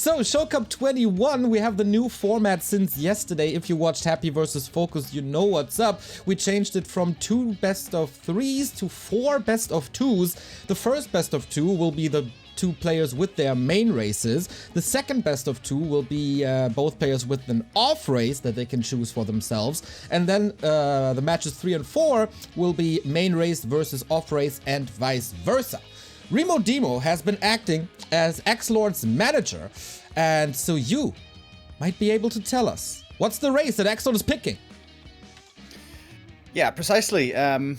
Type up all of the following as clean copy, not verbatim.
So Show Cup 21, we have the new format since yesterday. If you watched Happy vs Focus, you know what's up. We changed it from 2 best of 3s to 4 best of 2s. The first best of 2 will be the 2 players with their main races. The second best of 2 will be both players with an off race that they can choose for themselves. And then the matches 3 and 4 will be main race versus off race and vice versa. Remo Demo has been acting as XlorD's manager, and so you might be able to tell us what's the race that XlorD is picking. Yeah, precisely. Players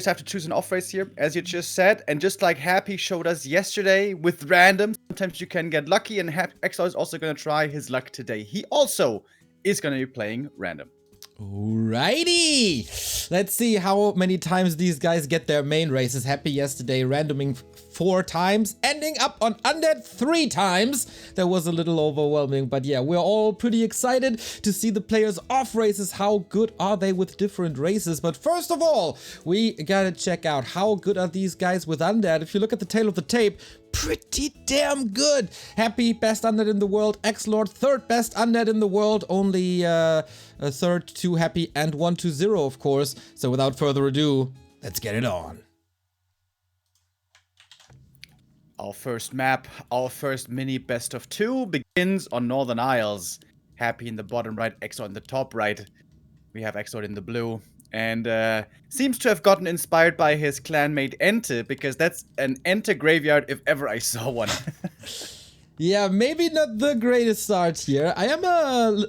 have to choose an off race here, as you just said, and just like Happy showed us yesterday with random, sometimes you can get lucky, and XlorD is also going to try his luck today. He also is going to be playing random. Alrighty, let's see how many times these guys get their main races. Happy yesterday randoming 4 times, ending up on Undead 3 times. That was a little overwhelming, but yeah, we're all pretty excited to see the players off races. How good are they with different races? But first of all, we gotta check out how good are these guys with Undead. If you look at the tail of the tape, pretty damn good. Happy, best Undead in the world. XlorD, 3rd best Undead in the world. Only a 3rd to Happy and 1 to 0, of course. So without further ado, let's get it on. Our first map, our first mini best of 2 begins on Northern Isles. Happy in the bottom right, XlorD in the top right. We have XlorD in the blue. And seems to have gotten inspired by his clanmate Ente, because that's an Ente graveyard if ever I saw one. Yeah, maybe not the greatest start here. I am a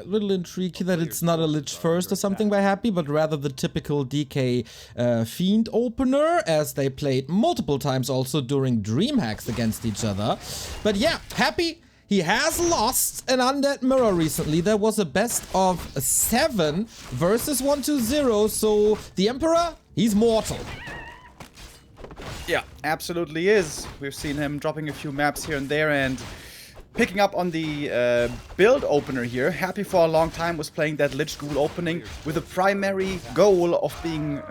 little intrigued that it's not a Lich First or something by Happy, but rather the typical DK Fiend opener, as they played multiple times also during Dream Hacks against each other. But yeah, Happy, he has lost an Undead Mirror recently. There was a best of 7 versus 1 to 0, so the Emperor, he's mortal. Yeah, absolutely is. We've seen him dropping a few maps here and there and picking up on the build opener here. Happy for a long time was playing that Lich Ghoul opening with a primary goal of being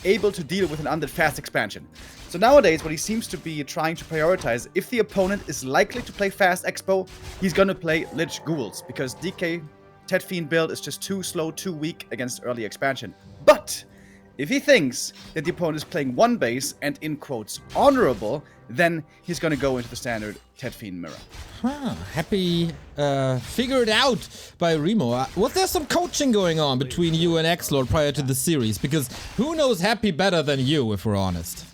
able to deal with an Undead fast expansion. So nowadays, what he seems to be trying to prioritize, if the opponent is likely to play fast expo, he's gonna play Lich Ghouls, because DK Tet Fiend build is just too slow, too weak against early expansion. But if he thinks that the opponent is playing one base and, in quotes, honorable, then he's gonna go into the standard Tet Fiend Mirror. Happy figured out by Remo. Was there some coaching going on between you and XlorD prior to the series? Because who knows Happy better than you, if we're honest?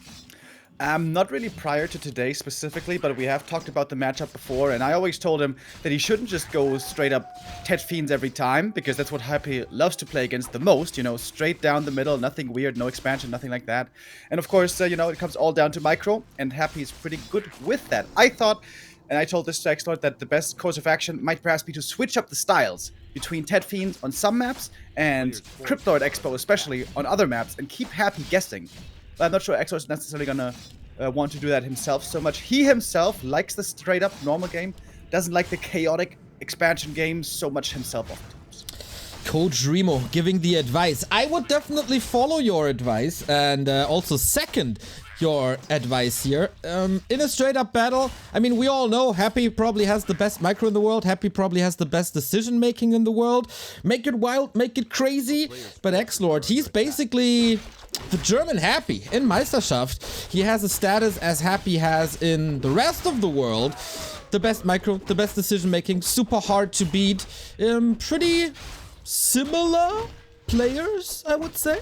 Not really prior to today specifically, but we have talked about the matchup before, and I always told him that he shouldn't just go straight up Tet Fiends every time, because that's what Happy loves to play against the most, you know, straight down the middle, nothing weird, no expansion, nothing like that. And of course, you know, it comes all down to micro, and Happy is pretty good with that. I thought, and I told this to XlorD, that the best course of action might perhaps be to switch up the styles between Tet Fiends on some maps and CryptLord Expo especially on other maps, and keep Happy guessing. But I'm not sure XlorD is necessarily gonna want to do that himself so much. He himself likes the straight up normal game, doesn't like the chaotic expansion games so much himself oftentimes. Coach Remo giving the advice. I would definitely follow your advice and also second your advice here. In a straight up battle, I mean, we all know Happy probably has the best micro in the world. Happy probably has the best decision making in the world. Make it wild, make it crazy. But XlorD, he's basically the German Happy in Meisterschaft. He has a status as Happy has in the rest of the world. The best micro, the best decision making, super hard to beat. Pretty similar players, I would say.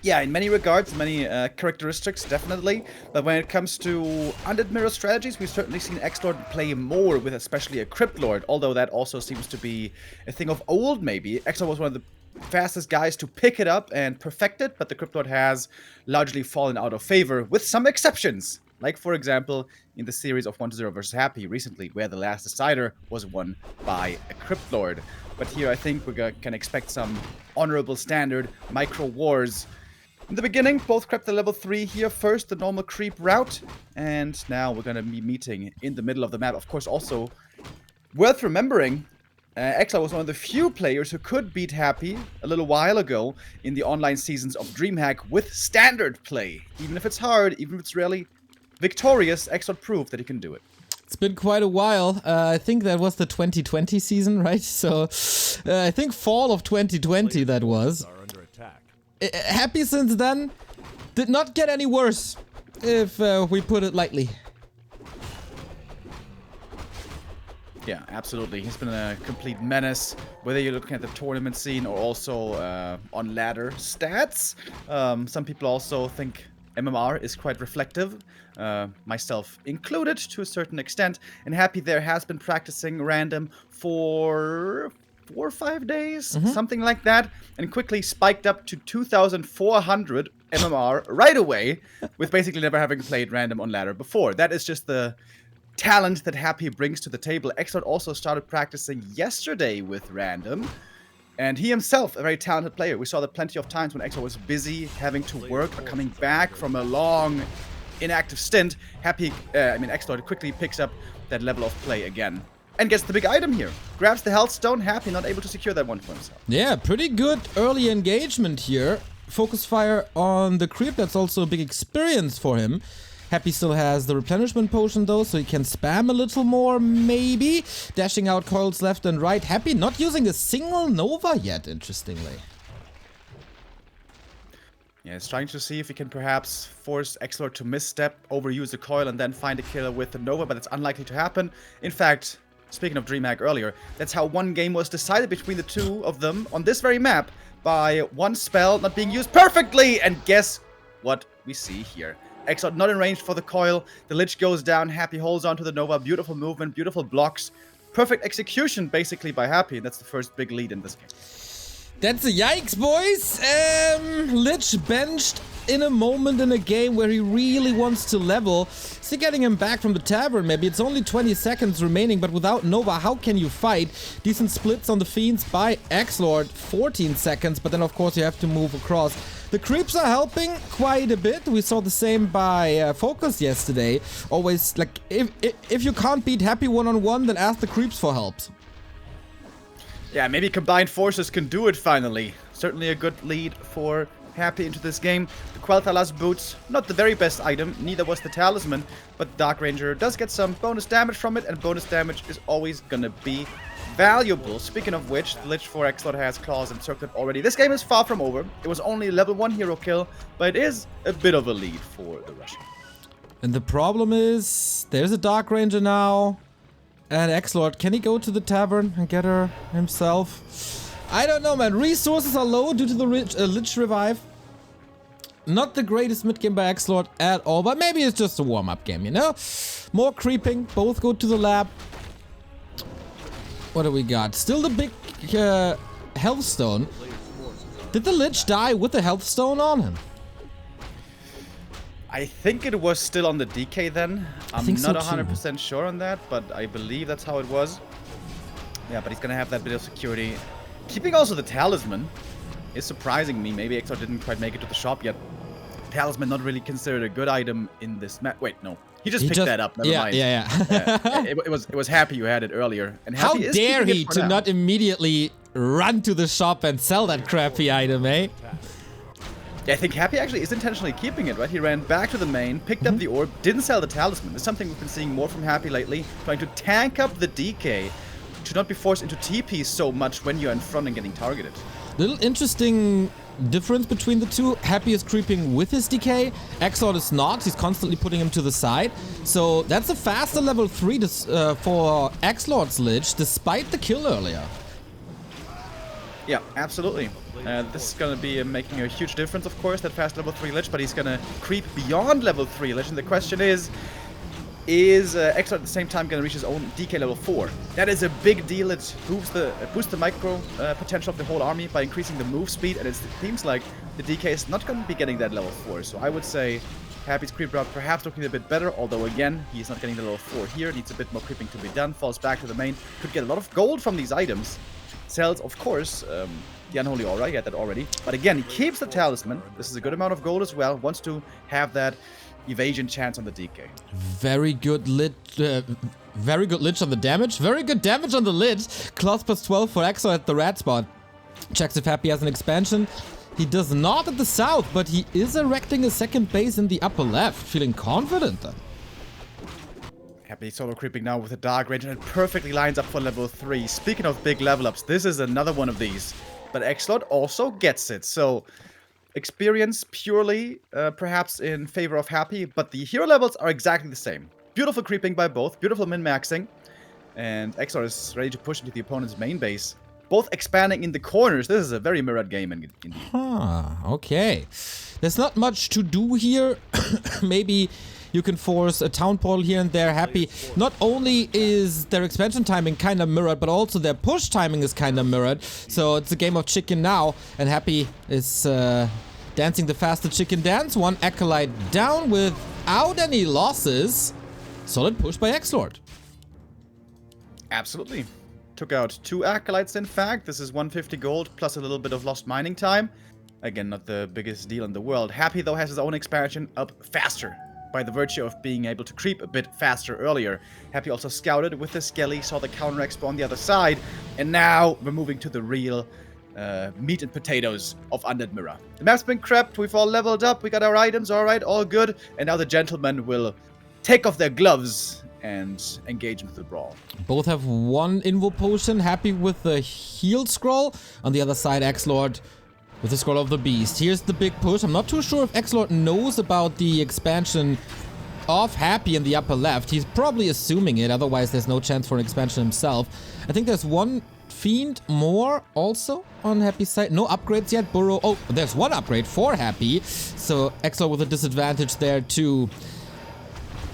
Yeah, in many regards, many characteristics, definitely. But when it comes to Undead Mirror strategies, we've certainly seen XlorD play more with especially a CryptLord, although that also seems to be a thing of old, maybe. XlorD was one of the fastest guys to pick it up and perfect it, but the CryptLord has largely fallen out of favor, with some exceptions. Like, for example, in the series of 1 to 0 versus Happy recently, where the last decider was won by a CryptLord. But here I think we can expect some honorable standard micro wars. In the beginning, both crept the level 3 here first, the normal creep route, and now we're gonna be meeting in the middle of the map. Of course, also worth remembering, XlorD was one of the few players who could beat Happy a little while ago in the online seasons of DreamHack with standard play. Even if it's hard, even if it's really victorious, XlorD proved that he can do it. It's been quite a while. I think that was the 2020 season, right? So I think fall of 2020 that was. Happy since then did not get any worse, if we put it lightly. Yeah, absolutely. He's been a complete menace, whether you're looking at the tournament scene or also on ladder stats. Some people also think MMR is quite reflective, myself included to a certain extent. And Happy there has been practicing random for 4 or 5 days, something like that, and quickly spiked up to 2,400 MMR right away, with basically never having played random on ladder before. That is just the talent that Happy brings to the table. XlorD also started practicing yesterday with random, and he himself a very talented player. We saw that plenty of times when XlorD was busy having to work or coming back from a long inactive stint. XlorD quickly picks up that level of play again and gets the big item here. Grabs the health stone. Happy not able to secure that one for himself. Yeah, pretty good early engagement here. Focus fire on the creep. That's also a big experience for him. Happy still has the replenishment potion though, so he can spam a little more, maybe. Dashing out coils left and right. Happy not using a single Nova yet, interestingly. Yeah, he's trying to see if he can perhaps force XlorD to misstep, overuse the coil, and then find a killer with the Nova, but it's unlikely to happen. In fact, speaking of DreamHack earlier, that's how one game was decided between the two of them on this very map, by one spell not being used perfectly, and guess what we see here. XlorD not in range for the coil. The Lich goes down. Happy holds on to the Nova. Beautiful movement, beautiful blocks. Perfect execution, basically, by Happy. And that's the first big lead in this game. That's a yikes, boys. Lich benched in a moment in a game where he really wants to level. So getting him back from the tavern, maybe. It's only 20 seconds remaining, but without Nova, how can you fight? Decent splits on the Fiends by XlorD. 14 seconds, but then, of course, you have to move across. The creeps are helping quite a bit. We saw the same by Focus yesterday. Always, like, if you can't beat Happy one-on-one, then ask the creeps for help. Yeah, maybe combined forces can do it finally. Certainly a good lead for Happy into this game. The Quel'Thalas boots, not the very best item, neither was the talisman, but Dark Ranger does get some bonus damage from it, and bonus damage is always gonna be valuable. Speaking of which, the Lich for XlorD has claws and circlet already. This game is far from over. It was only a level 1 hero kill, but it is a bit of a lead for the Russian. And the problem is, there's a Dark Ranger now. And XlorD, can he go to the tavern and get her himself? I don't know, man. Resources are low due to the Lich revive. Not the greatest mid game by XlorD at all, but maybe it's just a warm-up game, you know? More creeping. Both go to the lab. What do we got? Still the big health stone. Did the Lich die with the health stone on him? I think it was still on the DK then. I'm not 100% sure on that, but I believe that's how it was. Yeah, but he's gonna have that bit of security. Keeping also the talisman is surprising me. Maybe XlorD didn't quite make it to the shop yet. Talisman not really considered a good item in this map. Wait, no. He just picked that up. Never mind. Yeah. It was Happy you had it earlier. And how Happy dare he to not immediately run to the shop and sell that crappy item, eh? Yeah, I think Happy actually is intentionally keeping it, right? He ran back to the main, picked up the orb, didn't sell the talisman. It's something we've been seeing more from Happy lately, trying to tank up the DK to not be forced into TP so much when you're in front and getting targeted. Little interesting difference between the two. Happy is creeping with his DK. XlorD is not. He's constantly putting him to the side. So that's a faster level 3 for XlorD's Lich, despite the kill earlier. Yeah, absolutely. This is going to be making a huge difference, of course, that fast level 3 Lich, but he's going to creep beyond level 3 Lich, and the question is XlorD at the same time going to reach his own DK level 4? That is a big deal. It boosts the micro potential of the whole army by increasing the move speed, and it seems like the DK is not going to be getting that level 4, so I would say Happy's creep route perhaps looking a bit better, although again, he's not getting the level 4 here, needs a bit more creeping to be done, falls back to the main, could get a lot of gold from these items. Sells, of course, the Unholy Aura, he had that already. But again, he keeps the Talisman. This is a good amount of gold as well. Wants to have that evasion chance on the DK. Very good Lich on the damage. Very good damage on the Lich. Claws plus 12 for XlorD at the rat spot. Checks if Happy has an expansion. He does not at the south, but he is erecting a second base in the upper left. Feeling confident then. Happy solo creeping now with a dark range, and it perfectly lines up for level 3. Speaking of big level ups, this is another one of these. But XlorD also gets it, so experience purely perhaps in favor of Happy, but the hero levels are exactly the same. Beautiful creeping by both, beautiful min-maxing, and XlorD is ready to push into the opponent's main base. Both expanding in the corners. This is a very mirrored game indeed. Okay. There's not much to do here. Maybe you can force a town portal here and there. Happy. Not only is their expansion timing kind of mirrored, but also their push timing is kind of mirrored. So it's a game of chicken now. And Happy is dancing the faster chicken dance. One Acolyte down without any losses. Solid push by XlorD. Absolutely. Took out 2 Acolytes, in fact. This is 150 gold plus a little bit of lost mining time. Again, not the biggest deal in the world. Happy, though, has his own expansion up faster by the virtue of being able to creep a bit faster earlier. Happy also scouted with the Skelly, saw the counter expo on the other side, and now we're moving to the real meat and potatoes of Undead Mirror. The map's been crept, we've all leveled up, we got our items, alright, all good, and now the gentlemen will take off their gloves and engage into the brawl. Both have 1 invo potion. Happy with the heal scroll. On the other side, XlorD with the Scroll of the Beast. Here's the big push. I'm not too sure if XlorD knows about the expansion of Happy in the upper left. He's probably assuming it, otherwise there's no chance for an expansion himself. I think there's 1 Fiend more also on Happy's side. No upgrades yet. Burrow. Oh, there's 1 upgrade for Happy. So XlorD with a disadvantage there too.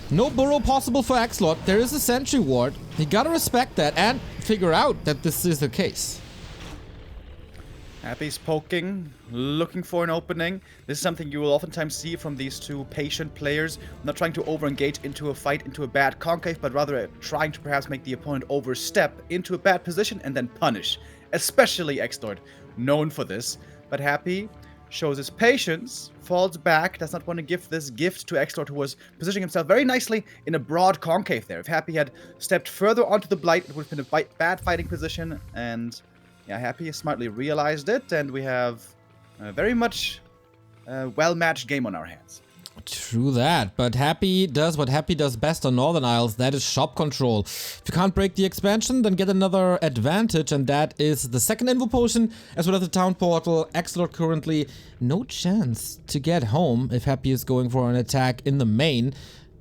No burrow possible for XlorD. There is a sentry ward. You gotta respect that and figure out that this is the case. Happy's poking, looking for an opening. This is something you will oftentimes see from these 2 patient players. Not trying to over-engage into a fight, into a bad concave, but rather trying to perhaps make the opponent overstep into a bad position and then punish. Especially XlorD, known for this. But Happy shows his patience, falls back, does not want to give this gift to XlorD, who was positioning himself very nicely in a broad concave there. If Happy had stepped further onto the Blight, it would have been a bad fighting position, and yeah, Happy smartly realized it, and we have a very much well-matched game on our hands. True that, but Happy does what Happy does best on Northern Isles, that is shop control. If you can't break the expansion, then get another advantage, and that is the second invo potion, as well as the town portal. XlorD currently no chance to get home if Happy is going for an attack in the main,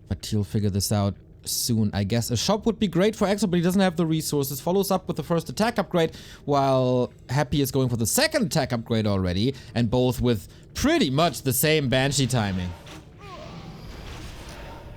but he'll figure this out soon, I guess. A shop would be great for XlorD, but he doesn't have the resources. Follows up with the first attack upgrade, while Happy is going for the second attack upgrade already, and both with pretty much the same Banshee timing.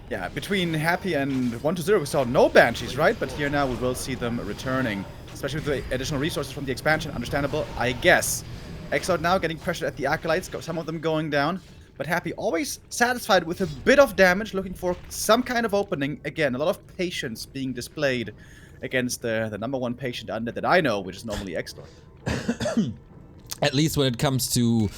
Yeah, between Happy and 1-0 we saw no Banshees, right? But here now we will see them returning, especially with the additional resources from the expansion. Understandable, I guess. XlorD now getting pressured at the Acolytes, some of them going down. But Happy always satisfied with a bit of damage, looking for some kind of opening. Again, a lot of patience being displayed against the number 1 patient undead that I know, which is normally XlorD. At least when it comes to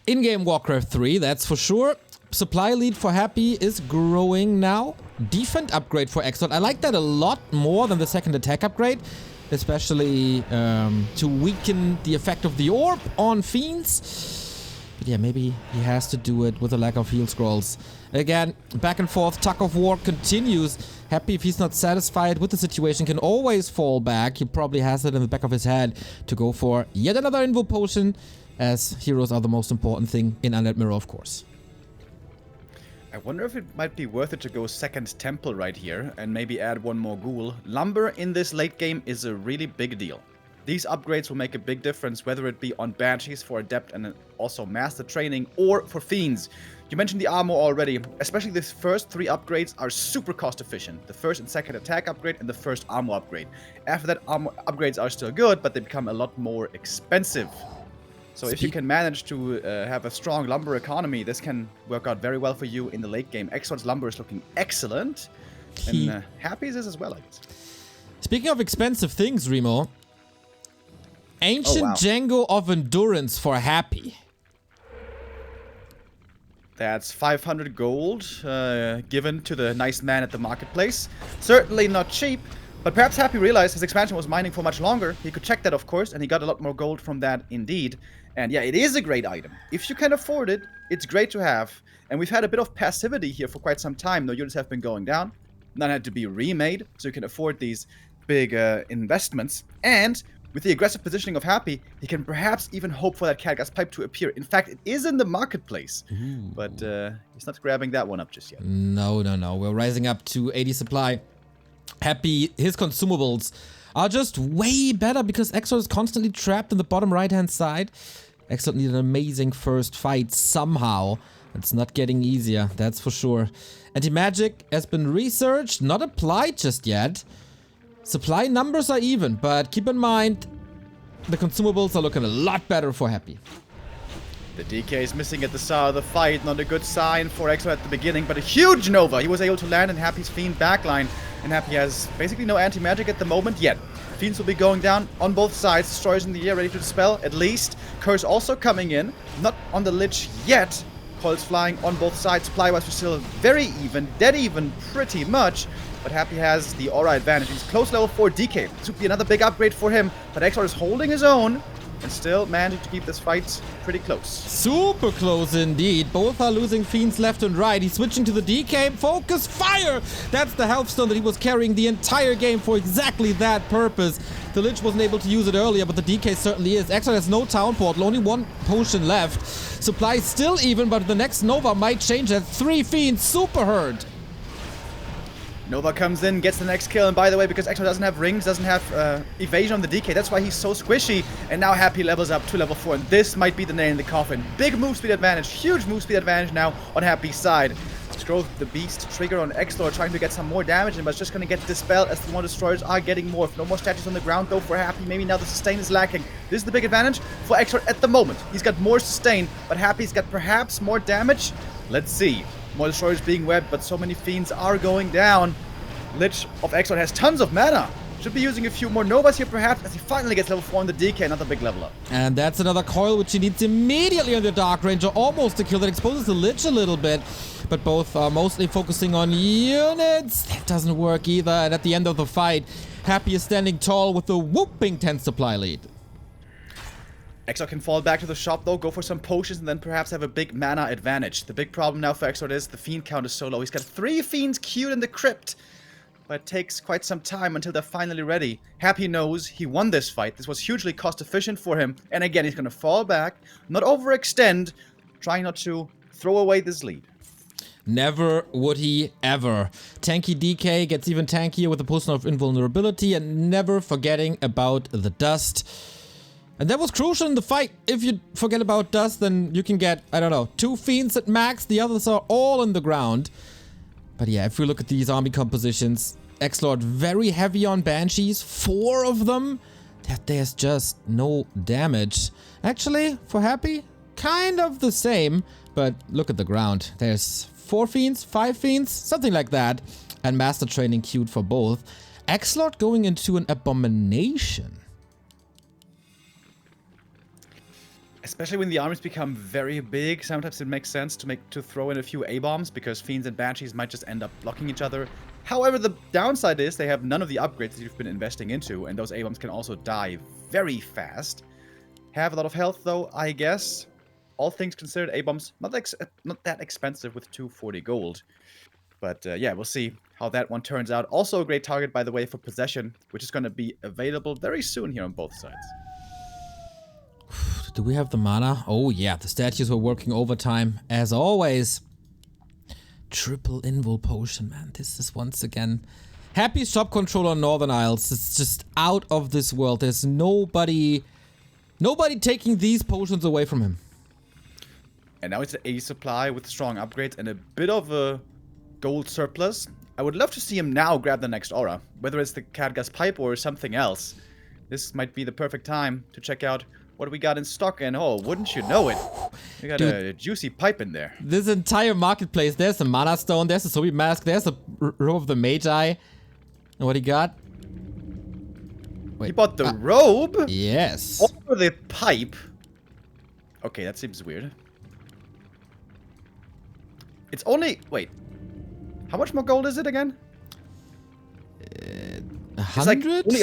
in-game Warcraft 3, that's for sure. Supply lead for Happy is growing now. Defend upgrade for XlorD. I like that a lot more than the second attack upgrade, especially to weaken the effect of the orb on fiends. But yeah, maybe he has to do it with a lack of heal scrolls. Again, back and forth, tug of war continues. Happy, if he's not satisfied with the situation, can always fall back. He probably has it in the back of his head to go for yet another invo potion, as heroes are the most important thing in Undead Mirror, of course. I wonder if it might be worth it to go second temple right here and maybe add 1 more ghoul. Lumber in this late game is a really big deal. These upgrades will make a big difference, whether it be on Banshees for Adept and also Master Training, or for Fiends. You mentioned the armor already, especially the first 3 upgrades are super cost efficient. The first and second attack upgrade and the first armor upgrade. After that, armor upgrades are still good, but they become a lot more expensive. So if you can manage to have a strong lumber economy, this can work out very well for you in the late game. XlorD's lumber is looking excellent, and Happy's is as well, I guess. Speaking of expensive things, Remo, Ancient Django of Endurance for Happy. That's 500 gold given to the nice man at the marketplace. Certainly not cheap, but perhaps Happy realized his expansion was mining for much longer. He could check that, of course, and he got a lot more gold from that indeed. And yeah, it is a great item. If you can afford it, it's great to have. And we've had a bit of passivity here for quite some time. No units have been going down. none had to be remade, so you can afford these big investments. And with the aggressive positioning of Happy, he can perhaps even hope for that Catgas pipe to appear. In fact, it is in the marketplace, but he's not grabbing that one up just yet. No. We're rising up to 80 supply. Happy, his consumables are just way better because XlorD is constantly trapped in the bottom right-hand side. XlorD needed an amazing first fight somehow. It's not getting easier, that's for sure. Anti-magic has been researched, not applied just yet. Supply numbers are even, but keep in mind, the consumables are looking a lot better for Happy. The DK is missing at the start of the fight, not a good sign for XlorD at the beginning, but a huge Nova. He was able to land in Happy's Fiend backline, and Happy has basically no anti-magic at the moment yet. Fiends will be going down on both sides, Destroyers in the air, ready to dispel, at least. Curse also coming in, not on the Lich yet. Coils flying on both sides, supply-wise we're still very even, dead even pretty much. But Happy has the aura advantage. He's close level 4 DK. This would be another big upgrade for him, but XlorD is holding his own and still managing to keep this fight pretty close. Super close indeed. Both are losing Fiends left and right. He's switching to the DK. Focus fire! That's the health stone that he was carrying the entire game for exactly that purpose. The Lich wasn't able to use it earlier, but the DK certainly is. XlorD has no town portal, only one potion left. Supply still even, but the next Nova might change that. 3 Fiends, super hurt. Nova comes in, gets the next kill, and by the way, because XlorD doesn't have rings, doesn't have evasion on the DK, that's why he's so squishy, and now Happy levels up to level 4, and this might be the nail in the coffin. Big move speed advantage, huge move speed advantage now on Happy's side. Scroll the Beast trigger on XlorD, trying to get some more damage in, but it's just gonna get dispelled as the more Destroyers are getting more. No more statues on the ground though for Happy, maybe now the sustain is lacking. This is the big advantage for XlorD at the moment. He's got more sustain, but Happy's got perhaps more damage. Let's see. More Destroyers being webbed, but so many Fiends are going down. Lich of XlorD has tons of mana. Should be using a few more Novas here perhaps as he finally gets level 4 on the DK, another big level up. And that's another coil which he needs immediately on the Dark Ranger, almost a kill that exposes the Lich a little bit. But both are mostly focusing on units. That doesn't work either, and at the end of the fight, Happy is standing tall with a whooping 10 supply lead. XlorD can fall back to the shop though, go for some potions, and then perhaps have a big mana advantage. The big problem now for XlorD is the Fiend count is so low. He's got 3 Fiends queued in the crypt. But it takes quite some time until they're finally ready. Happy knows he won this fight. This was hugely cost efficient for him. And again, he's going to fall back, not overextend, trying not to throw away this lead. Never would he ever. Tanky DK gets even tankier with the potion of invulnerability and never forgetting about the dust. And that was crucial in the fight. If you forget about dust, then you can get, I don't know, 2 Fiends at max. The others are all in the ground. But yeah, if we look at these army compositions, XlorD very heavy on Banshees, 4 of them, that there's just no damage. Actually, for Happy, kind of the same, but look at the ground. There's 4 Fiends, 5 Fiends, something like that, and Master Training queued for both. XlorD going into an abomination. Especially when the armies become very big, sometimes it makes sense to throw in a few A-bombs, because Fiends and Banshees might just end up blocking each other. However, the downside is they have none of the upgrades that you've been investing into, and those A-bombs can also die very fast. Have a lot of health though, I guess. All things considered, A-bombs not that expensive with 240 gold. But yeah, we'll see how that one turns out. Also a great target, by the way, for Possession, which is going to be available very soon here on both sides. Do we have the mana? Oh yeah, the statues were working overtime, as always. Triple invul potion, man. This is once again... Happy shop controller on Northern Isles. It's just out of this world. There's nobody taking these potions away from him. And now it's an A supply with strong upgrades and a bit of a gold surplus. I would love to see him now grab the next aura, whether it's the Catgas pipe or something else. This might be the perfect time to check out what we got in stock, and oh, wouldn't you know it, we got a juicy pipe in there. This entire marketplace, there's a mana stone, there's a Sobi mask, there's a robe of the Magi. And what he got? Wait, he bought the robe? Yes. Over the pipe? Okay, that seems weird. It's only... Wait. How much more gold is it again? 100? It's like only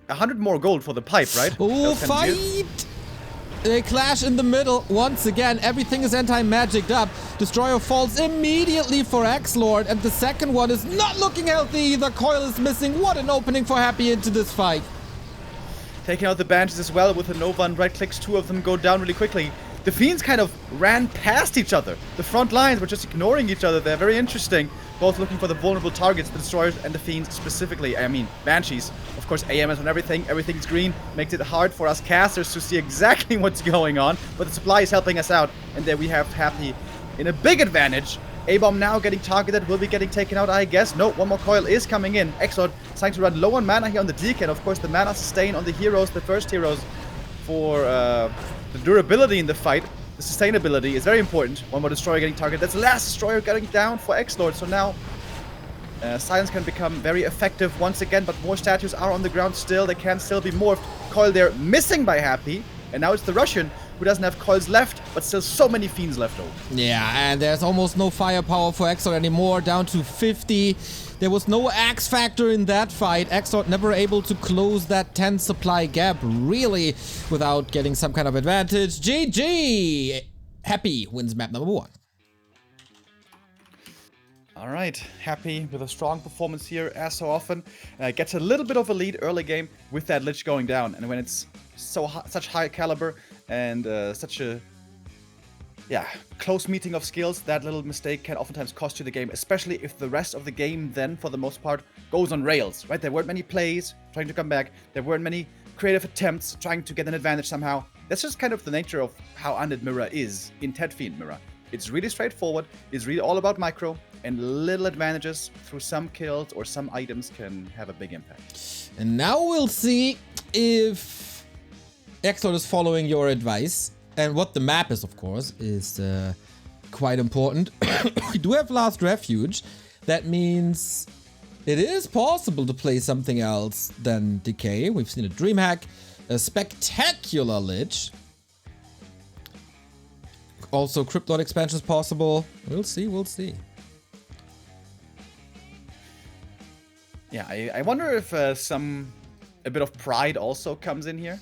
100 more gold for the pipe, right? Oh, fight! They clash in the middle once again. Everything is anti-magicked up. Destroyer falls immediately for XlorD, and the second one is not looking healthy either. Coil is missing. What an opening for Happy into this fight. Taking out the Banshees as well with a Nova and right clicks. 2 of them go down really quickly. The Fiends kind of ran past each other. The front lines were just ignoring each other. They're very interesting. Both looking for the vulnerable targets, the Destroyers and the Fiends specifically. I mean, Banshees, of course, AMS on everything. Everything's green. Makes it hard for us casters to see exactly what's going on. But the supply is helping us out. And there we have Happy in a big advantage. A-Bomb now getting targeted. Will be getting taken out, I guess. No, one more coil is coming in. XlorD trying to run low on mana here on the DK. And of course, the mana sustain on the heroes, the first heroes, for the durability in the fight. The sustainability is very important. One more Destroyer getting targeted. That's the last Destroyer getting down for XlorD. So now Silence can become very effective once again, but more statues are on the ground still. They can still be morphed. Coil there missing by Happy. And now it's the Russian who doesn't have coils left, but still so many Fiends left over. Yeah, and there's almost no firepower for XlorD anymore, down to 50. There was no X factor in that fight. XlorD never able to close that 10 supply gap, really, without getting some kind of advantage. GG! Happy wins map number 1. Alright, Happy with a strong performance here, as so often. Gets a little bit of a lead early game with that Lich going down. And when it's such high caliber and such a close meeting of skills, that little mistake can oftentimes cost you the game, especially if the rest of the game then, for the most part, goes on rails, right? There weren't many plays trying to come back. There weren't many creative attempts trying to get an advantage somehow. That's just kind of the nature of how Undead Mirror is in Ted Fiend Mirror. It's really straightforward. It's really all about micro, and little advantages through some kills or some items can have a big impact. And now we'll see if XlorD is following your advice. And what the map is, of course, is quite important. We do have Last Refuge. That means it is possible to play something else than Decay. We've seen a Dreamhack, a spectacular Lich. Also, Cryptlord expansion is possible. We'll see, we'll see. Yeah, I wonder if a bit of pride also comes in here.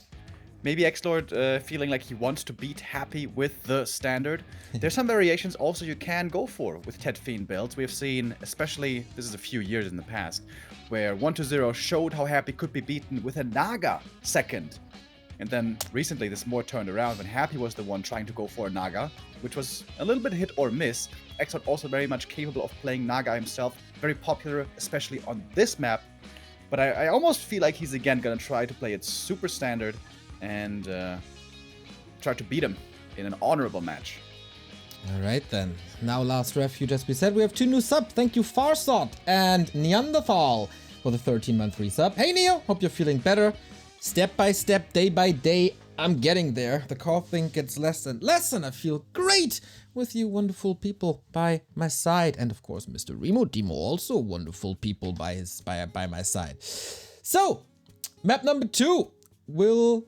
Maybe XlorD feeling like he wants to beat Happy with the standard. There's some variations also you can go for with Ted Fiend builds. We have seen, especially, this is a few years in the past, where 1-0 showed how Happy could be beaten with a Naga second. And then recently this more turned around when Happy was the one trying to go for a Naga, which was a little bit hit or miss. XlorD also very much capable of playing Naga himself. Very popular, especially on this map. But I almost feel like he's again gonna try to play it super standard and try to beat him in an honorable match. Alright then. Now Last Refuge, as we said, we have 2 new subs. Thank you Farsot and Neanderthal for the 13-month resub. Hey Neo, hope you're feeling better. Step by step, day by day, I'm getting there. The coughing gets less and less, and I feel great with you wonderful people by my side. And of course, Mr. Remo Demo, also wonderful people by my side. So, map number 2. Will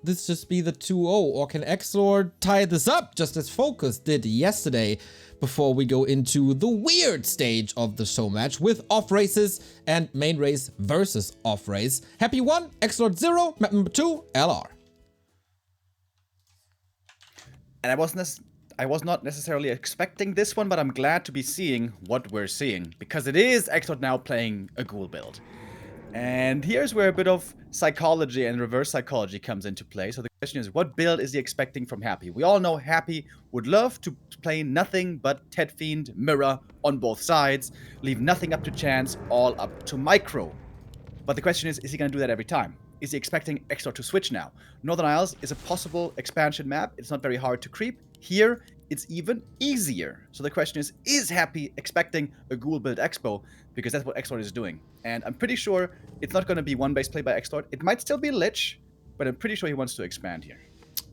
this just be the 2-0, or can XlorD tie this up just as Focus did yesterday, before we go into the weird stage of the show match with off races and main race versus off race? Happy 1, XlorD 0, map number 2, LR. And I was not necessarily expecting this one, but I'm glad to be seeing what we're seeing, because it is XlorD now playing a ghoul build. And here's where a bit of psychology and reverse psychology comes into play. So the question is, what build is he expecting from Happy? We all know Happy would love to play nothing but Ted Fiend Mirror on both sides, leave nothing up to chance, all up to micro. But the question is he going to do that every time? Is he expecting XlorD to switch now? Northern Isles is a possible expansion map. It's not very hard to creep. Here, it's even easier. So the question is Happy expecting a ghoul build expo? Because that's what XlorD is doing. And I'm pretty sure it's not going to be one base play by XlorD. It might still be Lich, but I'm pretty sure he wants to expand here.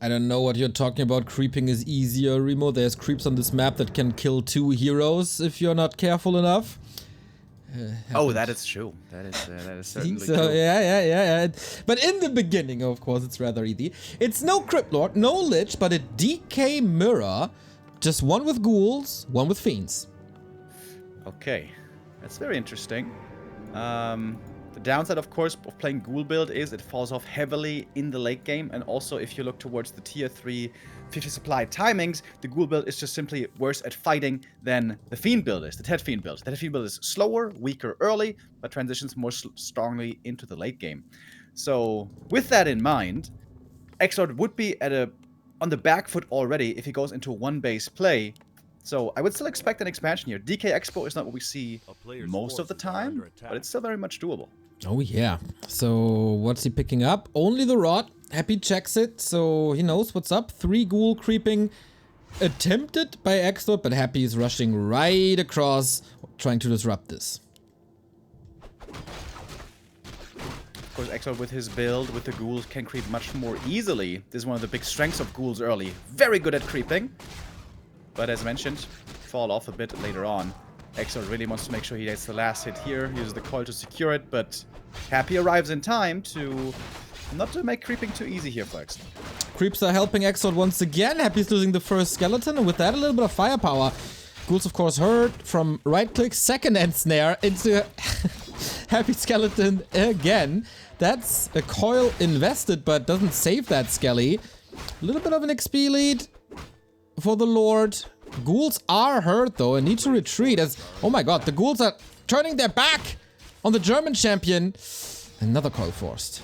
I don't know what you're talking about. Creeping is easier, Remo. There's creeps on this map that can kill 2 heroes if you're not careful enough. Oh, that is true. That is certainly so, true. Yeah. But in the beginning, of course, it's rather easy. It's no Cryptlord, no Lich, but a DK Mirror. Just one with ghouls, one with fiends. Okay, that's very interesting. The The downside, of course, of playing Ghoul build is it falls off heavily in the late game, and also if you look towards the tier 3 50 supply timings, the Ghoul build is just simply worse at fighting than the Fiend build is, the Ted Fiend build. The Ted Fiend build is slower, weaker early, but transitions more strongly into the late game. So, with that in mind, XlorD would be on the back foot already if he goes into one base play. So I would still expect an expansion here. DK Expo is not what we see most of the time, but it's still very much doable. Oh yeah. So what's he picking up? Only the rod. Happy checks it, so he knows what's up. 3 Ghoul creeping attempted by XlorD, but Happy is rushing right across, trying to disrupt this. Of course, XlorD with his build, with the Ghouls, can creep much more easily. This is one of the big strengths of Ghouls early. Very good at creeping. But as mentioned, fall off a bit later on. XlorD really wants to make sure he gets the last hit here, uses the coil to secure it, but Happy arrives in time to not to make creeping too easy here for XlorD. Creeps are helping XlorD once again. Happy's losing the first skeleton, and with that a little bit of firepower. Ghouls, of course, heard from right-click, second end snare into Happy skeleton again. That's a coil invested, but doesn't save that Skelly. A little bit of an XP lead for the Lord. Ghouls are hurt though and need to retreat as, oh my god, the Ghouls are turning their back on the German champion. Another coil forced.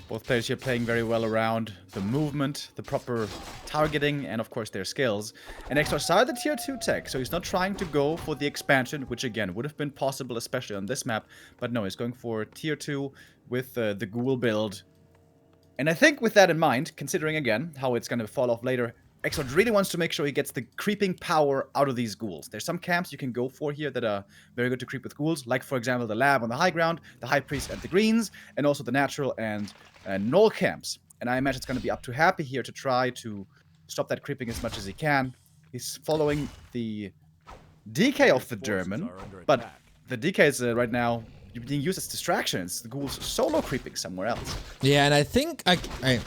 Both players here playing very well around the movement, the proper targeting, and of course their skills. And XlorD started the tier 2 tech, so he's not trying to go for the expansion, which again would have been possible, especially on this map. But no, he's going for tier 2 with the Ghoul build. And I think with that in mind, considering again how it's going to fall off later, XlorD really wants to make sure he gets the creeping power out of these Ghouls. There's some camps you can go for here that are very good to creep with Ghouls, like for example the Lab on the high ground, the High Priest and the Greens, and also the Natural and Null camps. And I imagine it's going to be up to Happy here to try to stop that creeping as much as he can. He's following the DK of the German, but the DK is right now being used as distractions. The Ghouls solo creeping somewhere else. Yeah, and I think it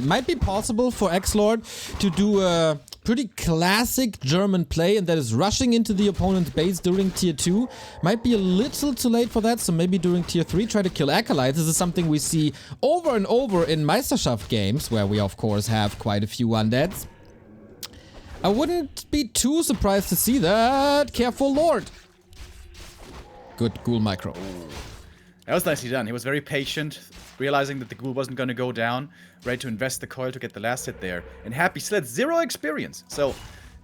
might be possible for XlorD to do a pretty classic German play, and that is rushing into the opponent's base during tier 2. Might be a little too late for that, so maybe during tier 3 try to kill acolytes. This is something we see over and over in Meisterschaft games, where we of course have quite a few undeads. I wouldn't be too surprised to see that. Careful, Lord. Good Ghoul micro. That was nicely done. He was very patient, realizing that the Ghoul wasn't going to go down, ready to invest the coil to get the last hit there. And Happy still had 0 experience. So,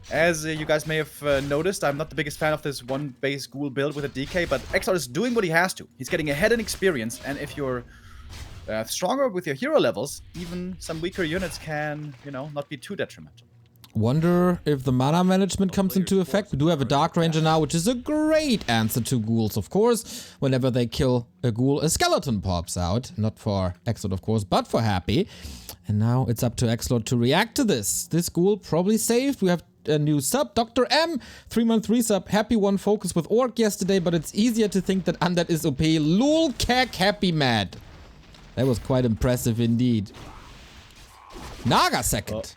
as you guys may have noticed, I'm not the biggest fan of this one base Ghoul build with a DK, but XlorD is doing what he has to. He's getting ahead in experience, and if you're stronger with your hero levels, even some weaker units can, you know, not be too detrimental. Wonder if the mana management comes into effect. We do have a Dark Ranger now, which is a great answer to Ghouls, of course. Whenever they kill a Ghoul, a skeleton pops out. Not for XlorD, of course, but for Happy. And now it's up to XlorD to react to this. This Ghoul probably saved. We have a new sub, Dr. M, 3-month resub. Happy won focus with Orc yesterday, but it's easier to think that Undead is OP. Lul Kek Happy mad. That was quite impressive indeed. Naga second.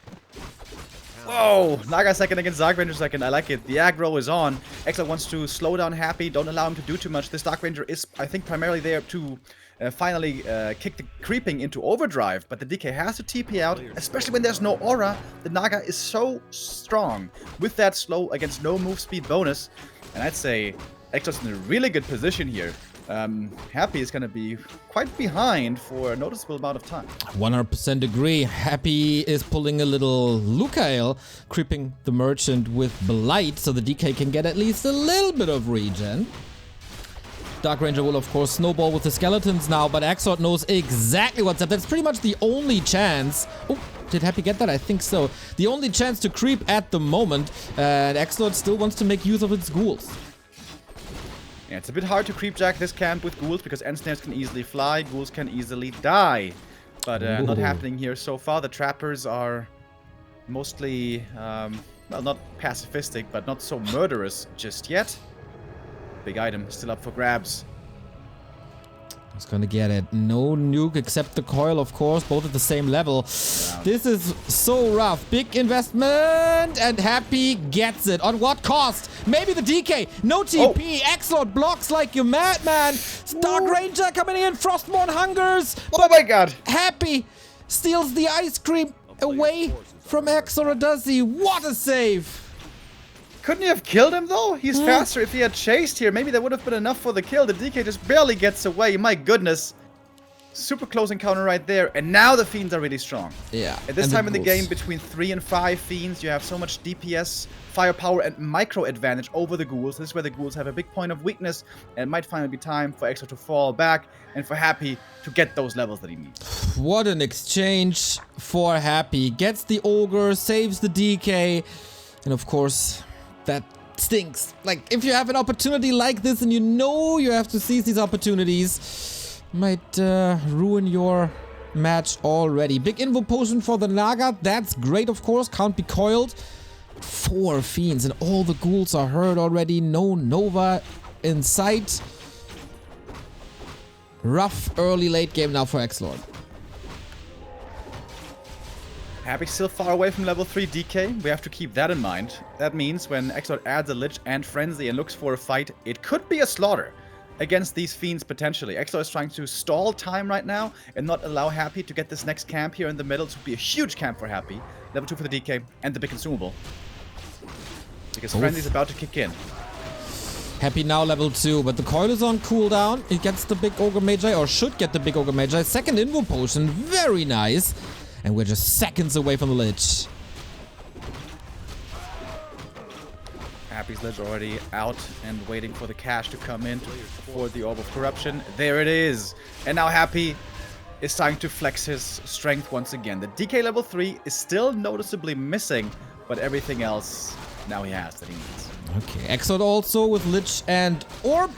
Whoa! Naga second against Dark Ranger second. I like it. The aggro is on. XlorD wants to slow down Happy. Don't allow him to do too much. This Dark Ranger is, I think, primarily there to finally kick the creeping into overdrive. But the DK has to TP out, especially when there's no aura. The Naga is so strong with that slow against no move speed bonus. And I'd say XlorD's in a really good position here. Happy is going to be quite behind for a noticeable amount of time. 100% agree. Happy is pulling a little Lucael, creeping the merchant with Blight, so the DK can get at least a little bit of regen. Dark Ranger will, of course, snowball with the skeletons now, but XlorD knows exactly what's up. That's pretty much the only chance. Oh, did Happy get that? I think so. The only chance to creep at the moment, and XlorD still wants to make use of its Ghouls. Yeah, it's a bit hard to creepjack this camp with Ghouls because end snares can easily fly, Ghouls can easily die. But not happening here so far. The trappers are mostly, well, not pacifistic, but not so murderous just yet. Big item still up for grabs. He's gonna get it. No nuke except the coil, of course. Both at the same level. This is so rough. Big investment. And Happy gets it. On what cost? Maybe the DK. No TP. XlorD blocks like you madman. Dark Ranger coming in. Frostmourne hungers. Oh my god. Happy steals the ice cream away from XlorD, does he? What a save. Couldn't you have killed him though? He's faster. If he had chased here, maybe that would have been enough for the kill. The DK just barely gets away. My goodness. Super close encounter right there. And now the Fiends are really strong. Yeah. At this time in the game, between 3 and 5 Fiends, you have so much DPS, firepower, and micro advantage over the Ghouls. This is where the Ghouls have a big point of weakness. And it might finally be time for XlorD to fall back and for Happy to get those levels that he needs. What an exchange for Happy. Gets the Ogre, saves the DK. And of course, that stinks. Like, if you have an opportunity like this and you know you have to seize these opportunities, might ruin your match already. Big invo potion for the Naga. That's great, of course. Can't be coiled. 4 Fiends and all the Ghouls are hurt already. No Nova in sight. Rough early late game now for XlorD. Happy still far away from level 3 DK. We have to keep that in mind. That means when XlorD adds a Lich and Frenzy and looks for a fight, it could be a slaughter against these Fiends potentially. XlorD is trying to stall time right now and not allow Happy to get this next camp here in the middle. This would be a huge camp for Happy. Level 2 for the DK and the big consumable. Because Frenzy's about to kick in. Happy now level 2, but the coil is on cooldown. It gets the big Ogre Magi, or should get the big Ogre Magi. Second invo potion, very nice. And we're just seconds away from the Lich. Happy's Lich already out and waiting for the cash to come in for the Orb of Corruption. There it is. And now Happy is starting to flex his strength once again. The DK level 3 is still noticeably missing, but everything else now he has that he needs. Okay, XlorD also with Lich and Orb.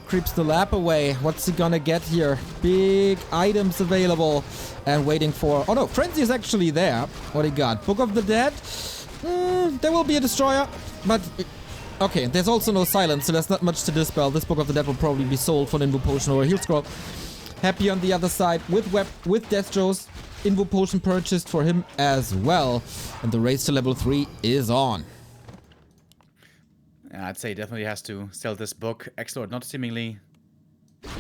Creeps the lap away. What's he gonna get here? Big items available. And waiting for... Oh no, Frenzy is actually there. What he got? Book of the Dead. There will be a Destroyer. But... Okay, there's also no silence, so there's not much to dispel. This Book of the Dead will probably be sold for an Invo Potion or a Heal Scroll. Happy on the other side with Death Jaws. Invo Potion purchased for him as well. And the race to level 3 is on. I'd say he definitely has to sell this book. XlorD not seemingly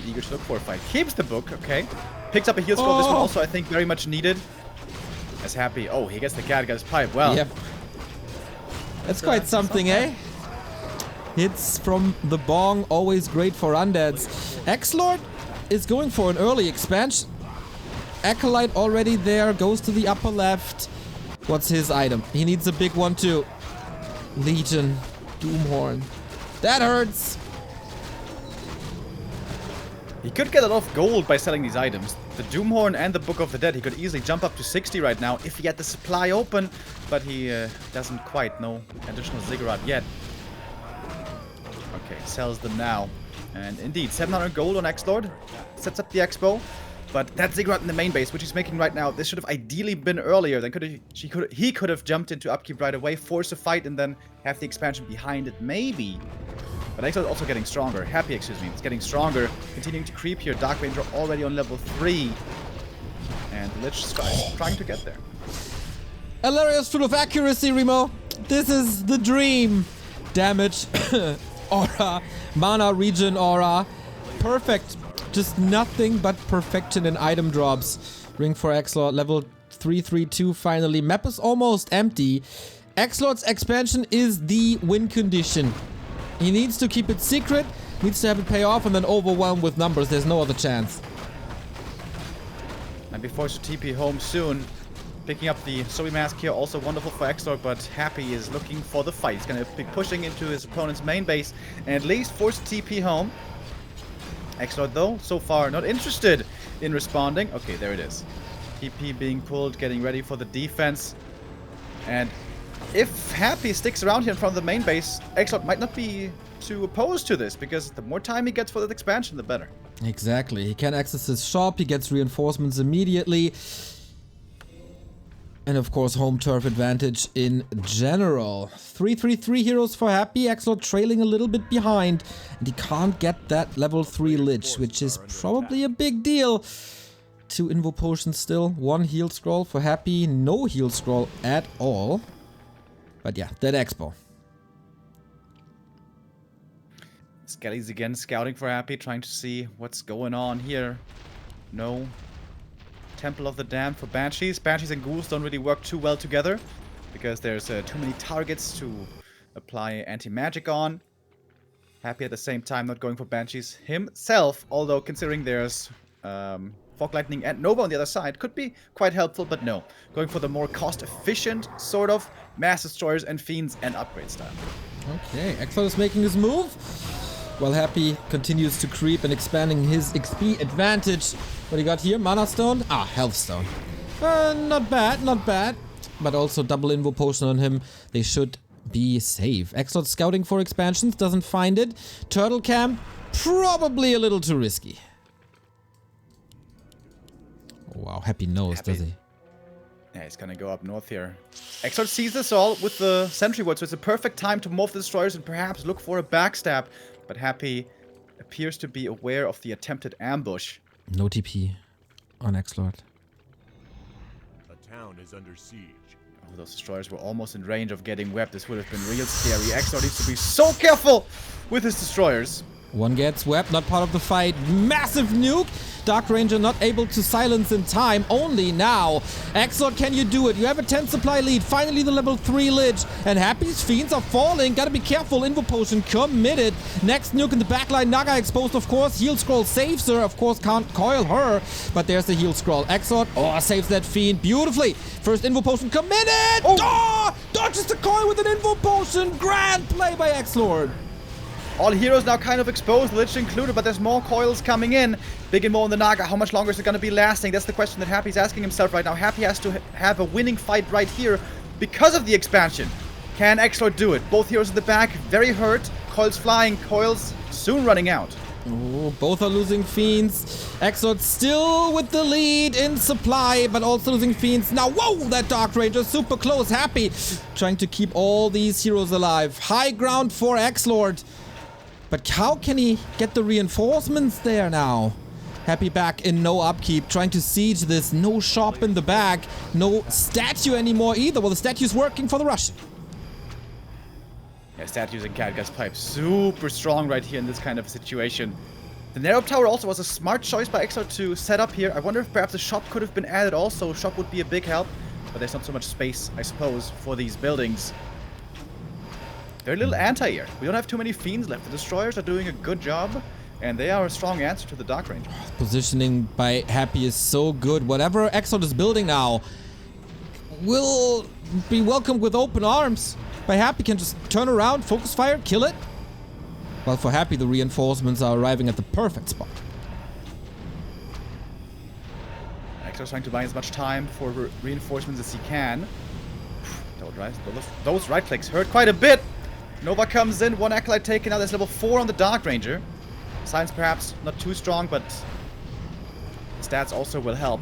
eager to look for a fight. Keeps the book, okay. Picks up a heal scroll. This one also, I think, very much needed. As Happy. Oh, he gets the cat, got his pipe. Well. Yep. That's quite something, eh? Hits from the bong, always great for undeads. XlorD is going for an early expansion. Acolyte already there, goes to the upper left. What's his item? He needs a big one too. Legion. Doomhorn. That hurts. He could get a lot of gold by selling these items. The Doomhorn and the Book of the Dead, he could easily jump up to 60 right now if he had the supply open, but he doesn't quite know additional Ziggurat yet. Okay, sells them now. And indeed, 700 gold on XlorD. Sets up the Expo. But that Ziggurat in the main base, which he's making right now, this should have ideally been earlier. Then he could have jumped into upkeep right away, force a fight, and then have the expansion behind it, maybe. But XlorD also getting stronger. Happy, excuse me. It's getting stronger. Continuing to creep here. Dark Ranger already on level 3. And the Lich trying to get there. Hilarious full of accuracy, Remo. This is the dream. Damage. Aura. Mana regen aura. Perfect. Just nothing but perfection in item drops. Ring for XlorD. Level 332 finally. Map is almost empty. XlorD's expansion is the win condition. He needs to keep it secret, needs to have it pay off, and then overwhelm with numbers. There's no other chance. And be forced to TP home soon. Picking up the Zoe Mask here, also wonderful for XlorD, but Happy is looking for the fight. He's going to be pushing into his opponent's main base and at least force TP home. XlorD, though, so far not interested in responding. Okay, there it is. TP being pulled, getting ready for the defense. And if Happy sticks around here in front of the main base, XlorD might not be too opposed to this, because the more time he gets for that expansion, the better. Exactly. He can access his shop, he gets reinforcements immediately. And of course, home turf advantage in general. 3-3-3 heroes for Happy. XlorD trailing a little bit behind. And he can't get that level 3 Lich, which is probably a big deal. 2 Invo Potions still. 1 heal scroll for Happy. No heal scroll at all. But yeah, that Expo. Skelly's again scouting for Happy, trying to see what's going on here. No. Temple of the Damned for Banshees. Banshees and Ghouls don't really work too well together because there's too many targets to apply anti-magic on. Happy at the same time not going for Banshees himself, although considering there's Fog Lightning and Nova on the other side could be quite helpful, but no. Going for the more cost-efficient sort of Mass Destroyers and Fiends and upgrade style. Okay, XlorD is making his move. While Happy continues to creep and expanding his XP advantage. What do you got here? Mana Stone? Ah, Health Stone. Not bad, not bad. But also double Invo Potion on him. They should be safe. XlorD scouting for expansions, doesn't find it. Turtle Camp, probably a little too risky. Wow, Happy knows, does he? Yeah, he's gonna go up north here. XlorD sees this all with the Sentry Ward, so it's a perfect time to morph the destroyers and perhaps look for a backstab. But Happy appears to be aware of the attempted ambush. No TP on XlorD. The town is under siege. Oh, those destroyers were almost in range of getting webbed. This would have been real scary. XlorD needs to be so careful with his destroyers. One gets webbed, not part of the fight. Massive nuke. Dark Ranger not able to silence in time. Only now. XlorD, can you do it? You have a 10 supply lead. Finally the level 3 Lich. And Happy's Fiends are falling. Gotta be careful. Invo Potion committed. Next nuke in the backline. Naga exposed, of course. Heal Scroll saves her. Of course, can't coil her. But there's the Heal Scroll. XlorD, saves that Fiend beautifully. First Invo Potion committed. Dodges the coil with an Invo Potion. Grand play by XlorD. All heroes now kind of exposed, Lich included, but there's more coils coming in. Big and more on the Naga. How much longer is it going to be lasting? That's the question that Happy's asking himself right now. Happy has to have a winning fight right here because of the expansion. Can XlorD do it? Both heroes in the back, very hurt. Coils flying, coils soon running out. Oh, both are losing Fiends. XlorD still with the lead in supply, but also losing Fiends. Now, whoa, that Dark Ranger super close. Happy trying to keep all these heroes alive. High ground for XlorD. But how can he get the reinforcements there now? Happy back in no upkeep, trying to siege this. No shop in the back. No statue anymore either. Well, the statue's working for the Russian. Yeah, statues and Catgas pipes super strong right here in this kind of a situation. The Narrow Tower also was a smart choice by XlorD to set up here. I wonder if perhaps a shop could have been added also. Shop would be a big help, but there's not so much space, I suppose, for these buildings. Very little anti-air. We don't have too many Fiends left. The Destroyers are doing a good job, and they are a strong answer to the Dark Ranger. Positioning by Happy is so good. Whatever XlorD is building now will be welcomed with open arms. By Happy can just turn around, focus fire, kill it. Well, for Happy, the reinforcements are arriving at the perfect spot. XlorD's trying to buy as much time for reinforcements as he can. Those right clicks hurt quite a bit. Nova comes in, one Acolyte taken out. There's level 4 on the Dark Ranger. Science perhaps not too strong, but stats also will help.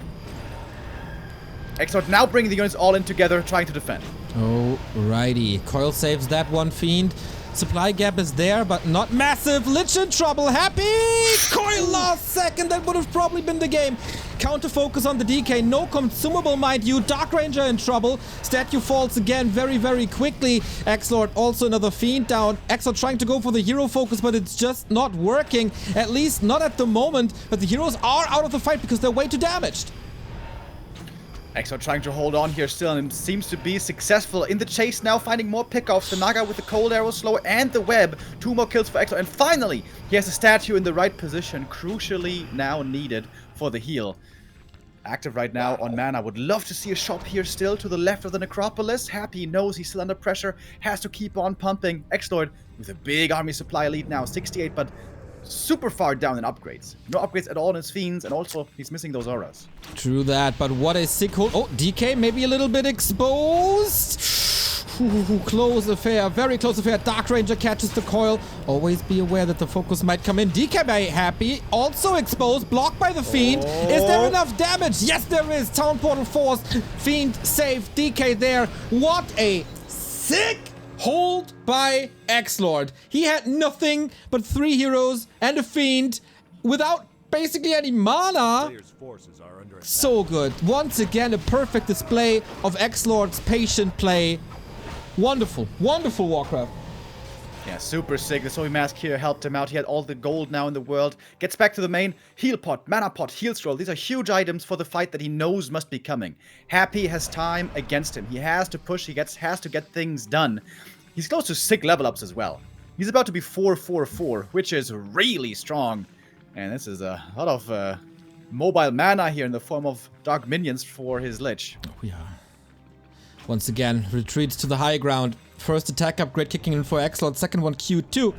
XlorD now bringing the units all in together, trying to defend. Alrighty. Coil saves that one Fiend. Supply gap is there, but not massive. Lich in trouble. Happy! Coil last second. That would have probably been the game. Counter focus on the DK. No consumable, mind you. Dark Ranger in trouble. Statue falls again very, very quickly. XlorD also another Fiend down. XlorD trying to go for the hero focus, but it's just not working. At least not at the moment. But the heroes are out of the fight because they're way too damaged. XlorD trying to hold on here still and seems to be successful in the chase now, finding more pickoffs. The Naga with the cold arrow slow and the web. 2 more kills for XlorD. And finally, he has a statue in the right position, crucially now needed for the heal. Active right now on mana. Would love to see a shop here still to the left of the Necropolis. Happy knows he's still under pressure, has to keep on pumping. XlorD with a big army supply lead now, 68, but super far down in upgrades. No upgrades at all in his Fiends, and also he's missing those auras. True that, but what a sick hold. Oh, DK maybe a little bit exposed. Ooh, close affair, very close affair. Dark Ranger catches the coil. Always be aware that the focus might come in. DK by Happy, also exposed, blocked by the Fiend. Is there enough damage? Yes, there is. Town Portal forced. Fiend safe. DK there. What a sick hold by XlorD. He had nothing but 3 heroes and a Fiend without basically any mana. Players' forces are under attack. So good. Once again, a perfect display of XlorD's patient play. Wonderful. Wonderful Warcraft. Yeah, super sick. The Zoe Mask here helped him out. He had all the gold now in the world. Gets back to the main. Heal pot, mana pot, heal scroll. These are huge items for the fight that he knows must be coming. Happy has time against him. He has to push. He has to get things done. He's close to sick level ups as well. He's about to be 4-4-4, which is really strong. And this is a lot of mobile mana here in the form of dark minions for his Lich. We are. Once again, retreats to the high ground. First attack upgrade kicking in for XlorD, second one Q2.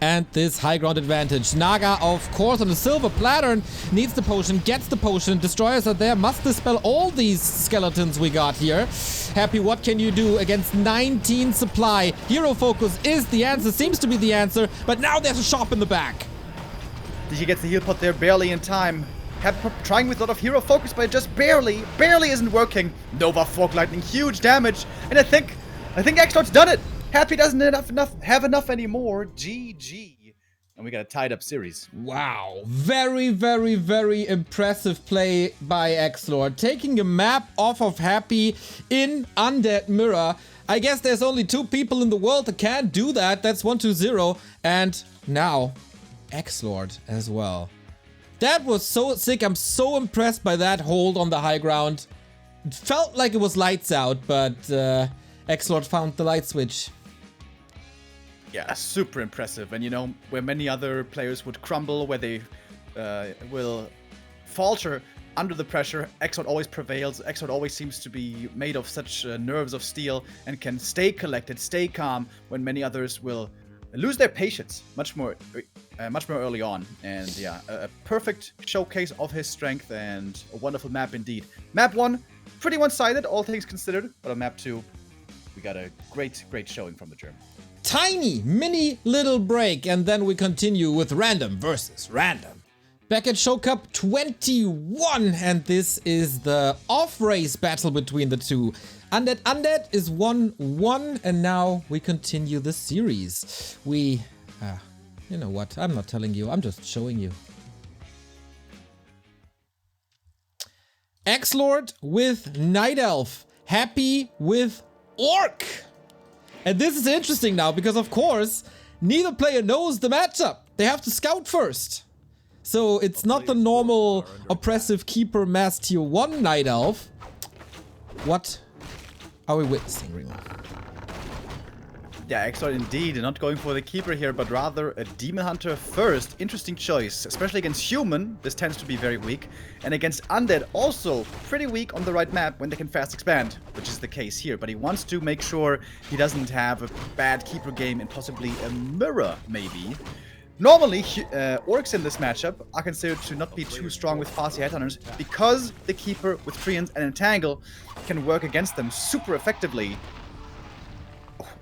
And this high ground advantage. Naga, of course, on the silver platter needs the potion, gets the potion. Destroyers are there, must dispel all these skeletons we got here. Happy, what can you do against 19 supply? Hero focus is the answer, seems to be the answer, but now there's a shop in the back. He gets the heal pot there barely in time. Trying with a lot of hero focus, but it just barely isn't working. Nova Fork Lightning, huge damage. And I think XlorD's done it. Happy doesn't have enough anymore. GG. And we got a tied up series. Wow. Very, very, very impressive play by XlorD. Taking a map off of Happy in Undead Mirror. I guess there's only 2 people in the world that can do that. That's 120. And now XlorD as well. That was so sick. I'm so impressed by that hold on the high ground. It felt like it was lights out, but XlorD found the light switch. Yeah, super impressive. And you know, where many other players would crumble, where they will falter under the pressure, XlorD always prevails. XlorD always seems to be made of such nerves of steel and can stay collected, stay calm, when many others will lose their patience much more early on. And yeah, a perfect showcase of his strength and a wonderful map indeed. Map 1, pretty one-sided, all things considered, but on map 2, we got a great showing from the German. Tiny, mini little break, and then we continue with random versus random. Back at Show Cup 21, and this is the off-race battle between the two. Undead is 1-1, and now we continue the series. You know what? I'm not telling you, I'm just showing you. XlorD with Night Elf, Happy with Orc. And this is interesting now because, of course, neither player knows the matchup. They have to scout first. So it's not the normal oppressive keeper mass tier 1 Night Elf. What are we witnessing, Remo? Yeah, XlorD indeed, not going for the keeper here, but rather a demon hunter first. Interesting choice, especially against human. This tends to be very weak. And against undead, also pretty weak on the right map when they can fast expand, which is the case here. But he wants to make sure he doesn't have a bad keeper game and possibly a mirror, maybe. Normally, orcs in this matchup are considered to not be too strong with Farseer Headhunters because the keeper with Treants and Entangle can work against them super effectively.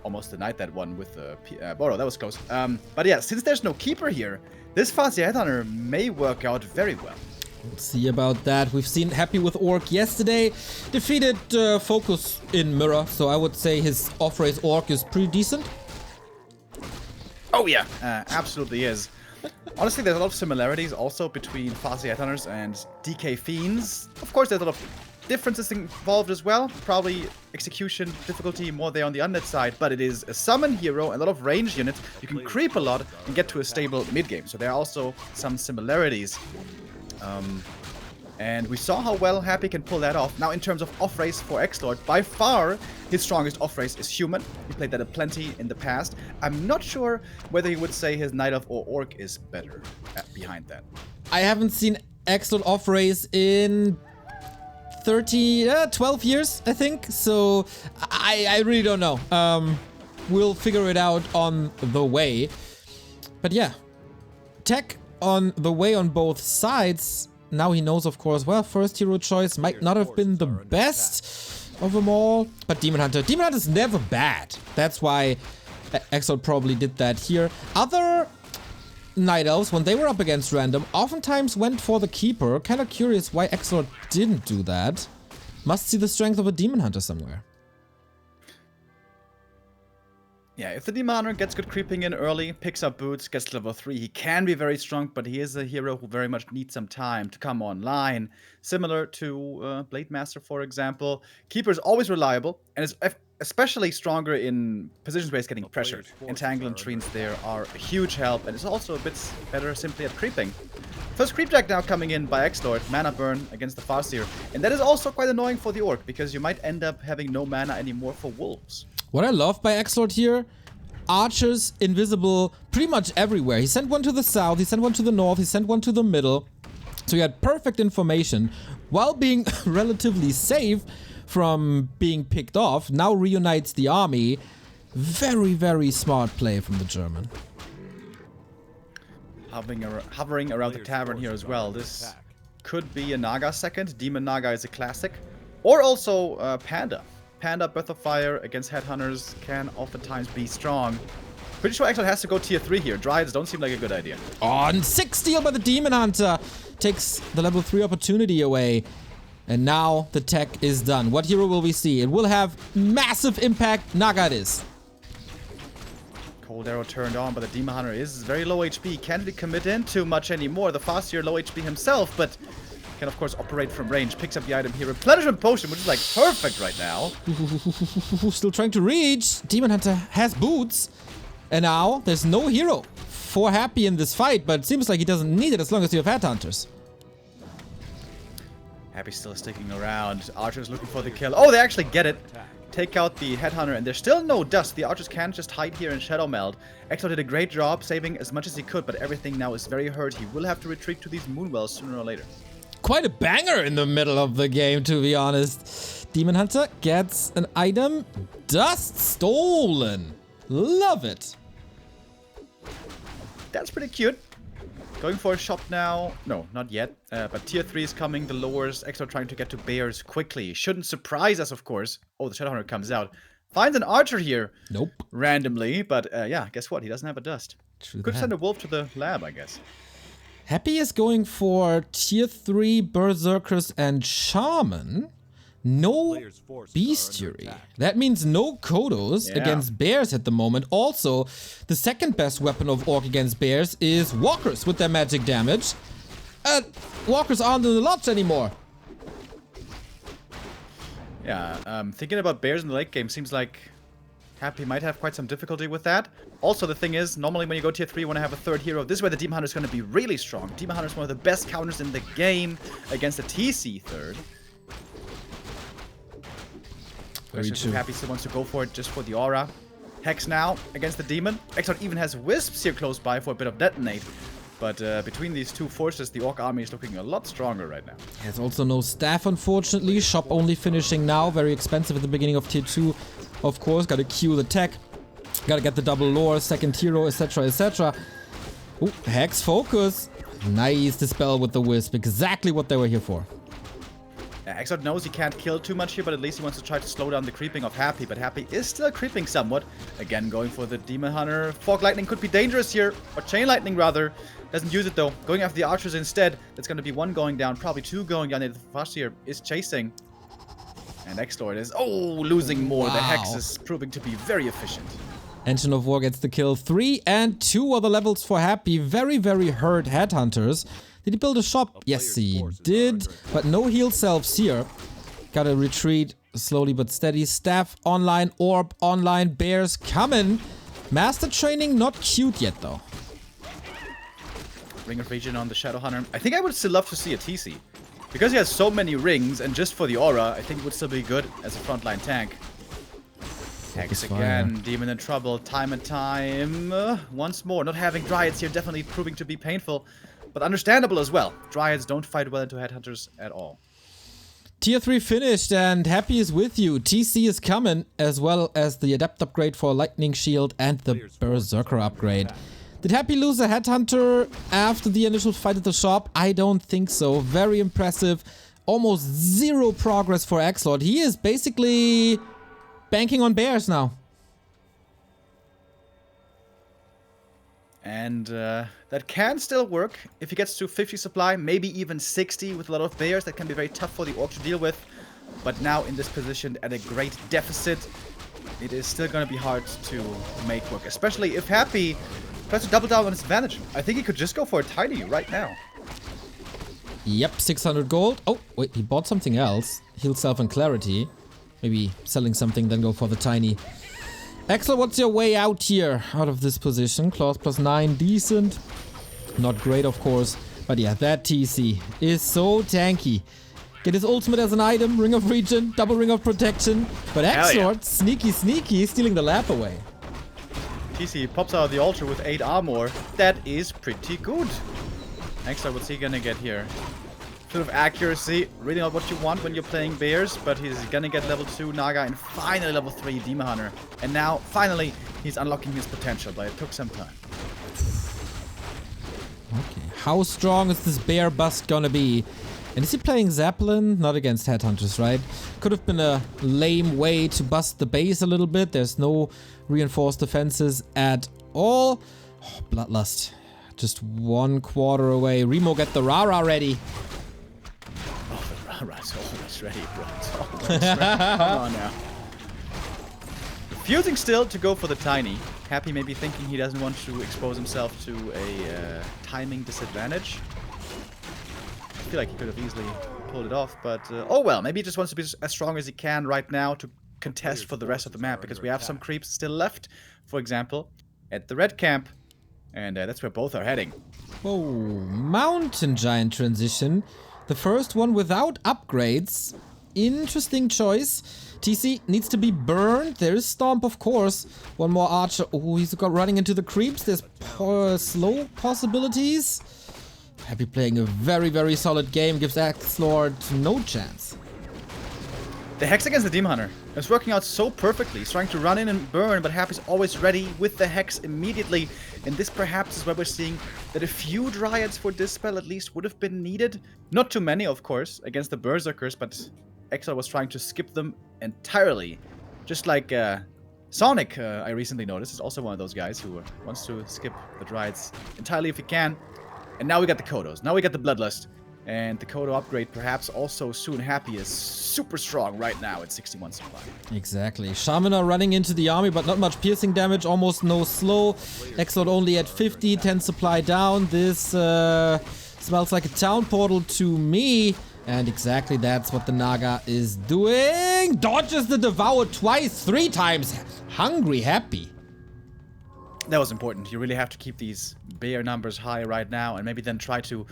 Almost denied that one with the Borrow. That was close. But yeah, since there's no keeper here, this Farseer Headhunter may work out very well. We'll see about that. We've seen Happy with Orc yesterday. Defeated Focus in Mirror, so I would say his off-race Orc is pretty decent. Oh yeah, absolutely is. Honestly, there's a lot of similarities also between Farseer Headhunters and DK Fiends. Of course, there's a lot of differences involved as well. Probably execution difficulty more there on the undead side, but it is a summon hero, a lot of range units. You can creep a lot and get to a stable mid game. So there are also some similarities. And we saw how well Happy can pull that off. Now, in terms of off-race for XlorD, by far his strongest off-race is human. He played that plenty in the past. I'm not sure whether he would say his Night Elf or Orc is better behind that. I haven't seen XlorD off-race in 12 years, I think. So I really don't know. We'll figure it out on the way. But yeah, tech on the way on both sides. Now he knows, of course, well, first hero choice might not have been the best. of them all. But Demon Hunter's never bad. That's why XlorD probably did that here. Other Night Elves, when they were up against random, oftentimes went for the Keeper. Kind of curious why XlorD didn't do that. Must see the strength of a Demon Hunter somewhere. Yeah, if the Demon Hunter gets good creeping in early, picks up boots, gets to level 3, he can be very strong, but he is a hero who very much needs some time to come online. Similar to Blade Master, for example. Keeper is always reliable, and is especially stronger in positions where he's getting pressured. Entangle and Treants there are a huge help, and it's also a bit better simply at creeping. First creep jack now coming in by XlorD, mana burn against the Farseer, and that is also quite annoying for the Orc, because you might end up having no mana anymore for Wolves. What I love by XlorD here, archers invisible pretty much everywhere. He sent one to the south, he sent one to the north, he sent one to the middle. So he had perfect information while being relatively safe from being picked off. Now reunites the army. Very, very smart play from the German. Hovering around the tavern here as well. This could be a Naga second. Demon Naga is a classic. Or also Panda. Panda, Breath of Fire against Headhunters can oftentimes be strong. Pretty sure XlorD has to go tier 3 here. Dryads don't seem like a good idea. On 6 steal by the Demon Hunter. Takes the level 3 opportunity away. And now the tech is done. What hero will we see? It will have massive impact. Naga it is. Cold Arrow turned on, but the Demon Hunter is very low HP. Can't really commit in too much anymore. The Farseer low HP himself, but can of course operate from range. Picks up the item here. Replenishment Potion, which is like perfect right now. Still trying to reach. Demon Hunter has boots. And now there's no hero for Happy in this fight, but it seems like he doesn't need it as long as you have Headhunters. Happy still sticking around. Archers looking for the kill. Oh, they actually get it. Take out the Headhunter, and there's still no dust. The archers can't just hide here and Shadow Meld. XlorD did a great job saving as much as he could, but everything now is very hurt. He will have to retreat to these Moonwells sooner or later. Quite a banger in the middle of the game, to be honest. Demon Hunter gets an item. Dust stolen. Love it. That's pretty cute. Going for a shop now. No, not yet. But tier 3 is coming. The lowers. XlorD trying to get to bears quickly. Shouldn't surprise us, of course. Oh, the Shadowhunter comes out. Finds an archer here. Nope. Randomly. But yeah, guess what? He doesn't have a dust. True Could that. send a wolf to the lab, I guess. Happy is going for tier 3 Berserkers and Shaman. No Bestiary. That means no Kodos against bears at the moment. Also, the second best weapon of Orc against bears is Walkers with their magic damage. Walkers aren't in the lots anymore. Yeah, thinking about bears in the late game seems like Happy might have quite some difficulty with that. Also, the thing is, normally when you go tier 3, you want to have a third hero. This is where the Demon Hunter is going to be really strong. Demon Hunter is one of the best counters in the game against a TC third. Very true. Happy still wants to go for it just for the aura. Hex now against the Demon. XlorD even has Wisps here close by for a bit of detonate. But between these two forces, the Orc army is looking a lot stronger right now. There's also no staff, unfortunately. Shop only finishing now. Very expensive at the beginning of tier 2. Of course, gotta queue the tech. Gotta get the double lore, second hero, etc, etc. Oh, Hex focus. Nice dispel with the Wisp. Exactly what they were here for. XlorD knows he can't kill too much here, but at least he wants to try to slow down the creeping of Happy. But Happy is still creeping somewhat. Again, going for the Demon Hunter. Fog Lightning could be dangerous here. Or Chain Lightning, rather. Doesn't use it, though. Going after the archers instead. That's going to be one going down. Probably two going down. The Farseer is chasing. And XlorD is, losing more. Wow. The Hex is proving to be very efficient. Engine of War gets the kill. 3 and 2 other levels for Happy. Very, very hurt Headhunters. Did he build a shop? Yes, he did. But no heal selves here. Gotta retreat slowly but steady. Staff online, Orb online, Bears coming. Master training not cute yet, though. Ring of Region on the Shadowhunter. I think I would still love to see a TC. Because he has so many rings, and just for the aura, I think it would still be good as a frontline tank. Hex again, Demon in trouble, time and time. Once more, not having Dryads here definitely proving to be painful. But understandable as well. Dryads don't fight well into Headhunters at all. Tier 3 finished and Happy is with you. TC is coming, as well as the Adept upgrade for Lightning Shield and the Berserker upgrade. Did Happy lose a Headhunter after the initial fight at the shop? I don't think so. Very impressive. almost zero progress for XlorD. He is basically banking on bears now. And that can still work. If he gets to 50 supply, maybe even 60 with a lot of bears, that can be very tough for the Orc to deal with. But now in this position at a great deficit, it is still going to be hard to make work. Especially if Happy tries to double down on his advantage. I think he could just go for a tiny right now. Yep, 600 gold. Oh, wait, he bought something else. Heal self and clarity. Maybe selling something, then go for the tiny. XlorD, what's your way out here? Out of this position. Claws +9, decent. Not great, of course. But yeah, that TC is so tanky. Get his ultimate as an item. Ring of Regen, double ring of protection. But XlorD, sneaky, stealing the lap away. TC pops out of the altar with 8 armor. That is pretty good. XlorD, what's he gonna get here? Sort of accuracy, really not what you want when you're playing bears, but he's gonna get level 2 Naga and finally level 3 Demon Hunter. And now, finally, he's unlocking his potential, but it took some time. Okay, how strong is this bear bust gonna be? And is he playing Zeppelin? Not against Headhunters, right? Could have been a lame way to bust the base a little bit. There's no reinforced defenses at all. Oh, Bloodlust. Just 1/4 away. Remo, get the Rara ready. Oh, the Rara's almost ready, bro. It's almost ready. Come on now. Refusing still to go for the tiny. Happy maybe thinking he doesn't want to expose himself to a timing disadvantage. I feel like he could have easily pulled it off, but oh well. Maybe he just wants to be as strong as he can right now to contest for the rest of the map, because we have some creeps still left, for example, at the red camp. And that's where both are heading. Whoa, Mountain Giant transition. The first one without upgrades. Interesting choice. TC needs to be burned. There is Stomp, of course. One more Archer. Oh, he's got running into the creeps. There's slow possibilities. Happy playing a very, very solid game. Gives XlorD no chance. The Hex against the Demon Hunter. It's working out so perfectly. He's trying to run in and burn, but Happy's always ready with the Hex immediately. And this perhaps is where we're seeing that a few Dryads for Dispel at least would have been needed. Not too many, of course, against the Berserkers, but XlorD was trying to skip them entirely. Just like Sonic, I recently noticed, is also one of those guys who wants to skip the Dryads entirely if he can. And now we got the Kodos. Now we got the Bloodlust. And the Kodo upgrade perhaps also soon. Happy is super strong right now at 61 supply. Exactly. Shaman are running into the army, but not much piercing damage, almost no slow. XlorD only at 50, 10 supply down. This smells like a town portal to me. And exactly that's what the Naga is doing. Dodges the Devour twice, 3 times. Hungry Happy. That was important. You really have to keep these bear numbers high right now, and maybe then try to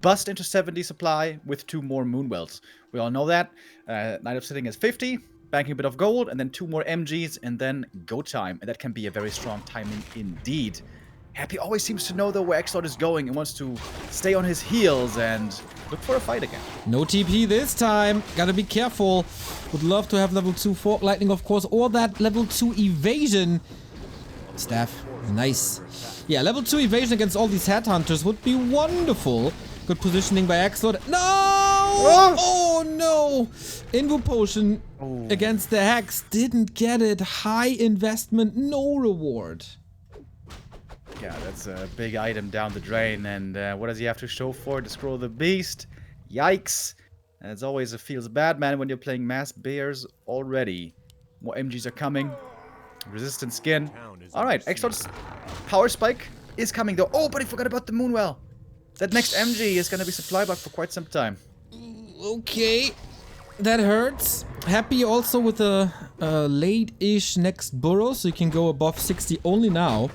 bust into 70 supply with 2 more Moonwells. We all know that. Night of Sitting is 50, banking a bit of gold, and then 2 more MGs, and then go time. And that can be a very strong timing indeed. Happy always seems to know, though, where XlorD is going and wants to stay on his heels and look for a fight again. No TP this time. Gotta be careful. Would love to have level 2 Fork Lightning, of course, or that level 2 Evasion. Staff. Nice. Yeah, level 2 evasion against all these Headhunters would be wonderful. Good positioning by XlorD. No! Oh no! Invo Potion against the Hex. Didn't get it. High investment, no reward. Yeah, that's a big item down the drain. And what does he have to show for it? To scroll the Beast. Yikes. As always, it feels bad, man, when you're playing mass bears already. More MGs are coming. Resistant skin. Alright, XlorD's power spike is coming though. Oh, but I forgot about the Moonwell. That next MG is gonna be supply block for quite some time. Okay. That hurts. Happy also with a late-ish next burrow, so you can go above 60 only now.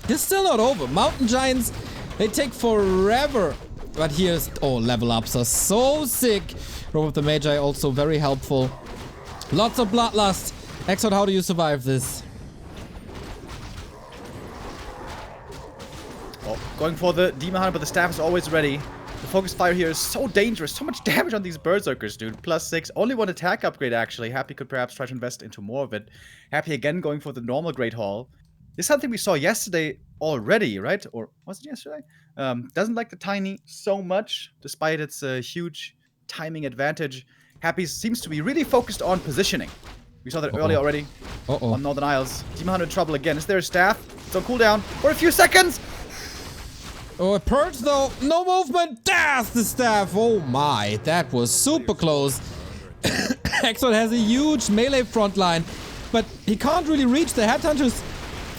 It's still not over. Mountain Giants, they take forever. But here's... Oh, level ups are so sick. Robe of the Magi also very helpful. Lots of Bloodlust. XlorD, how do you survive this? Oh, going for the Demon Hunter, but the staff is always ready. The focus fire here is so dangerous. So much damage on these Berserkers, dude. +6. Only 1 attack upgrade, actually. Happy could perhaps try to invest into more of it. Happy again going for the normal Great Hall. This is something we saw yesterday already, right? Or was it yesterday? Doesn't like the Tiny so much, despite its huge timing advantage. Happy seems to be really focused on positioning. We saw that earlier already on Northern Isles. Demon Hunter in trouble again. Is there a staff? It's on cooldown for a few seconds. Oh, it purge though. No movement. That's the staff. Oh my, that was super close. XlorD has a huge melee front line, but he can't really reach the headhunters.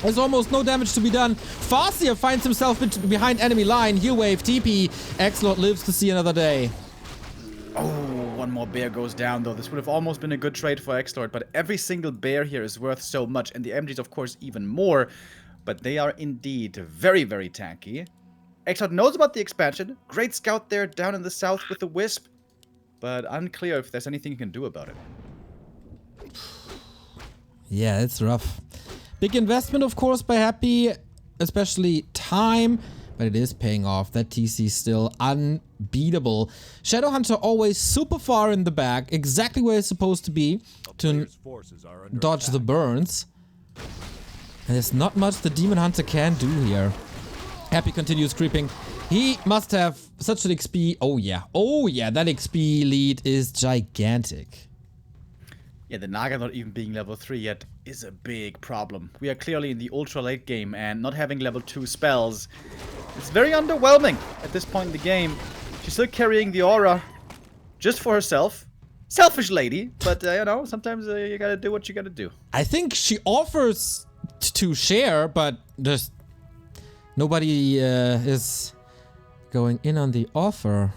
There's almost no damage to be done. Farseer finds himself behind enemy line. Heal wave, TP. XlorD lives to see another day. Oh, one more bear goes down though. This would have almost been a good trade for XlorD, but every single bear here is worth so much, and the MGs of course even more, but they are indeed very, very tanky. XlorD knows about the expansion. Great scout there down in the south with the Wisp, but unclear if there's anything you can do about it. Yeah, it's rough. Big investment, of course, by Happy, especially time, but it is paying off. That TC is still unbeatable. Shadowhunter always super far in the back, exactly where it's supposed to be to dodge the burns. And there's not much the Demon Hunter can do here. Happy continues creeping. He must have such an XP. Oh yeah, that XP lead is gigantic. Yeah, the Naga not even being level 3 yet is a big problem. We are clearly in the ultra late game, and not having level 2 spells, it's very underwhelming at this point in the game. She's still carrying the aura just for herself. Selfish lady, but you know, sometimes you gotta do what you gotta do. I think she offers to share, but just nobody is going in on the offer.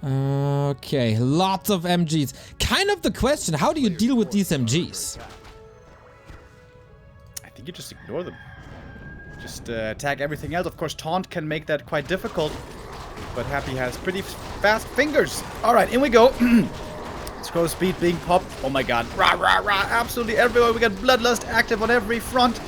Okay, lots of MGs. Kind of the question, how do you deal with these MGs? I think you just ignore them. Just attack everything else. Of course, taunt can make that quite difficult, but Happy has pretty fast fingers. All right, in we go. Scroll speed being popped. Oh my god. Rah, rah, rah. Absolutely everywhere. We got Bloodlust active on every front.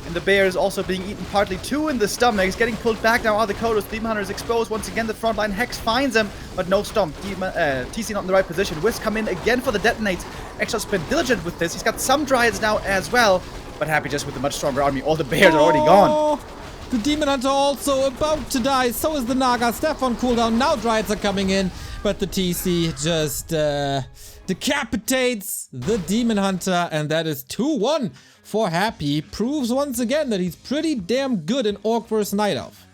And the bear is also being eaten partly too in the stomach. He's getting pulled back now. The Kodos. Demon Hunter is exposed. Once again, the front line. Hex finds him, but no stomp. TC not in the right position. Wisp come in again for the detonates. XlorD's been diligent with this. He's got some Dryads now as well, but Happy just with a much stronger army. All the bears are already gone. The Demon Hunter also about to die. So is the Naga. Staff on cooldown. Now Dryads are coming in, but the TC just decapitates the Demon Hunter, and that is 2-1 for Happy. Proves once again that he's pretty damn good in Orc vs Night Elf.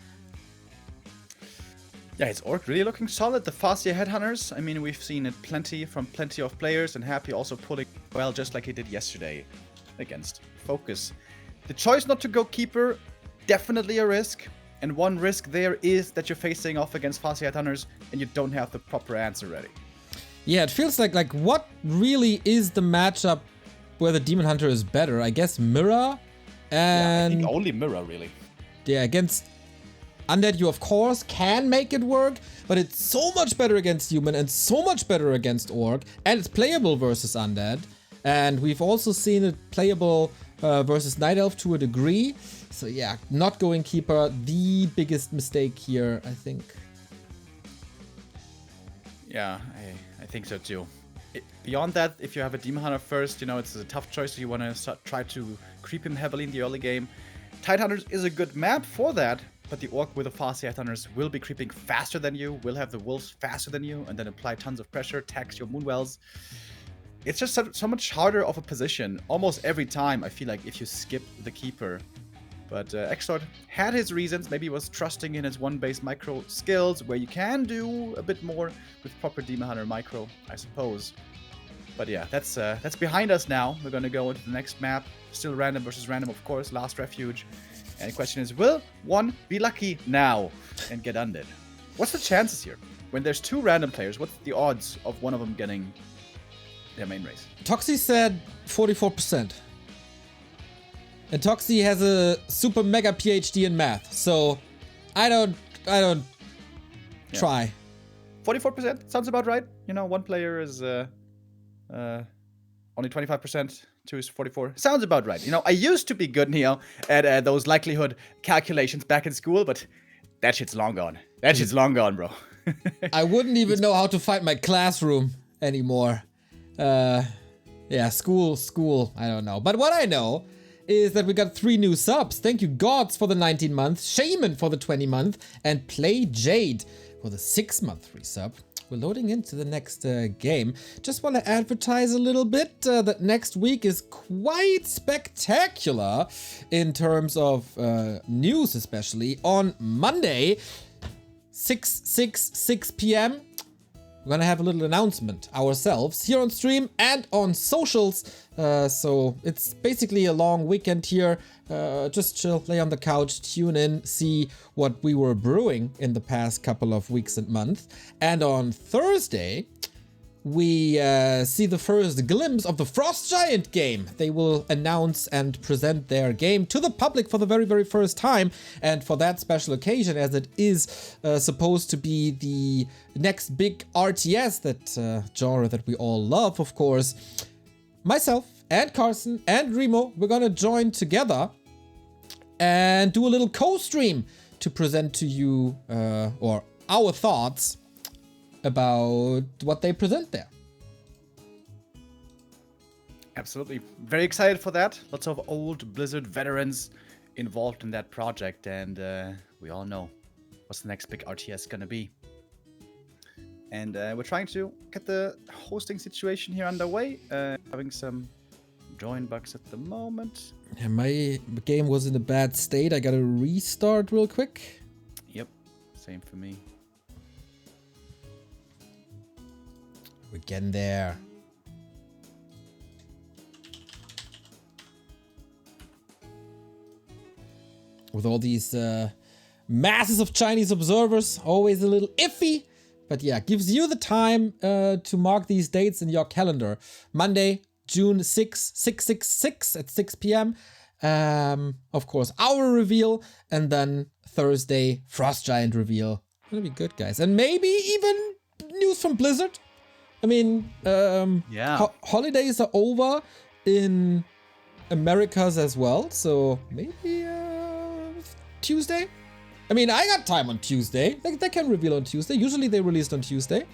Yeah, is Orc really looking solid? The Farseer Headhunters, I mean, we've seen it plenty from plenty of players, and Happy also pulling well, just like he did yesterday against Focus. The choice not to go Keeper, definitely a risk. And one risk there is that you're facing off against Farseer Headhunters and you don't have the proper answer ready. Yeah, it feels like what really is the matchup where the Demon Hunter is better? I guess Mirror and... Yeah, I think only Mirror, really. Yeah, against Undead you of course can make it work, but it's so much better against Human and so much better against Orc, and it's playable versus Undead. And we've also seen it playable versus Night Elf to a degree. So yeah, not going Keeper, the biggest mistake here, I think. Yeah, I think so too. Beyond that, if you have a Demon Hunter first, you know, it's a tough choice. You want to try to creep him heavily in the early game. Tidehunters is a good map for that, but the Orc with the Farseer Headhunters will be creeping faster than you, will have the Wolves faster than you, and then apply tons of pressure, tax your Moonwells. It's just so much harder of a position almost every time, I feel like, if you skip the Keeper. But XlorD had his reasons. Maybe he was trusting in his one-base micro skills, where you can do a bit more with proper Demon Hunter micro, I suppose. But yeah, that's behind us now. We're going to go into the next map. Still random versus random, of course. Last Refuge. And the question is, will one be lucky now and get Undead? What's the chances here? When there's two random players, what's the odds of one of them getting their main race? Toxie said 44%. And Toxie has a super mega PhD in math, so I don't try. 44% sounds about right. You know, one player is only 25%, two is 44. Sounds about right. You know, I used to be good, Neo, at those likelihood calculations back in school, but that shit's long gone. That shit's long gone, bro. I wouldn't even know how to find my classroom anymore. Yeah, school, I don't know. But what I know is that we got 3 new subs. Thank you, Gods, for the 19 month, Shaman for the 20 month, and Play Jade for the 6-month resub. We're loading into the next game. Just want to advertise a little bit that next week is quite spectacular in terms of news, especially. On Monday, 6 p.m., we're gonna have a little announcement ourselves here on stream and on socials. So it's basically a long weekend here. Just chill, lay on the couch, tune in, see what we were brewing in the past couple of weeks and months. And on Thursday, we see the first glimpse of the Frost Giant game. They will announce and present their game to the public for the very, very first time. And for that special occasion, as it is supposed to be the next big RTS, that genre that we all love, of course, myself and Carson and Remo, we're gonna join together and do a little co-stream to present to you or our thoughts about what they present there. Absolutely. Very excited for that. Lots of old Blizzard veterans involved in that project, and we all know what's the next big RTS gonna be. And we're trying to get the hosting situation here underway. Having some join bugs at the moment. Yeah, my game was in a bad state. I gotta restart real quick. Yep, same for me. We're getting there. With all these masses of Chinese observers, always a little iffy. But yeah, gives you the time to mark these dates in your calendar. Monday, June 6, 666 at 6 p.m. Of course, our reveal. And then Thursday, Frost Giant reveal. Gonna be good, guys. And maybe even news from Blizzard. I mean, yeah. Holidays are over in Americas as well, so maybe Tuesday? I mean, I got time on Tuesday. They can reveal on Tuesday. Usually they released on Tuesday.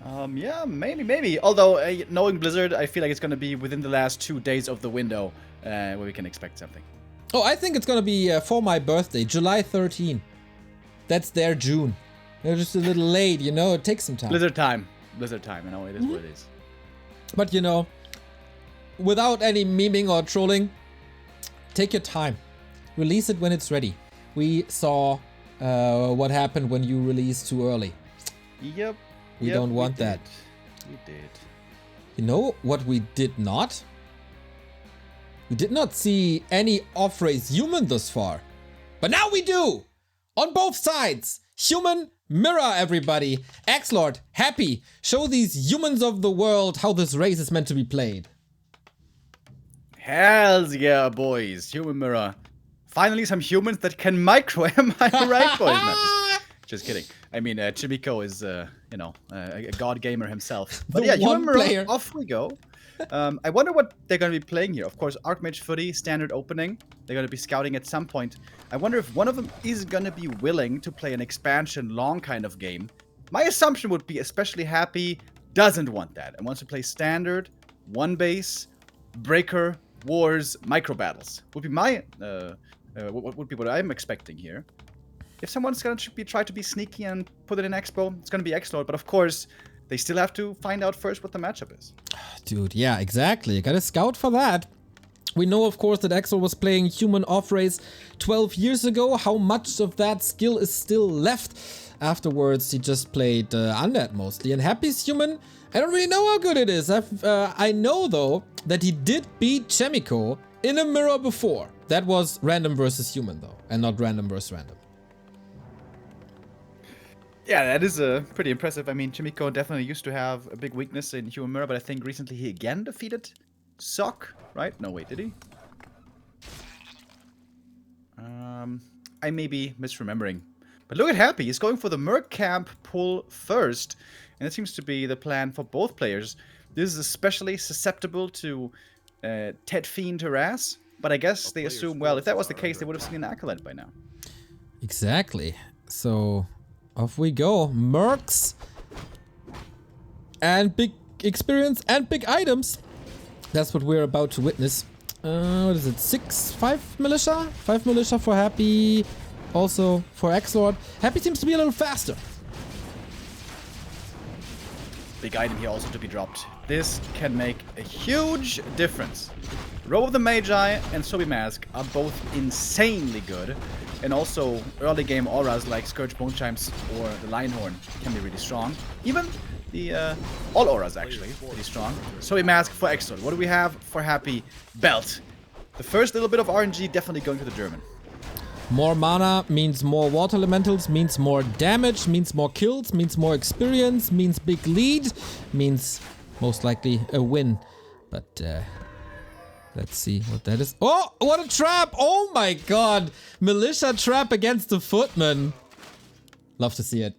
Yeah, maybe. Although, knowing Blizzard, I feel like it's going to be within the last 2 days of the window where we can expect something. Oh, I think it's going to be for my birthday, July 13. That's their June. They're just a little late, you know, it takes some time. Blizzard time, you know, it is what it is. But, you know, without any memeing or trolling, take your time. Release it when it's ready. We saw what happened when you released too early. Yep. We don't want that. We did. You know what we did not? We did not see any off-race human thus far. But now we do! On both sides! Human Mirror, everybody! XlorD, happy! Show these humans of the world how this race is meant to be played. Hells yeah, boys. Human Mirror. Finally some humans that can micro, am I right, boys? No, just kidding. I mean, Chimiko is, you know, a god gamer himself. But yeah, Human Mirror, off we go. I wonder what they're going to be playing here. Of course, Archmage Footy, standard opening. They're going to be scouting at some point. I wonder if one of them is going to be willing to play an expansion long kind of game. My assumption would be especially Happy doesn't want that and wants to play standard, one base, breaker, wars, micro battles. Would be my what would be what I'm expecting here. If someone's going to try to be sneaky and put it in Expo, it's going to be XlorD. But of course, they still have to find out first what the matchup is. Dude, yeah, exactly. You gotta scout for that. We know, of course, that XlorD was playing human off-race 12 years ago. How much of that skill is still left? Afterwards, he just played Undead mostly. And Happy's human, I don't really know how good it is. I know, though, that he did beat Chemico in a mirror before. That was random versus human, though, and not random versus random. Yeah, that is pretty impressive. I mean, Chimico definitely used to have a big weakness in Human Mirror, but I think recently he again defeated Sock, right? No, wait, did he? I may be misremembering. But look at Happy. He's going for the Merc Camp pull first, and it seems to be the plan for both players. This is especially susceptible to Ted Fiend harass, but I guess they assume, well, if that was the case, they would have seen an Acolyte by now. Exactly. So off we go. Mercs and big experience and big items. That's what we're about to witness. What is it? 5 militia? 5 militia for Happy. also for XlorD. Happy seems to be a little faster. Big item here also to be dropped. This can make a huge difference. Row of the Magi and Sobi Mask are both insanely good. And also early game auras like Scourge Bone Chimes or the Lionhorn can be really strong. Even the all auras actually pretty strong. Sobi Mask for XlorD. What do we have for Happy? Belt. The first little bit of RNG definitely going to the German. More mana means more water elementals, means more damage, means more kills, means more experience, means big lead, means most likely a win. But let's see what that is. Oh, what a trap! Oh my god! Militia trap against the Footman. Love to see it.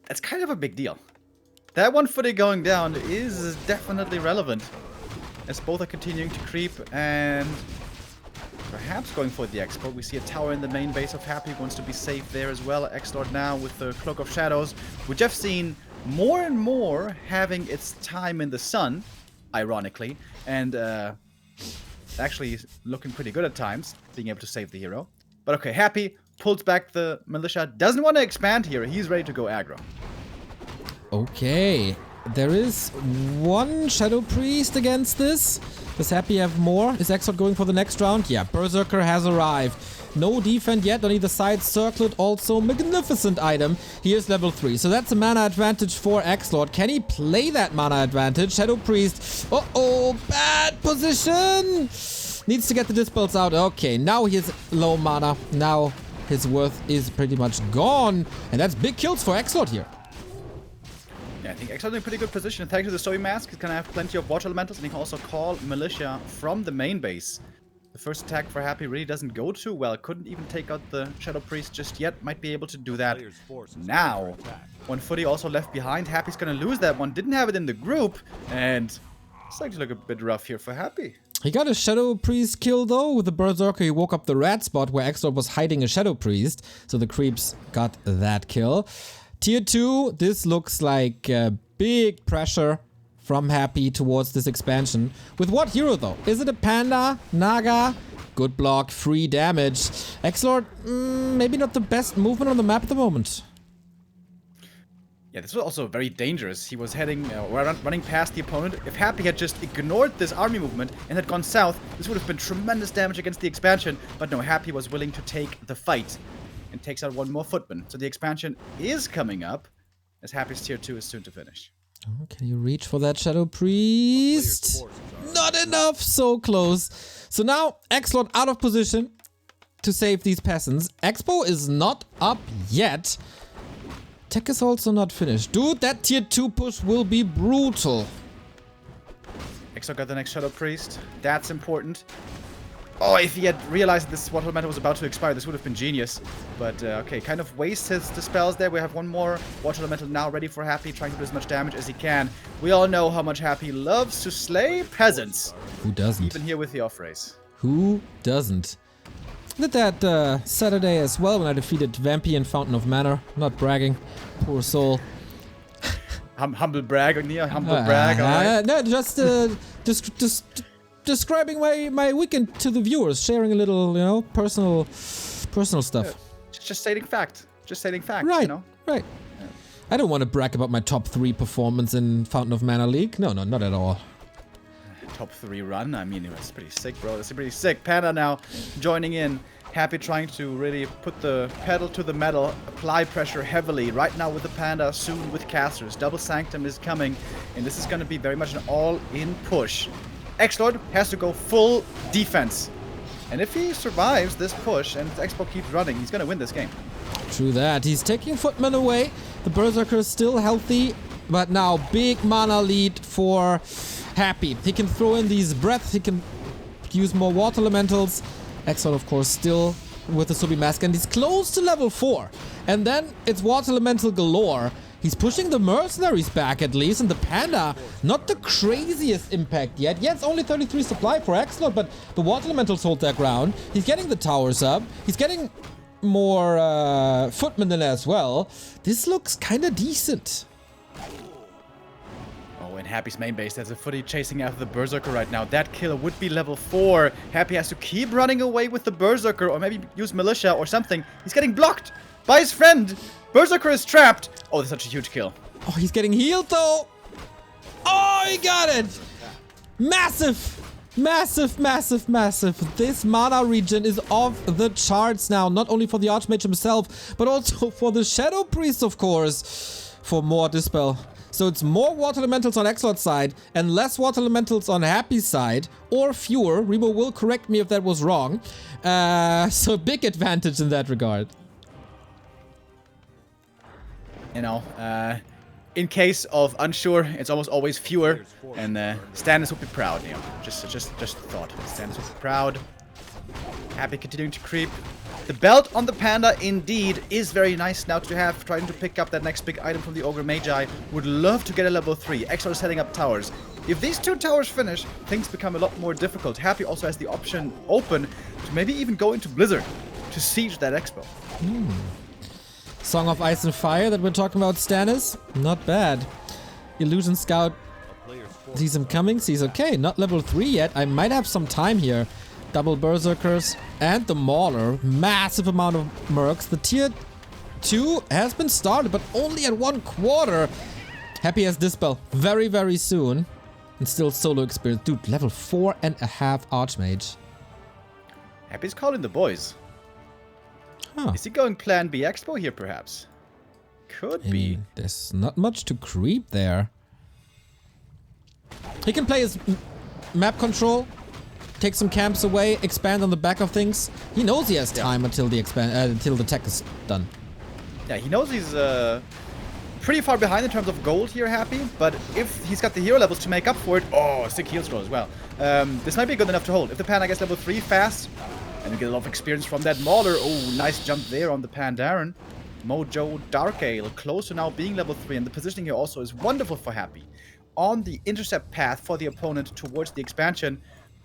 That's kind of a big deal. That 1 footy going down is definitely relevant. As both are continuing to creep and perhaps going for the expo. We see a tower in the main base of Happy, wants to be safe there as well. XlorD now with the Cloak of Shadows, which I've seen more and more having its time in the sun, ironically, and actually looking pretty good at times, being able to save the hero. But okay, Happy pulls back the militia, doesn't want to expand here, he's ready to go aggro. Okay, there is one Shadow Priest against this. Does Happy have more? Is XlorD going for the next round? Yeah, Berserker has arrived. No defense yet on either side. Circlet also. Magnificent item. He is level 3. So that's a mana advantage for XlorD. Can he play that mana advantage? Shadow Priest. Uh-oh. Bad position. Needs to get the Dispels out. Okay, now he has low mana. Now his worth is pretty much gone. And that's big kills for XlorD here. Yeah, I think XlorD in a pretty good position. Thanks to the Sobi Mask, he's gonna have plenty of Water Elementals, and he can also call Militia from the main base. The first attack for Happy really doesn't go too well. Couldn't even take out the Shadow Priest just yet. Might be able to do that now. 1 footy also left behind. Happy's gonna lose that one. Didn't have it in the group, and it's like to look a bit rough here for Happy. He got a Shadow Priest kill though. With the Berserker, he woke up the rat spot where XlorD was hiding a Shadow Priest. So the creeps got that kill. Tier 2, this looks like big pressure from Happy towards this expansion. With what hero though? Is it a Panda? Naga? Good block, free damage. XlorD, maybe not the best movement on the map at the moment. Yeah, this was also very dangerous. He was heading, running past the opponent. If Happy had just ignored this army movement and had gone south, this would have been tremendous damage against the expansion. But no, Happy was willing to take the fight and takes out one more footman. So the expansion is coming up, as Happy's tier 2 is soon to finish. Oh, can you reach for that Shadow Priest? Not enough, so close. So now XlorD out of position to save these peasants. Expo is not up yet. Tech is also not finished. Dude, that tier 2 push will be brutal. XlorD got the next Shadow Priest. That's important. Oh, if he had realized this Water Elemental was about to expire, this would have been genius. But, okay, kind of wastes his dispels there. We have one more Water Elemental now ready for Happy, trying to do as much damage as he can. We all know how much Happy loves to slay peasants. Who doesn't? Even here with the off-race. Who doesn't? Did that Saturday as well when I defeated Vampy and Fountain of Manor. Not bragging. Poor soul. Humble brag, Agnia. Humble brag, alright? No, just describing my weekend to the viewers, sharing a little, you know, personal stuff. Just stating fact. Just stating facts, right, you know? Right. Yeah. I don't want to brag about my top 3 performance in Fountain of Mana League. No, not at all. Top 3 run? I mean, it was pretty sick, bro. It's pretty sick. Panda now joining in. Happy trying to really put the pedal to the metal, apply pressure heavily. Right now with the Panda, soon with casters. Double Sanctum is coming, and this is going to be very much an all-in push. XlorD has to go full defense. And if he survives this push and Expo keeps running, he's going to win this game. True that. He's taking Footman away. The Berserker is still healthy, but now big mana lead for Happy. He can throw in these breaths. He can use more water elementals. XlorD, of course, still with the Sobi Mask, and he's close to level 4. And then it's water elemental galore. He's pushing the mercenaries back at least, and the Panda, not the craziest impact yet. Yeah, it's only 33 supply for XlorD, but the water elementals hold their ground. He's getting the towers up. He's getting more footmen in as well. This looks kind of decent. Oh, And Happy's main base, there's a footy chasing after the Berserker right now. That kill would be level 4. Happy has to keep running away with the Berserker, or maybe use Militia or something. He's getting blocked by his friend. Berserker is trapped. Oh, that's such a huge kill. Oh, he's getting healed though. Oh, he got it. Massive. Massive, massive, massive. This mana regen is off the charts now. Not only for the Archmage himself, but also for the Shadow Priest, of course. For more Dispel. So it's more Water Elementals on XlorD's side and less Water Elementals on Happy's side. Or fewer. Remo will correct me if that was wrong. So big advantage in that regard. You know, in case of unsure, it's almost always fewer. And Stannis would be proud, you know. Just thought. Stannis would be proud. Happy continuing to creep. The belt on the Panda, indeed, is very nice now to have. Trying to pick up that next big item from the Ogre Magi. Would love to get a level 3. XlorD setting up towers. If these 2 towers finish, things become a lot more difficult. Happy also has the option open to maybe even go into Blizzard to siege that expo. Song of Ice and Fire that we're talking about, Stannis. Not bad. Illusion Scout sees him coming, sees okay, not level 3 yet. I might have some time here. Double Berserkers and the Mauler. Massive amount of mercs. The tier 2 has been started, but only at 1/4. Happy has Dispel very, very soon. And still solo experience. Dude, level 4.5 Archmage. Happy's calling the boys. Huh. Is he going plan B expo here, perhaps? Could be. There's not much to creep there. He can play his map control, take some camps away, expand on the back of things. He knows he has time until the until the tech is done. Yeah, he knows he's pretty far behind in terms of gold here, Happy. But if he's got the hero levels to make up for it, oh, sick heal scroll as well. This might be good enough to hold. If the Panda gets level 3 fast, and we get a lot of experience from that Mauler. Oh, nice jump there on the Pandaren. Mojo Darkale, close to now being level 3. And the positioning here also is wonderful for Happy. On the intercept path for the opponent towards the expansion.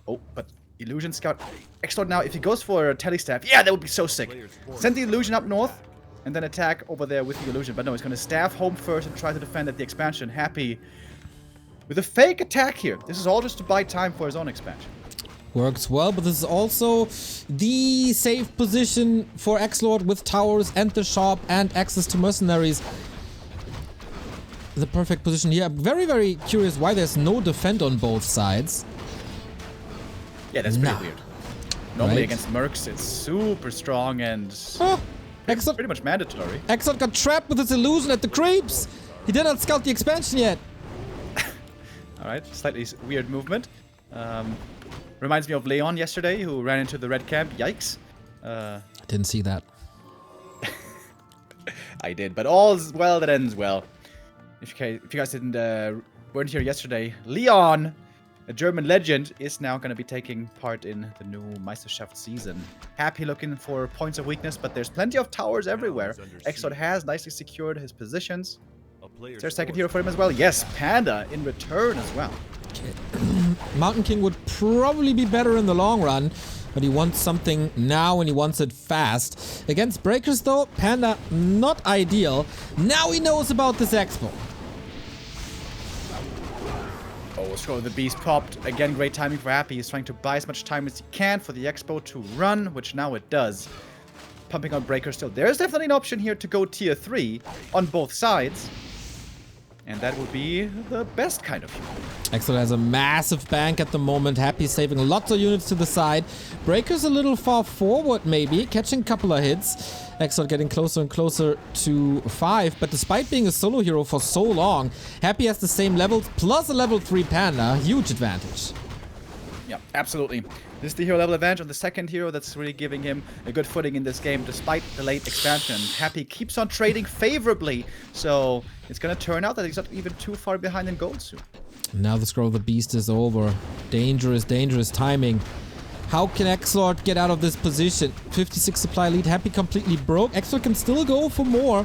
Oh, but Illusion Scout. XlorD now, if he goes for a Telestaff, yeah, that would be so sick. Send the Illusion up north, and then attack over there with the Illusion. But no, he's going to staff home first and try to defend at the expansion. Happy with a fake attack here. This is all just to buy time for his own expansion. Works well, but this is also the safe position for XlorD with towers and the shop and access to mercenaries. The perfect position here. I'm very, very curious why there's no defend on both sides. Yeah, that's pretty weird. Normally Right. against mercs, it's super strong and XlorD pretty much mandatory. XlorD got trapped with his illusion at the creeps. He did not scout the expansion yet. Alright, slightly weird movement. Reminds me of Leon yesterday, who ran into the red camp. Yikes. Didn't see that. I did, but all's well that ends well. If you guys weren't here yesterday, Leon, a German legend, is now going to be taking part in the new Meisterschaft season. Happy looking for points of weakness, but there's plenty of towers everywhere. XlorD has nicely secured his positions. Is there a second hero for him as well? Yes, Panda in return as well. Mountain King would probably be better in the long run, but he wants something now and he wants it fast. Against Breakers though, Panda not ideal. Now he knows about this expo. Oh, Scroll of the Beast popped. Again, great timing for Happy. He's trying to buy as much time as he can for the expo to run, which now it does. Pumping on Breaker still. There's definitely an option here to go tier 3 on both sides. And that would be the best kind of hero. XlorD has a massive bank at the moment. Happy saving lots of units to the side. Breaker's a little far forward maybe, catching a couple of hits. XlorD getting closer and closer to 5, but despite being a solo hero for so long, Happy has the same levels plus a level 3 Panda. Huge advantage. Yeah, absolutely. This is the hero level advantage on the second hero that's really giving him a good footing in this game despite the late expansion. Happy keeps on trading favorably, so it's gonna turn out that he's not even too far behind in gold soon. Now the Scroll of the Beast is over. Dangerous, dangerous timing. How can XlorD get out of this position? 56 supply lead, Happy completely broke. XlorD can still go for more.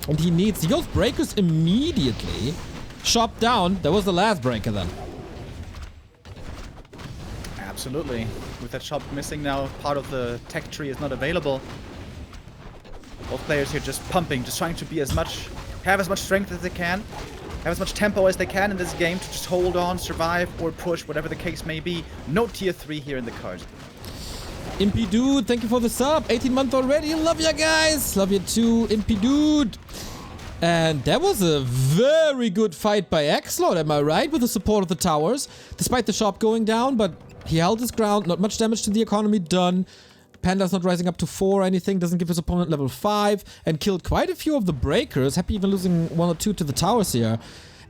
And he goes Breakers immediately. Shop down. That was the last Breaker then. Absolutely. With that shop missing now, part of the tech tree is not available. Both players here just pumping, just trying to be have as much strength as they can. have as much tempo as they can in this game to just hold on, survive, or push, whatever the case may be. No tier 3 here in the cards. Impy Dude, thank you for the sub. 18 month already. Love ya, guys. Love you too, Impy Dude. And that was a very good fight by XlorD, am I right? With the support of the towers. Despite the shop going down, but he held his ground. Not much damage to the economy done. Panda's not rising up to 4 or anything. Doesn't give his opponent level 5. And killed quite a few of the breakers. Happy even losing 1 or 2 to the towers here.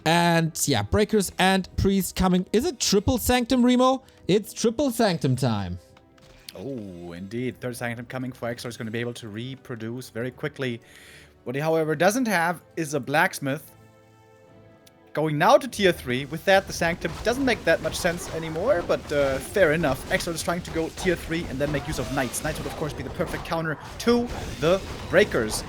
And yeah, breakers and priest coming. Is it triple sanctum, Remo? It's triple sanctum time. Oh, indeed. Third sanctum coming for XlorD is going to be able to reproduce very quickly. What he, however, doesn't have is a blacksmith. Going now to tier 3. With that, the sanctum doesn't make that much sense anymore, but fair enough. XlorD is trying to go tier 3 and then make use of knights. Knights would, of course, be the perfect counter to the breakers,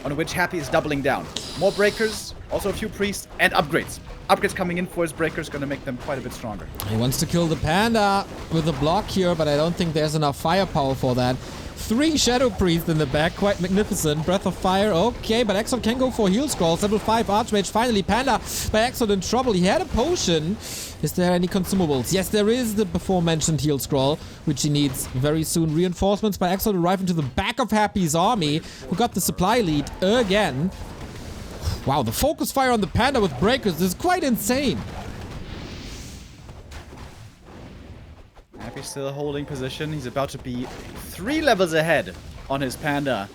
on which Happy is doubling down. More breakers, also a few priests, and upgrades. Upgrades coming in for his breakers, going to make them quite a bit stronger. He wants to kill the panda with a block here, but I don't think there's enough firepower for that. 3 Shadow Priests in the back, quite magnificent. Breath of Fire, okay, but XlorD can go for Heal Scrolls. Level 5 Archmage, finally Panda by XlorD in trouble. He had a potion. Is there any consumables? Yes, there is the before-mentioned Heal Scroll, which he needs very soon. Reinforcements by XlorD arrive into the back of Happy's army, who got the supply lead again. Wow, the focus fire on the Panda with breakers is quite insane. Happy still holding position. He's about to be 3 levels ahead on his Panda.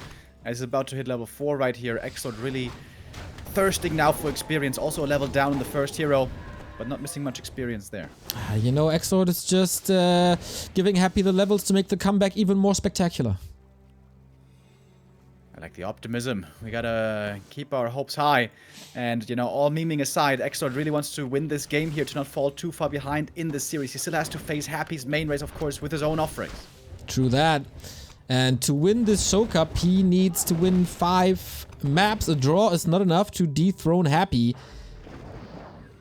He's about to hit level 4 right here. XlorD really thirsting now for experience. Also a level down in the first hero, but not missing much experience there. You know, XlorD is just giving Happy the levels to make the comeback even more spectacular. I like the optimism. We gotta keep our hopes high. And, you know, all memeing aside, XlorD really wants to win this game here to not fall too far behind in this series. He still has to face Happy's main race, of course, with his own offerings. True that. And to win this show cup, he needs to win 5 maps. A draw is not enough to dethrone Happy.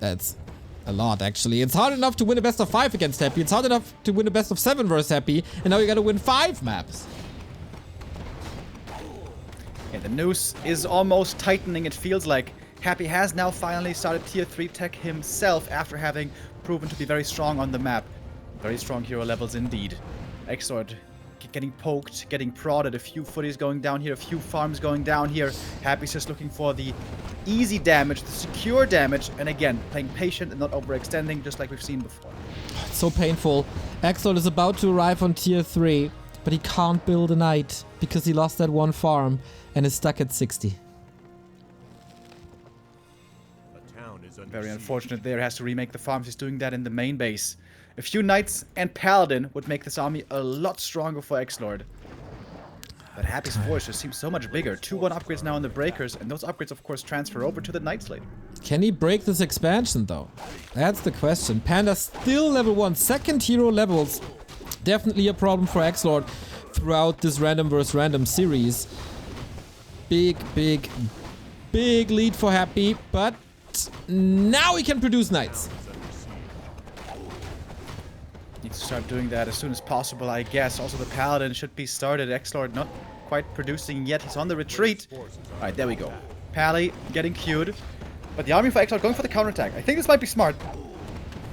That's a lot, actually. It's hard enough to win a best of 5 against Happy. It's hard enough to win a best of 7 versus Happy. And now you gotta win 5 maps. Yeah, the noose is almost tightening, it feels like. Happy has now finally started tier 3 tech himself after having proven to be very strong on the map. Very strong hero levels indeed. XlorD getting poked, getting prodded, a few footies going down here, a few farms going down here. Happy's just looking for the easy damage, the secure damage, and again, playing patient and not overextending, just like we've seen before. It's so painful. XlorD is about to arrive on tier 3, but he can't build a knight because he lost that 1 farm and is stuck at 60. Very unfortunate there. Has to remake the farms. He's doing that in the main base. A few knights and paladin would make this army a lot stronger for XlorD. But Happy's force just seems so much bigger. 2-1 upgrades now on the breakers, and those upgrades of course transfer over to the knights later. Can he break this expansion though? That's the question. Panda still level 1. Second hero levels. Definitely a problem for XlorD throughout this random vs random series. Big lead for Happy, but now he can produce knights. Needs to start doing that as soon as possible, I guess. Also, the paladin should be started. XlorD not quite producing yet. He's on the retreat. Alright, there we go. Pally getting queued. But the army for XlorD going for the counterattack. I think this might be smart.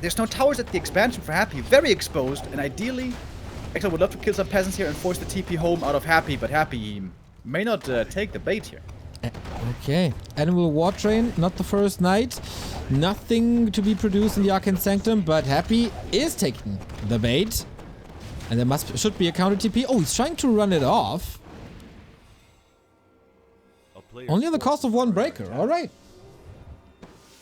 There's no towers at the expansion for Happy. Very exposed. And ideally, XlorD would love to kill some peasants here and force the TP home out of Happy. But Happy may not take the bait here. Okay, Animal War Train, not the first night. Nothing to be produced in the Arcane Sanctum, but Happy is taking the bait. And there should be a counter TP. Oh, he's trying to run it off. Only at the cost of 1 breaker, alright.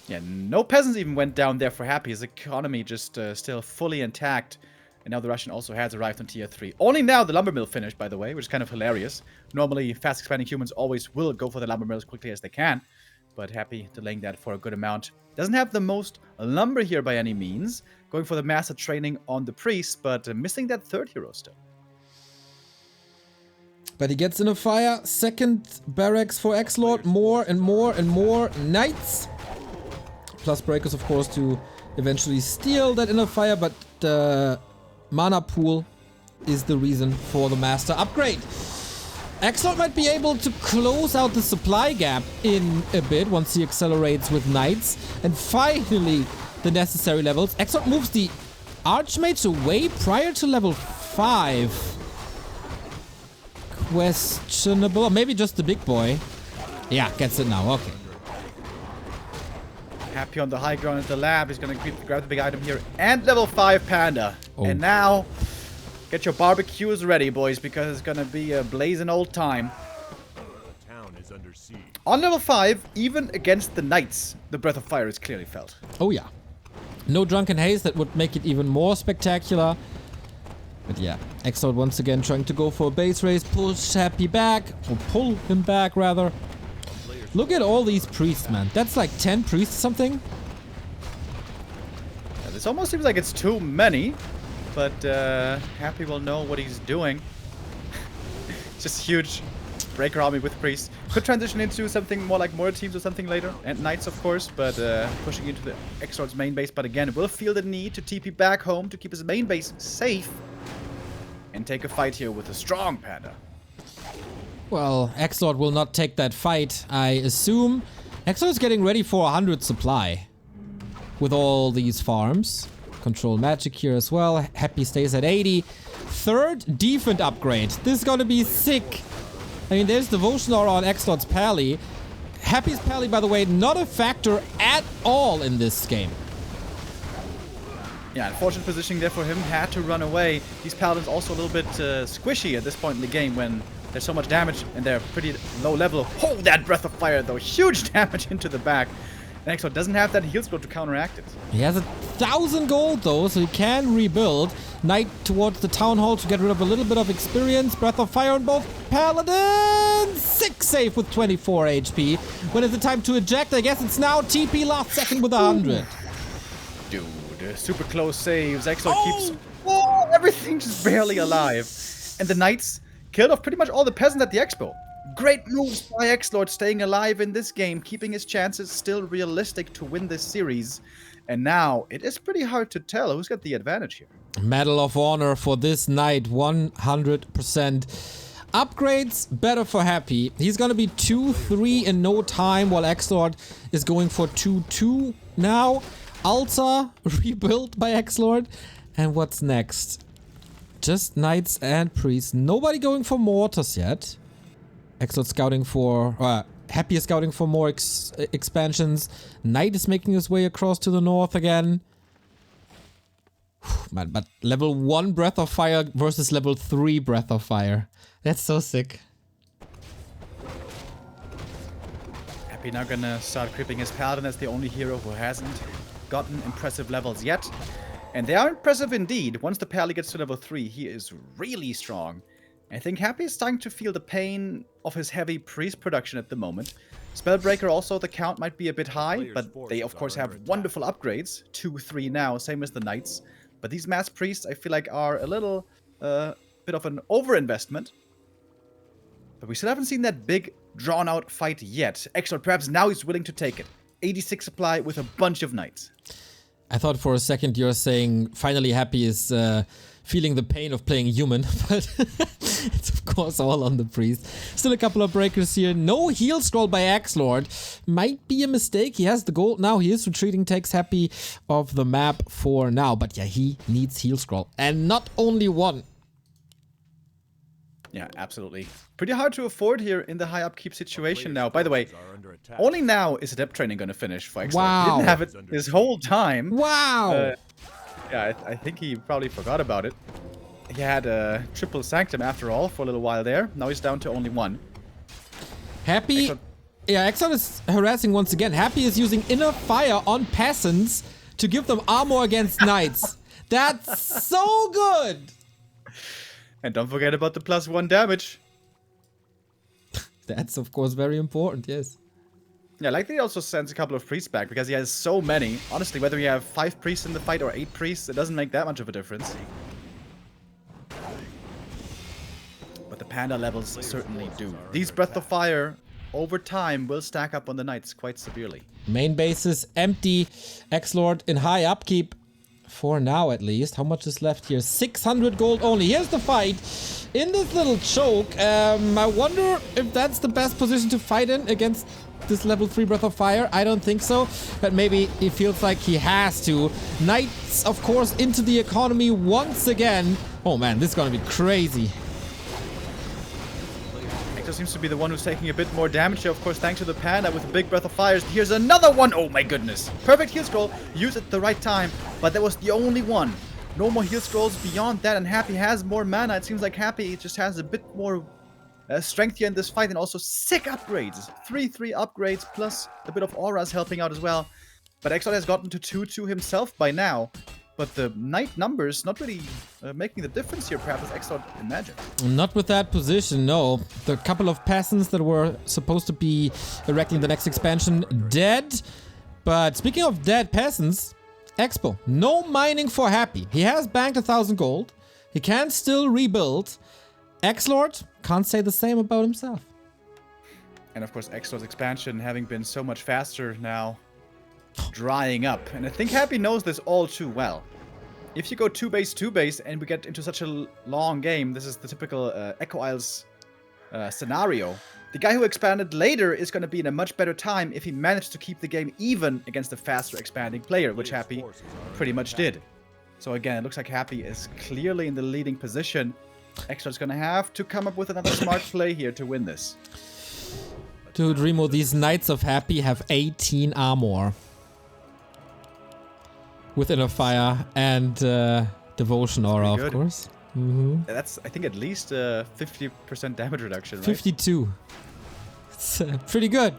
Yeah, no peasants even went down there for Happy. His economy just still fully intact. And now the Russian also has arrived on tier 3. Only now the lumber mill finished, by the way, which is kind of hilarious. Normally, fast expanding humans always will go for the lumber mill as quickly as they can. But Happy delaying that for a good amount. Doesn't have the most lumber here by any means. Going for the master training on the priest, but missing that 3rd hero still. But he gets in a fire. Second barracks for XlorD. More and more and more knights. Plus breakers, of course, to eventually steal that inner fire, but the mana pool is the reason for the master upgrade. XlorD might be able to close out the supply gap in a bit once he accelerates with Knights. And finally, the necessary levels. XlorD moves the Archmage away prior to level 5. Questionable. Or maybe just the big boy. Yeah, gets it now. Okay. Happy on the high ground at the lab. He's going to grab the big item here. And level 5 Panda. Oh. And now, get your barbecues ready, boys, because it's going to be a blazing old time. The town is under siege. On level 5, even against the Knights, the Breath of Fire is clearly felt. Oh, yeah. No Drunken Haze. That would make it even more spectacular. But yeah, XlorD once again trying to go for a base race. Push Happy back. Or pull him back, rather. Look at all these priests, man. That's like 10 priests or something. Yeah, this almost seems like it's too many. But Happy will know what he's doing. Just huge breaker army with priests. Could transition into something more like mortar teams or something later. And Knights, of course. But pushing into the XlorD's main base. But again, will feel the need to TP back home to keep his main base safe. And take a fight here with a strong Panda. Well, XlorD will not take that fight, I assume. XlorD is getting ready for 100 supply. With all these farms. Control magic here as well. Happy stays at 80. Third defense upgrade. This is gonna be sick. I mean, there's Devotion Aura on XlorD's Pally. Happy's Pally, by the way, not a factor at all in this game. Yeah, unfortunate positioning there for him. Had to run away. These Paladins also a little bit squishy at this point in the game when there's so much damage and they're pretty low level. Oh, that Breath of Fire, though. Huge damage into the back. And XlorD doesn't have that heal scroll to counteract it. He has 1,000 gold, though, so he can rebuild. Knight towards the Town Hall to get rid of a little bit of experience. Breath of Fire on both Paladins. 6 safe with 24 HP. When is the time to eject? I guess it's now. TP last second with 100. Dude, super close saves. XlorD keeps everything just barely alive. And the Knights killed off pretty much all the peasants at the expo. Great moves by XlorD staying alive in this game, keeping his chances still realistic to win this series. And now, it is pretty hard to tell who's got the advantage here. Medal of Honor for this Knight, 100%. Upgrades, better for Happy. He's gonna be 2-3 in no time, while XlorD is going for 2-2 now. Altar rebuilt by XlorD. And what's next? Just Knights and Priests. Nobody going for mortars yet. XlorD scouting for... Happy is scouting for more expansions. Knight is making his way across to the north again. Man, but level 1 Breath of Fire versus level 3 Breath of Fire. That's so sick. Happy now gonna start creeping his Paladin as the only hero who hasn't gotten impressive levels yet. And they are impressive indeed. Once the Pally gets to level 3, he is really strong. I think Happy is starting to feel the pain of his heavy priest production at the moment. Spellbreaker also, the count might be a bit high, but they of course have wonderful upgrades. 2-3 now, same as the Knights. But these mass priests, I feel like, are a little bit of an overinvestment. But we still haven't seen that big, drawn-out fight yet. XlorD perhaps now he's willing to take it. 86 supply with a bunch of Knights. I thought for a second you're saying finally Happy is feeling the pain of playing human, but it's of course all on the priest. Still a couple of breakers here. No heal scroll by XlorD. Might be a mistake. He has the gold now. He is retreating, takes Happy off the map for now. But yeah, he needs heal scroll. And not only one. Yeah, absolutely. Pretty hard to afford here in the high upkeep situation now. By the way, only now is Adept Training going to finish for XlorD. Wow. He didn't have it this whole time. Wow. Yeah, I think he probably forgot about it. He had a triple Sanctum after all for a little while there. Now he's down to only 1. Happy... Yeah, XlorD is harassing once again. Happy is using Inner Fire on peasants to give them armor against knights. That's so good! And don't forget about the +1 damage. That's of course very important, yes. Yeah, likely he also sends a couple of priests back because he has so many. Honestly, whether you have 5 priests in the fight or 8 priests, it doesn't make that much of a difference. But the Panda levels certainly do. These Breath of Fire, over time, will stack up on the Knights quite severely. Main base is empty. XlorD in high upkeep. For now, at least. How much is left here? 600 gold only. Here's the fight in this little choke. I wonder if that's the best position to fight in against this level 3 Breath of Fire. I don't think so, but maybe he feels like he has to. Knights, of course, into the economy once again. Oh man, this is gonna be crazy. Hector seems to be the one who's taking a bit more damage here, of course, thanks to the Panda with the big Breath of Fires. Here's another one. Oh my goodness. Perfect heal scroll. Use it at the right time, but that was the only one. No more heal scrolls beyond that, and Happy has more mana. It seems like Happy just has a bit more strength here in this fight, and also sick upgrades. 3 upgrades, plus a bit of auras helping out as well. But XlorD has gotten to 2-2 himself by now. But the knight numbers not really making the difference here, perhaps, as XlorD imagined. Not with that position, no. The couple of peasants that were supposed to be erecting the next expansion dead. But speaking of dead peasants, Expo, no mining for Happy. He has banked 1,000 gold. He can still rebuild. XlorD can't say the same about himself. And of course, XlorD's expansion having been so much faster now, drying up. And I think Happy knows this all too well. If you go 2-base, and we get into such a long game, this is the typical Echo Isles scenario. The guy who expanded later is going to be in a much better time if he managed to keep the game even against a faster expanding player, which Happy pretty much did. So again, it looks like Happy is clearly in the leading position. XlorD's gonna have to come up with another smart play here to win this. Dude, Remo, these Knights of Happy have 18 armor. With Inner Fire and Devotion Aura, of course. Mm-hmm. That's, I think, at least 50% damage reduction, right? 52. It's pretty good.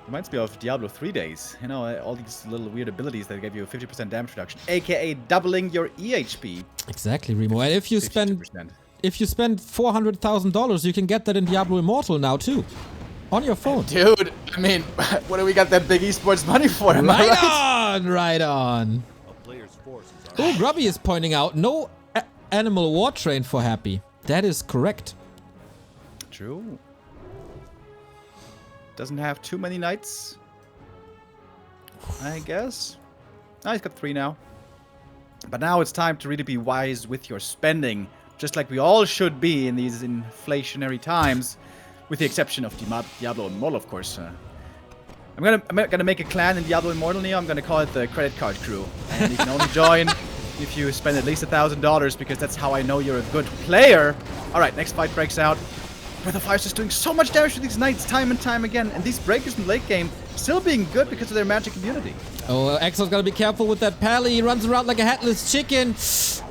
Reminds me of Diablo 3 days. You know, all these little weird abilities that give you a 50% damage reduction, aka doubling your EHP. Exactly, Remo. And if you 52%. spend $400,000, you can get that in Diablo Immortal now too, on your phone. Dude, I mean, what do we got that big esports money for? Am I right? Right on. Oh, Grubby is pointing out no animal war train for Happy. That is correct. True. Doesn't have too many knights, I guess. Oh, he's got 3 now. But now it's time to really be wise with your spending, just like we all should be in these inflationary times, with the exception of Diablo Immortal, of course. I'm gonna make a clan in Diablo Immortal now. I'm gonna call it the Credit Card Crew, and you can only join if you spend at least $1,000, because that's how I know you're a good player. All right, next fight breaks out. Breath of Fire is just doing so much damage to these knights time and time again, and these breakers in the late game still being good because of their magic immunity. Oh, XlorD's gotta be careful with that pally. He runs around like a headless chicken.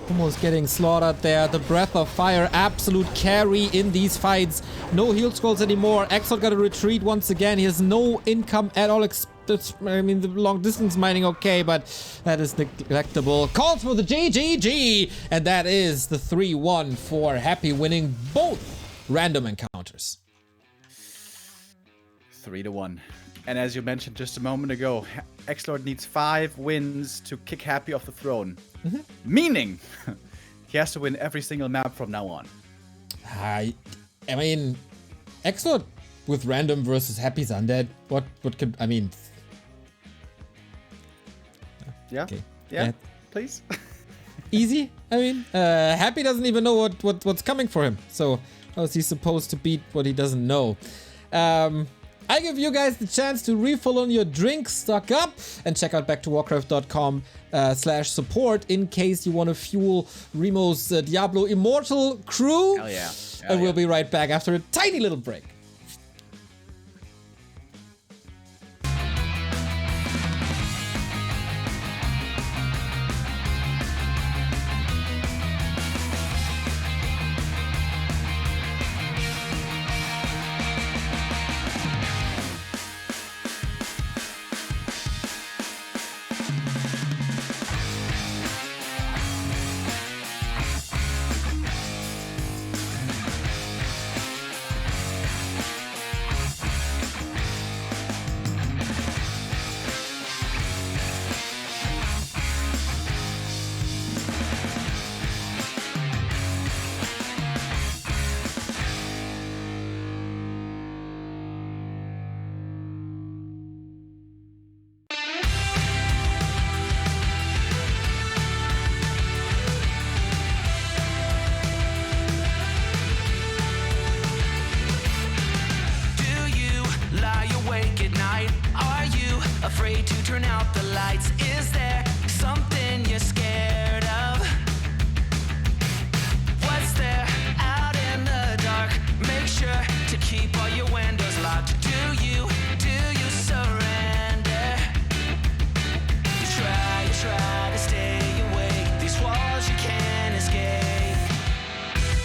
Almost getting slaughtered there. The Breath of Fire, absolute carry in these fights. No heal scrolls anymore. XlorD gotta retreat once again. He has no income at all. I mean, the long distance mining, okay, but that is neglectable. Calls for the GGG, and that is the 3-1 for Happy, winning both random encounters. 3-1. And as you mentioned just a moment ago, XlorD needs 5 wins to kick Happy off the throne. Mm-hmm. Meaning, he has to win every single map from now on. I mean, XlorD with random versus Happy's Undead. What could, I mean... Yeah? Okay. Yeah? Please? Easy? I mean, Happy doesn't even know what's coming for him. So, how is he supposed to beat what he doesn't know? I give you guys the chance to refill on your drink, stock up, and check out backtowarcraft.com/support in case you want to fuel Remo's Diablo Immortal crew. Hell yeah. And we'll be right back after a tiny little break. afraid to turn out the lights. Is there something you're scared of? What's there out in the dark? Make sure to keep all your windows locked. Do you surrender? You try to stay awake. These walls you can't escape.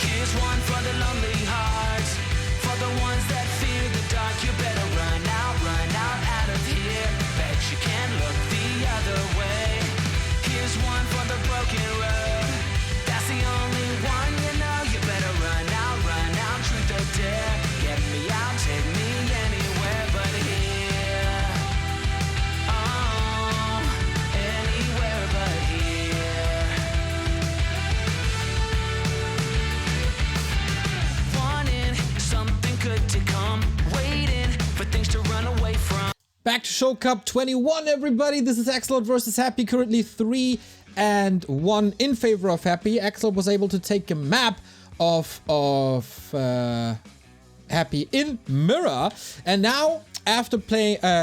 Here's one for the lonely hearts, for the ones that fear the dark. You better run out of here. Bet you can't look the other way. Here's one for the broken road. That's the only one you know. You better run out, truth or dare. Get me out, take me anywhere but here. Oh, anywhere but here. Wanting something good to come, waiting for things to run away from. Back to Show Cup 21, everybody. This is XlorD versus Happy, currently 3-1 in favor of Happy. XlorD was able to take a map of Happy in Mirror, and now after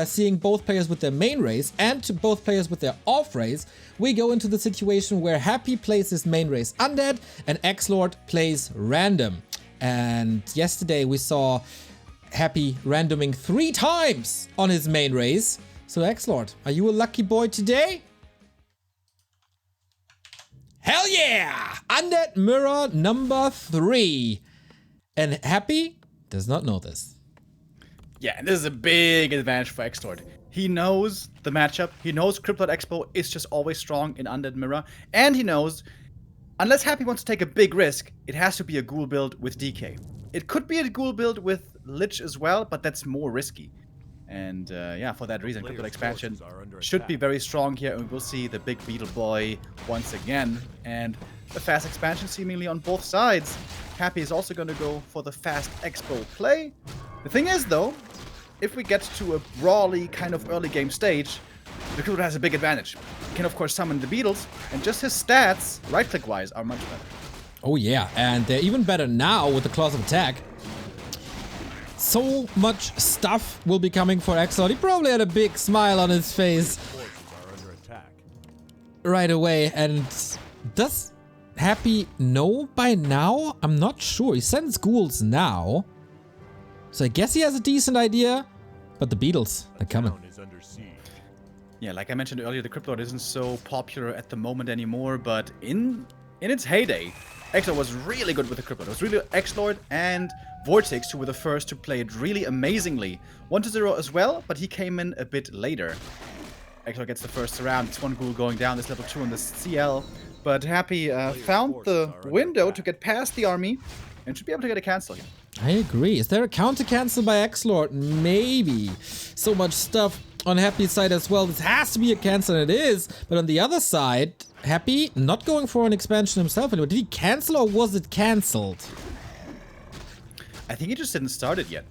seeing both players with their main race and both players with their off race, we go into the situation where Happy plays his main race Undead and XlorD plays Random. And yesterday we saw Happy randoming 3 times on his main race. So XlorD, are you a lucky boy today? Hell yeah! Undead Mirror number 3. And Happy does not know this. Yeah, and this is a big advantage for XlorD. He knows the matchup. He knows Cryptid Expo is just always strong in Undead Mirror. And he knows, unless Happy wants to take a big risk, it has to be a ghoul build with DK. It could be a ghoul build with Lich as well, but that's more risky. And yeah, for that reason, Cryptid Expansion should be very strong here, and we will see the big Beetle Boy once again. And a fast expansion seemingly on both sides. Happy is also going to go for the fast Expo play. The thing is, though, if we get to a brawly kind of early game stage, the Cryptid has a big advantage. He can, of course, summon the Beetles, and just his stats, right-click-wise, are much better. Oh yeah, and they're even better now with the Claws of Attack. So much stuff will be coming for XlorD. He probably had a big smile on his face right away. And does Happy know by now? I'm not sure. He sends ghouls now, so I guess he has a decent idea. But the Beetles, they're coming. Yeah, like I mentioned earlier, the Cryptid isn't so popular at the moment anymore, but in its heyday, XlorD was really good with the Cryptid. It was really XlorD and Vortex who were the first to play it really amazingly. 1-0 as well, but he came in a bit later. XlorD gets the first round. It's one ghoul going down. This level 2 on the CL. But Happy found the window to get past the army and should be able to get a cancel here. I agree. Is there a counter cancel by XlorD? Maybe. So much stuff on Happy's side as well. This has to be a cancel, and it is. But on the other side, Happy not going for an expansion himself anymore. Did he cancel or was it cancelled? I think he just didn't start it yet.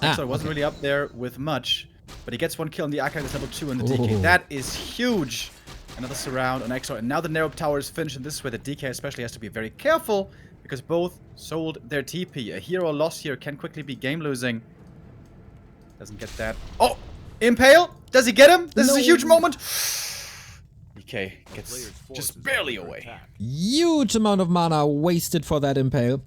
XlorD wasn't really up there with much, but he gets one kill on the Archive, level 2 on the DK. That is huge. Another surround on XlorD, and now the narrow tower is finished, and this is where the DK especially has to be very careful, because both sold their TP. A hero loss here can quickly be game losing. Doesn't get that. Oh! Impale? Does he get him? This is a huge moment. DK gets just barely away. Huge amount of mana wasted for that Impale.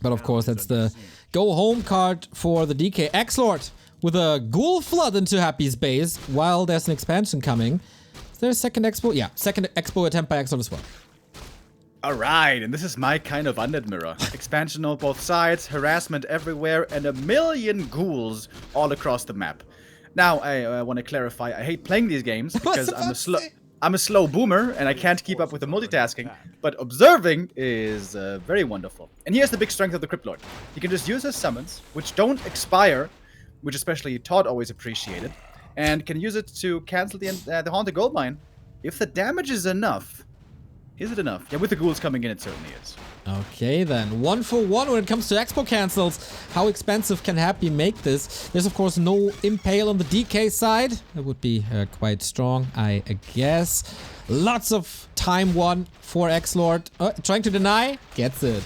But of course, that's the go home card for the DK. XlorD with a ghoul flood into Happy's base while there's an expansion coming. Is there a second expo? Yeah, second expo attempt by XlorD as well. Alright, and this is my kind of Undead Mirror. Expansion on both sides, harassment everywhere, and a million ghouls all across the map. Now, I want to clarify, I hate playing these games because I'm a slow boomer and I can't keep up with the multitasking, but observing is very wonderful. And here's the big strength of the Cryptlord. He can just use his summons, which don't expire, which especially Todd always appreciated, and can use it to cancel the Haunted Goldmine. If the damage is enough. Is it enough? Yeah, with the ghouls coming in, it certainly is. Okay, then. 1 for 1 when it comes to expo cancels. How expensive can Happy make this? There's, of course, no Impale on the DK side. That would be quite strong, I guess. Lots of time won for XlorD. Trying to deny? Gets it.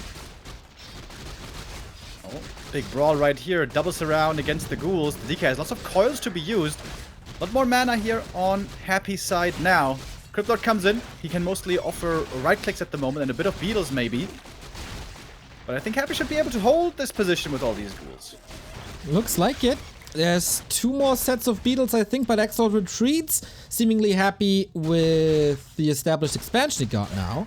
Oh, big brawl right here. Double surround against the ghouls. The DK has lots of coils to be used. A lot more mana here on Happy's side now. CryptLord comes in. He can mostly offer right clicks at the moment and a bit of beetles maybe. But I think Happy should be able to hold this position with all these ghouls. Looks like it. There's 2 more sets of beetles, I think, but XlorD retreats. Seemingly happy with the established expansion he got now.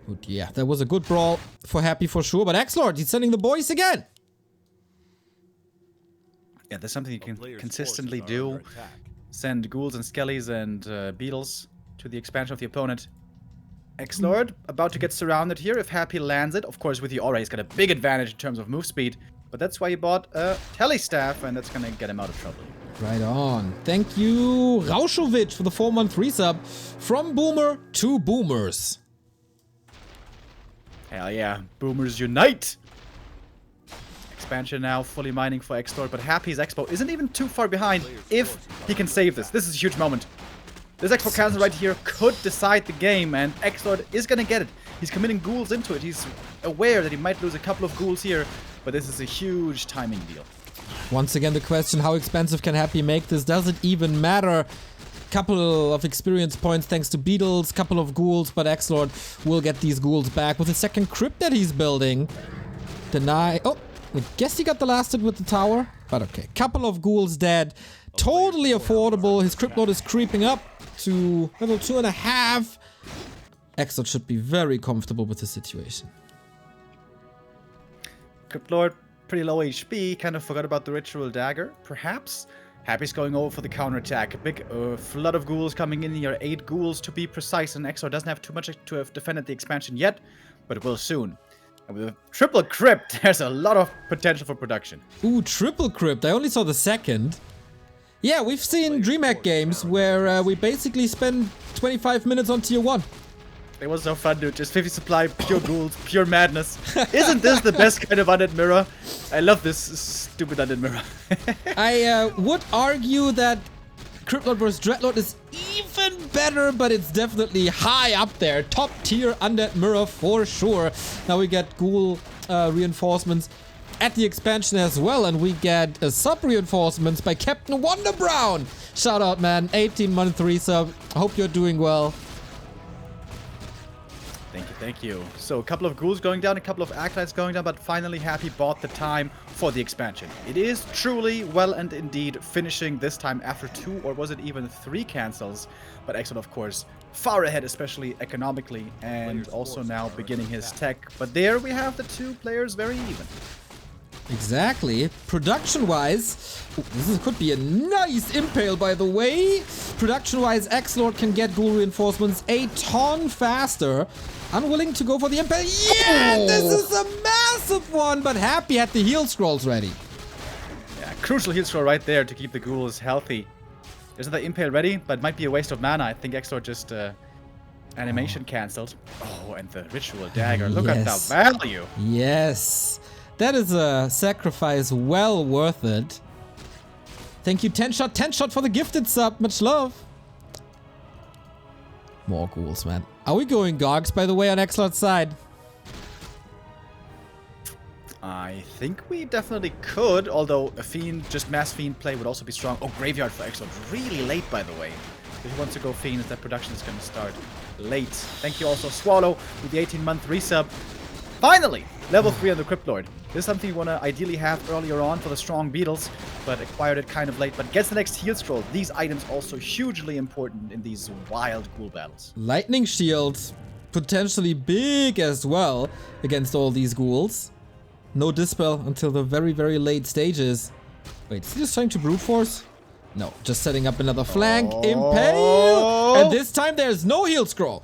But yeah, that was a good brawl for Happy for sure. But XlorD, he's sending the boys again. Yeah, there's something you can consistently do. Send ghouls and skellies and beetles to the expansion of the opponent. XlorD about to get surrounded here. If Happy lands it, of course, with the aura, he's got a big advantage in terms of move speed. But that's why he bought a Telestaff, and that's gonna get him out of trouble. Right on. Thank you, Rauschovic, for the 4-month resub. From Boomer to Boomers. Hell yeah, Boomers unite! Expansion now, fully mining for XlorD, but Happy's Expo isn't even too far behind if he can save this. This is a huge moment. This Expo cancel right here could decide the game, and XlorD is gonna get it. He's committing ghouls into it. He's aware that he might lose a couple of ghouls here, but this is a huge timing deal. Once again, the question, how expensive can Happy make this? Does it even matter? Couple of experience points thanks to beetles, couple of ghouls, but XlorD will get these ghouls back with the second crypt that he's building. Deny. Oh, I guess he got the last hit with the tower, but okay. Couple of ghouls dead. Totally affordable. His crypt load is creeping up to level 2.5. XlorD should be very comfortable with the situation. CryptLord, pretty low HP, kind of forgot about the Ritual Dagger, perhaps. Happy's going over for the counterattack. A big flood of ghouls coming in here, 8 ghouls to be precise, and XlorD doesn't have too much to have defended the expansion yet, but it will soon. And with a triple crypt, there's a lot of potential for production. Ooh, triple crypt. I only saw the second. Yeah, we've seen DreamHack games where we basically spend 25 minutes on tier 1. It was so fun, dude. Just 50 supply, pure ghouls, pure madness. Isn't this the best kind of Undead Mirror? I love this stupid Undead Mirror. I would argue that CryptLord vs Dreadlord is even better, but it's definitely high up there. Top tier Undead Mirror for sure. Now we get ghoul reinforcements at the expansion as well, and we get sub-reinforcements by Captain Wonderbrown. Shout out, man. 18-month resub. Hope you're doing well. Thank you. So a couple of ghouls going down, a couple of acolytes going down, but finally Happy bought the time for the expansion. It is truly well and indeed finishing this time after 2 or was it even 3 cancels. But XlorD, of course, far ahead, especially economically, and also now beginning his tech. But there we have the 2 players very even. Exactly. Production-wise, this could be a nice impale, by the way. Production-wise, XlorD can get ghoul reinforcements a ton faster. Unwilling to go for the impale. Yeah, this is a massive one, but Happy had the heal scrolls ready. Yeah, crucial heal scroll right there to keep the ghouls healthy. Isn't the impale ready? But it might be a waste of mana. I think XlorD just animation cancelled. Oh, and the Ritual Dagger. Look at that value. Yes. That is a sacrifice well worth it. Thank you, 10 shot for the gifted sub. Much love. More ghouls, man. Are we going Gogs, by the way, on XlorD's side? I think we definitely could, although a Fiend, just mass Fiend play would also be strong. Oh, Graveyard for XlorD. Really late, by the way. If he wants to go Fiend, that production is going to start late. Thank you also, Swallow, with the 18-month resub. Finally, level 3 on the CryptLord. This is something you want to ideally have earlier on for the strong beetles, but acquired it kind of late. But gets the next heal scroll. These items also hugely important in these wild ghoul battles. Lightning shields, potentially big as well against all these ghouls. No dispel until the very, very late stages. Wait, is he just trying to brute force? No, just setting up another flank. Impale! And this time there's no heal scroll.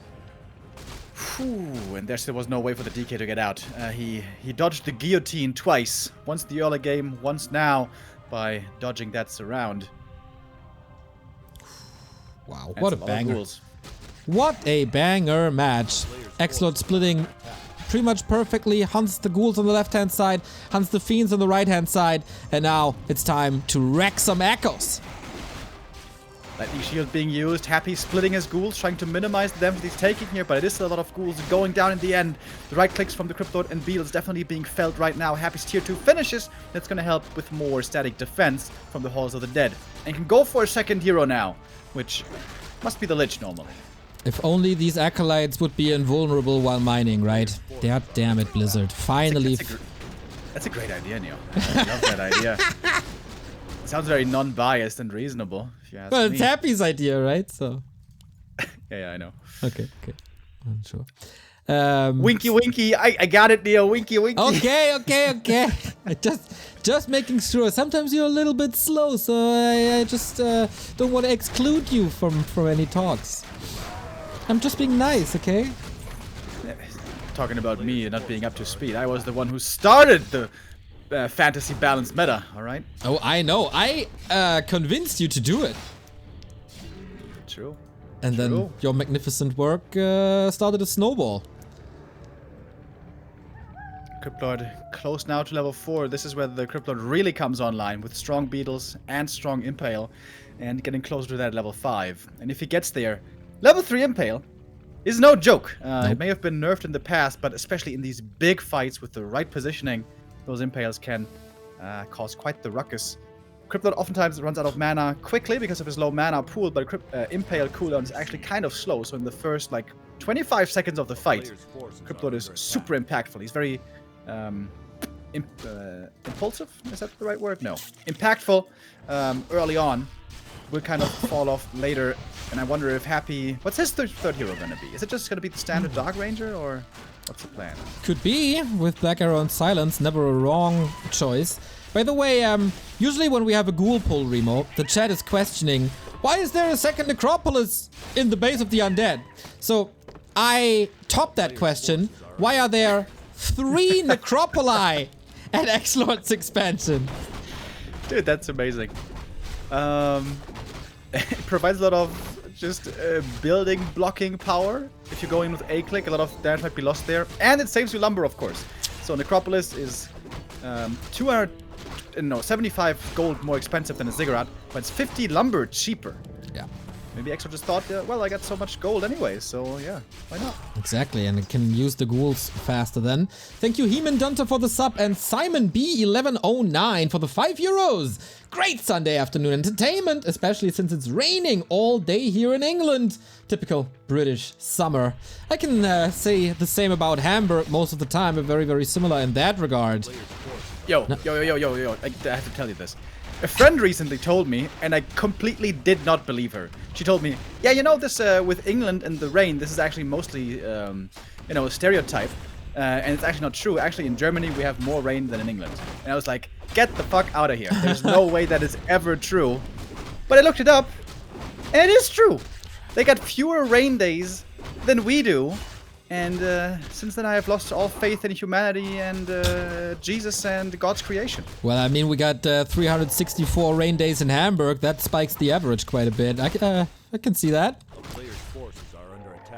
Whew, and there still was no way for the DK to get out. He dodged the guillotine twice. Once the early game, once now, by dodging that surround. Wow, And what a some other banger. ghouls. What a banger match. XlorD splitting pretty much perfectly. Hunts the ghouls on the left-hand side, hunts the fiends on the right-hand side, and now it's time to wreck some echoes. Lightning Shield being used. Happy splitting his ghouls, trying to minimize the damage he's taking here, but it is still a lot of ghouls going down in the end. The right clicks from the Cryptlord and Beetle is definitely being felt right now. Happy's tier 2 finishes. That's going to help with more static defense from the Halls of the Dead. And can go for a second hero now, which must be the Lich normally. If only these acolytes would be invulnerable while mining, right? God damn it, Blizzard. Finally. That's a great idea, Neo. I love that idea. It sounds very non-biased and reasonable, if you ask Well, me. it's Happy's idea, right? So. Yeah, I know. Okay. I'm sure. Winky, winky. I got it, Neo. Winky, winky. Okay. Just making sure. Sometimes you're a little bit slow, so I just don't want to exclude you from any talks. I'm just being nice, okay? Talking about me not being up to speed. I was the one who started the fantasy balanced meta, alright? Oh, I know. I convinced you to do it. True. And then your magnificent work started a snowball. Cryptlord close now to level 4. This is where the Cryptlord really comes online with strong Beetles and strong Impale and getting closer to that level 5. And if he gets there, level 3 Impale is no joke. It may have been nerfed in the past, but especially in these big fights with the right positioning, those Impales can cause quite the ruckus. Cryptlord oftentimes runs out of mana quickly because of his low mana pool, but Impale cooldown is actually kind of slow. So in the first, 25 seconds of the fight, Cryptlord is super impactful. He's very impulsive? Is that the right word? No. Impactful early on. Will kind of fall off later. And I wonder if Happy... What's his third hero going to be? Is it just going to be the standard Dark Ranger, or what's the plan? Could be, with Black Arrow and Silence, never a wrong choice. By the way, usually when we have a ghoul pull, Remo, the chat is questioning, why is there a second necropolis in the base of the undead? So, I topped that question. Why are there 3 necropoli at XlorD's expansion? Dude, that's amazing. It provides a lot of just building blocking power. If you go in with a click, a lot of damage might be lost there. And it saves you lumber, of course. So Necropolis is 75 gold more expensive than a ziggurat, but it's 50 lumber cheaper. Yeah. Maybe Exo just thought, well, I got so much gold anyway, so yeah, why not? Exactly, and it can use the ghouls faster then. Thank you, Heeman Dunter, for the sub, and Simon B1109 for the €5. Great Sunday afternoon entertainment, especially since it's raining all day here in England. Typical British summer. I can say the same about Hamburg most of the time, but very, very similar in that regard. Yo, I have to tell you this. A friend recently told me, and I completely did not believe her. She told me, yeah, you know, this with England and the rain, this is actually mostly, a stereotype. And it's actually not true. Actually, in Germany, we have more rain than in England. And I was like, get the fuck out of here. There's no way that is ever true. But I looked it up, and it is true. They got fewer rain days than we do. And since then, I have lost all faith in humanity and Jesus and God's creation. Well, I mean, we got 364 rain days in Hamburg. That spikes the average quite a bit. I can see that.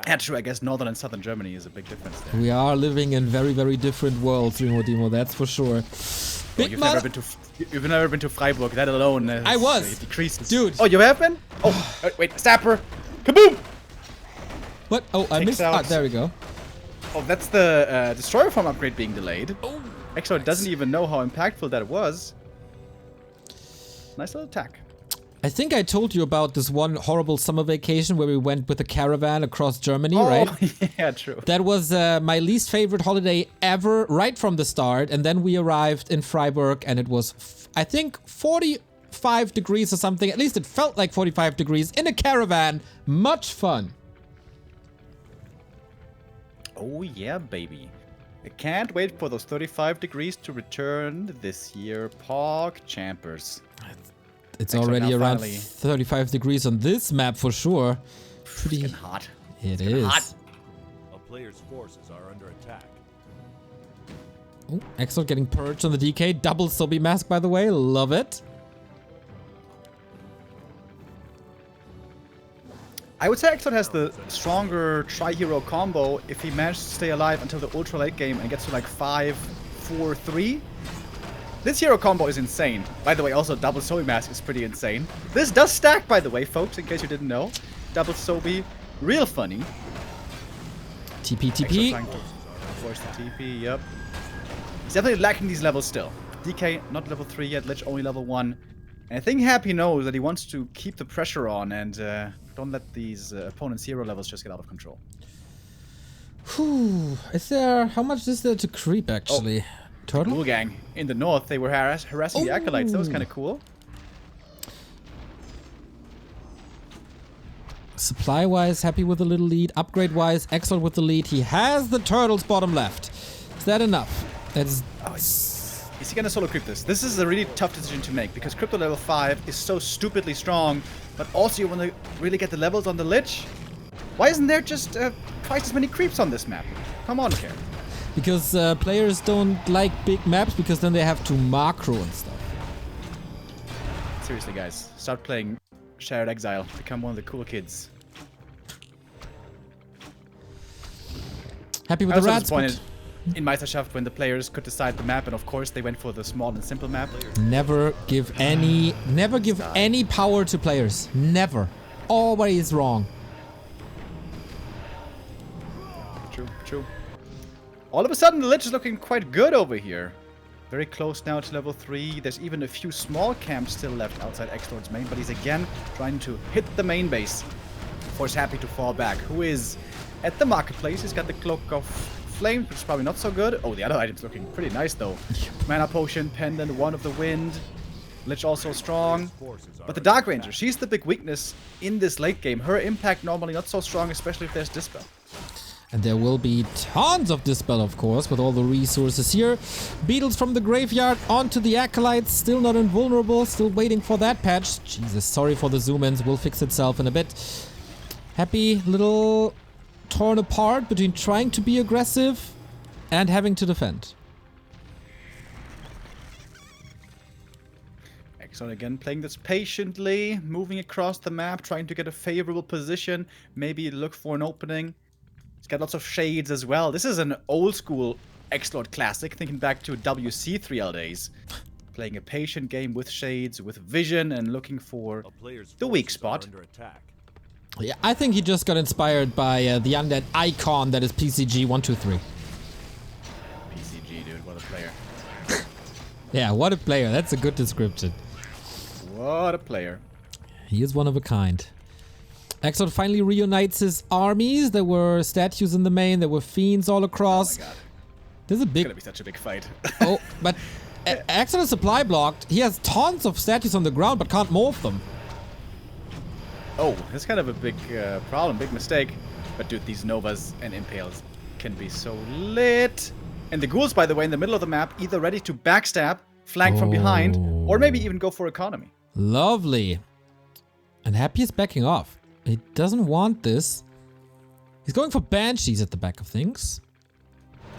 Yeah, true. I guess northern and southern Germany is a big difference there. We are living in very, very different worlds, Demo, that's for sure. Oh, you've never been to Freiburg. That alone I was. Decreases. Dude. Oh, you have been? Oh, wait. Sapper. Kaboom! What? Oh, I missed. Ah, there we go. Oh, that's the Destroyer Farm upgrade being delayed. Oh, Exo doesn't even know how impactful that was. Nice little attack. I think I told you about this one horrible summer vacation where we went with a caravan across Germany, right? Yeah, true. That was my least favorite holiday ever, right from the start. And then we arrived in Freiburg and it was, I think, 45 degrees or something. At least it felt like 45 degrees in a caravan. Much fun. Oh, yeah, baby. I can't wait for those 35 degrees to return this year. Pog Champers. It's already around 35 degrees on this map for sure. Pretty hot. It is. Hot. A player's forces are under attack. Oh, Exo getting purged on the DK. Double Sobi Mask, by the way. Love it. I would say Exo has the stronger tri-hero combo if he manages to stay alive until the ultra late game and gets to like 5-4-3. This hero combo is insane. By the way, also double Sobi mask is pretty insane. This does stack, by the way, folks, in case you didn't know. Double Sobi, real funny. TP, Extra TP. trying to force the TP, yep. He's definitely lacking these levels still. DK, not level 3 yet, Lich only level 1. And I think Happy knows that he wants to keep the pressure on and don't let these opponents' hero levels just get out of control. Whew. Is there... How much is there to creep, actually? Oh. Turtle? Ghoul Gang in the north, they were harassing the Acolytes. That was kind of cool. Supply-wise, Happy with a little lead. Upgrade-wise, XlorD with the lead. He has the turtles bottom left. Is that enough? That's... Oh, is he gonna solo creep this? This is a really tough decision to make because Crypto level 5 is so stupidly strong, but also you want to really get the levels on the Lich. Why isn't there just twice as many creeps on this map? Come on, Care. Because players don't like big maps because then they have to macro and stuff. Seriously, guys, start playing Shared Exile. Become one of the cool kids. Happy with I the was rats, disappointed in Meisterschaft when the players could decide the map, and of course they went for the small and simple map. never give any power to players. Never. Always wrong. True, true. All of a sudden, the Lich is looking quite good over here. Very close now to level 3. There's even a few small camps still left outside XlorD's main, but he's again trying to hit the main base. Force Happy to fall back, who is at the marketplace. He's got the Cloak of Flame, which is probably not so good. Oh, the other item's looking pretty nice, though. Mana Potion, Pendant, Wand of the Wind. Lich also strong. But the Dark Ranger, she's the big weakness in this late game. Her impact normally not so strong, especially if there's Dispel. And there will be tons of Dispel, of course, with all the resources here. Beetles from the graveyard onto the Acolytes. Still not invulnerable. Still waiting for that patch. Jesus, sorry for the zoom-ins. Will fix itself in a bit. Happy little torn apart between trying to be aggressive and having to defend. XlorD again playing this patiently, moving across the map, trying to get a favorable position. Maybe look for an opening. He's got lots of shades as well. This is an old school XlorD classic, thinking back to WC3 days. Playing a patient game with shades, with vision, and looking for the weak spot. Yeah, I think he just got inspired by the undead icon that is PCG123. PCG, dude, what a player. Yeah, what a player. That's a good description. What a player. He is one of a kind. XlorD finally reunites his armies. There were statues in the main. There were fiends all across. Oh my god. There's a big... It's gonna be such a big fight. Oh, but XlorD is supply blocked. He has tons of statues on the ground, but can't morph them. Oh, that's kind of a big problem, big mistake. But dude, these Novas and Impales can be so lit. And the ghouls, by the way, in the middle of the map, either ready to backstab, flank from behind, or maybe even go for economy. Lovely. And Happy is backing off. He doesn't want this. He's going for Banshees at the back of things.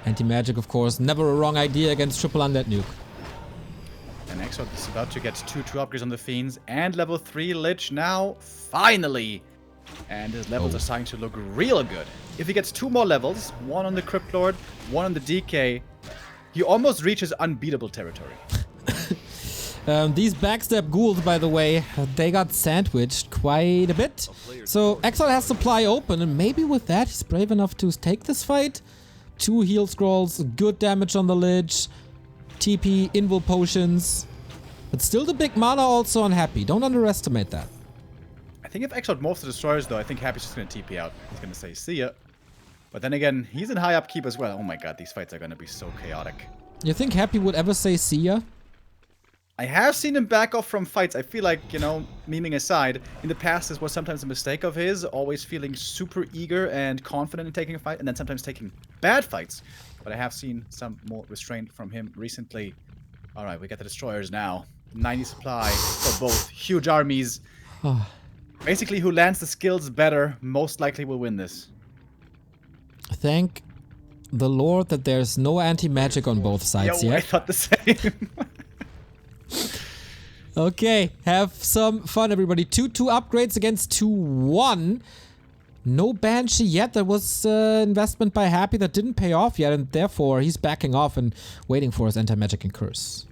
Anti-magic, of course, never a wrong idea against triple undead nuke. And XlorD is about to get 2 upgrades on the Fiends and level 3 Lich now, finally! And his levels are starting to look real good. If he gets 2 more levels, 1 on the Cryptlord, 1 on the DK, he almost reaches unbeatable territory. These backstab ghouls, by the way, they got sandwiched quite a bit. So XlorD has supply open, and maybe with that he's brave enough to take this fight. 2 heal scrolls, good damage on the Lich, TP, invul potions. But still the big mana also on Happy. Don't underestimate that. I think if XlorD morphs the Destroyers, though, I think Happy's just going to TP out. He's going to say, see ya. But then again, he's in high upkeep as well. Oh my god, these fights are going to be so chaotic. You think Happy would ever say see ya? I have seen him back off from fights. I feel like, you know, memeing aside, in the past this was sometimes a mistake of his, always feeling super eager and confident in taking a fight, and then sometimes taking bad fights. But I have seen some more restraint from him recently. Alright, we got the Destroyers now. 90 supply for both huge armies. Basically, who lands the skills better, most likely will win this. Thank the Lord that there's no anti-magic on both sides Yo, yet. I thought the same. Okay, have some fun, everybody. 2-2 upgrades against 2-1. No Banshee yet. There was investment by Happy that didn't pay off yet, and therefore he's backing off and waiting for his anti-magic and curse.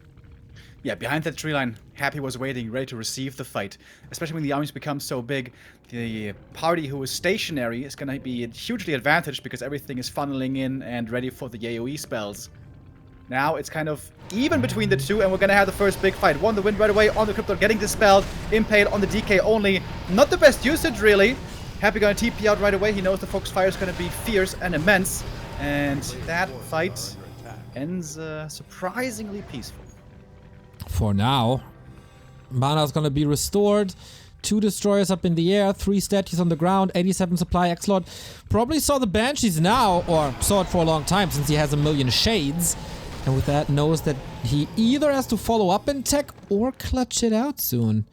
Yeah, behind that tree line, Happy was waiting, ready to receive the fight. Especially when the armies become so big, the party who is stationary is going to be hugely advantaged because everything is funneling in and ready for the AoE spells. Now it's kind of even between the two, and we're going to have the first big fight. One the wind right away on the Crypto, getting dispelled, impaled on the DK only. Not the best usage, really. Happy going to TP out right away. He knows the focus fire is going to be fierce and immense. And that fight ends surprisingly peaceful. For now, mana's gonna be restored. 2 destroyers up in the air, 3 statues on the ground, 87 supply. XlorD probably saw the Banshees now, or saw it for a long time since he has a million shades. And with that knows that he either has to follow up in tech or clutch it out soon.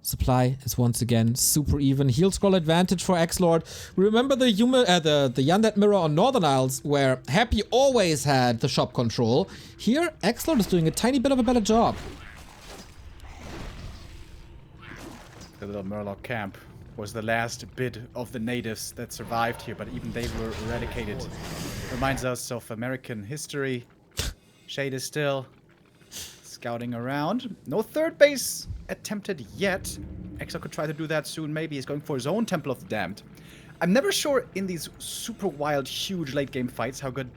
Supply is once again super even. Heal scroll advantage for XlorD. Remember the Undead Mirror on Northern Isles, where Happy always had the shop control. Here, XlorD is doing a tiny bit of a better job. The little Murloc camp was the last bit of the natives that survived here, but even they were eradicated. Reminds us of American history. Shade is still scouting around. No third base attempted yet. XlorD could try to do that soon. Maybe he's going for his own Temple of the Damned. I'm never sure in these super wild, huge late game fights how good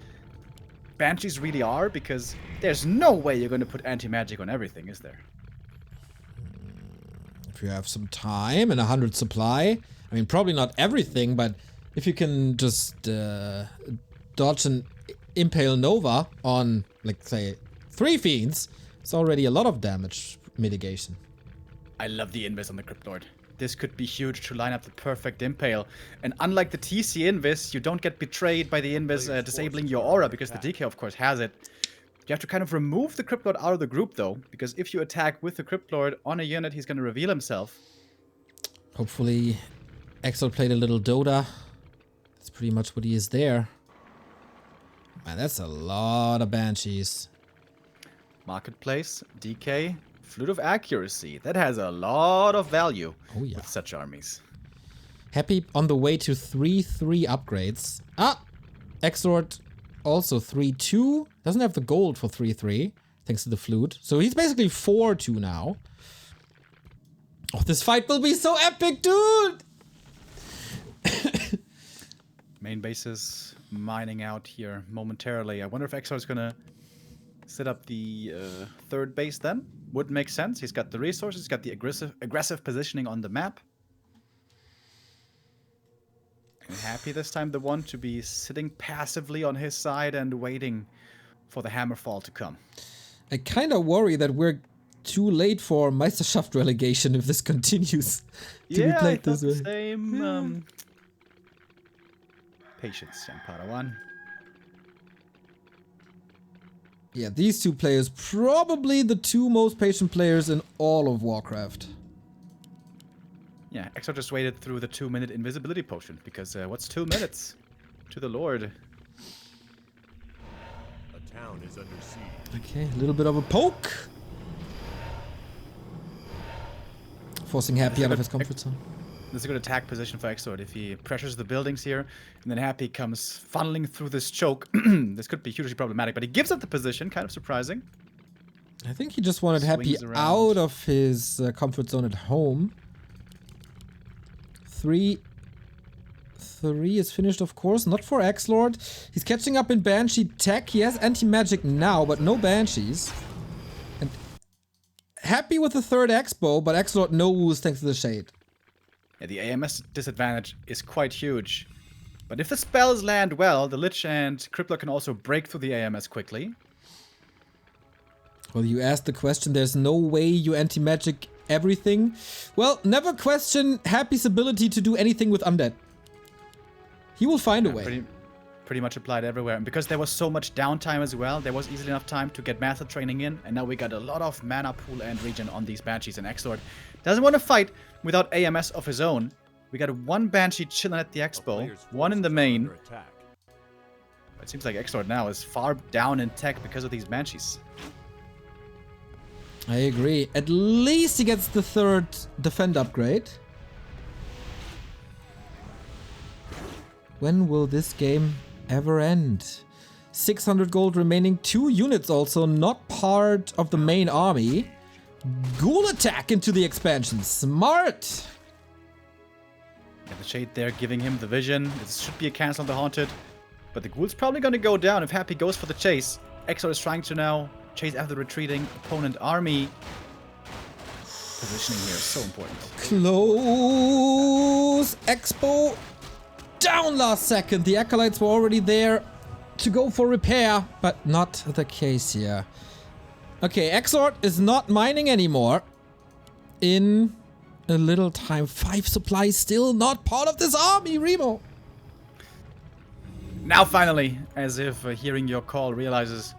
Banshees really are, because there's no way you're going to put anti-magic on everything, is there? If you have some time and 100 supply, I mean, probably not everything, but if you can just dodge an Impale Nova on, like, say, 3 Fiends, it's already a lot of damage mitigation. I love the Invis on the Cryptlord. This could be huge to line up the perfect Impale. And unlike the TC Invis, you don't get betrayed by the Invis disabling your aura, because the DK, of course, has it. You have to kind of remove the Cryptlord out of the group, though, because if you attack with the Cryptlord on a unit, he's going to reveal himself. Hopefully, XlorD played a little Dota. That's pretty much what he is there. Man, that's a lot of Banshees. Marketplace, DK, Flute of Accuracy. That has a lot of value with such armies. Happy on the way to 3-3 upgrades. XlorD also 3-2. Doesn't have the gold for 3-3, thanks to the flute. So he's basically 4-2 now. Oh, this fight will be so epic, dude! Main bases mining out here momentarily. I wonder if XlorD is gonna set up the third base then. Would make sense. He's got the resources, he's got the aggressive positioning on the map. And Happy this time the one to be sitting passively on his side and waiting for the Hammerfall to come. I kind of worry that we're too late for Meisterschaft relegation if this continues to be played this way. Same. Patience, young Padawan. Yeah, these two players, probably the 2 most patient players in all of Warcraft. Yeah, XlorD just waited through the 2-minute invisibility potion, because what's 2 minutes to the Lord? A town is under siege. Okay, a little bit of a poke. Forcing Happy out of his comfort zone. This is a good attack position for XlorD. If he pressures the buildings here, and then Happy comes funneling through this choke, this could be hugely problematic. But he gives up the position, kind of surprising. I think he just wanted Happy out of his comfort zone at home. 3 is finished, of course. Not for XlorD. He's catching up in Banshee tech. He has anti-magic now, but no Banshees. And Happy with the 3rd X-bow, but XlorD no woos thanks to the shade. Yeah, the AMS disadvantage is quite huge. But if the spells land well, the Lich and Crippler can also break through the AMS quickly. Well, you asked the question, there's no way you anti-magic everything. Well, never question Happy's ability to do anything with Undead. He will find a way. Pretty much applied everywhere. And because there was so much downtime as well, there was easily enough time to get Master Training in. And now we got a lot of mana pool and regen on these Banshees. And XlorD doesn't want to fight without AMS of his own. We got 1 Banshee chilling at the Expo, 1 in the main. It seems like XlorD now is far down in tech because of these Banshees. I agree. At least he gets the 3rd defend upgrade. When will this game ever end? 600 gold remaining. 2 units also, not part of the main army. Ghoul attack into the expansion. Smart. And the Shade there giving him the vision. It should be a cancel on the Haunted. But the Ghoul's probably going to go down if Happy goes for the chase. XlorD is trying to now chase after the retreating opponent army. Positioning here is so important. Close. Expo down last second. The Acolytes were already there to go for repair, but not the case here. Okay, XlorD is not mining anymore. In a little time. 5 supplies still not part of this army, Remo. Now finally, as if hearing your call realizes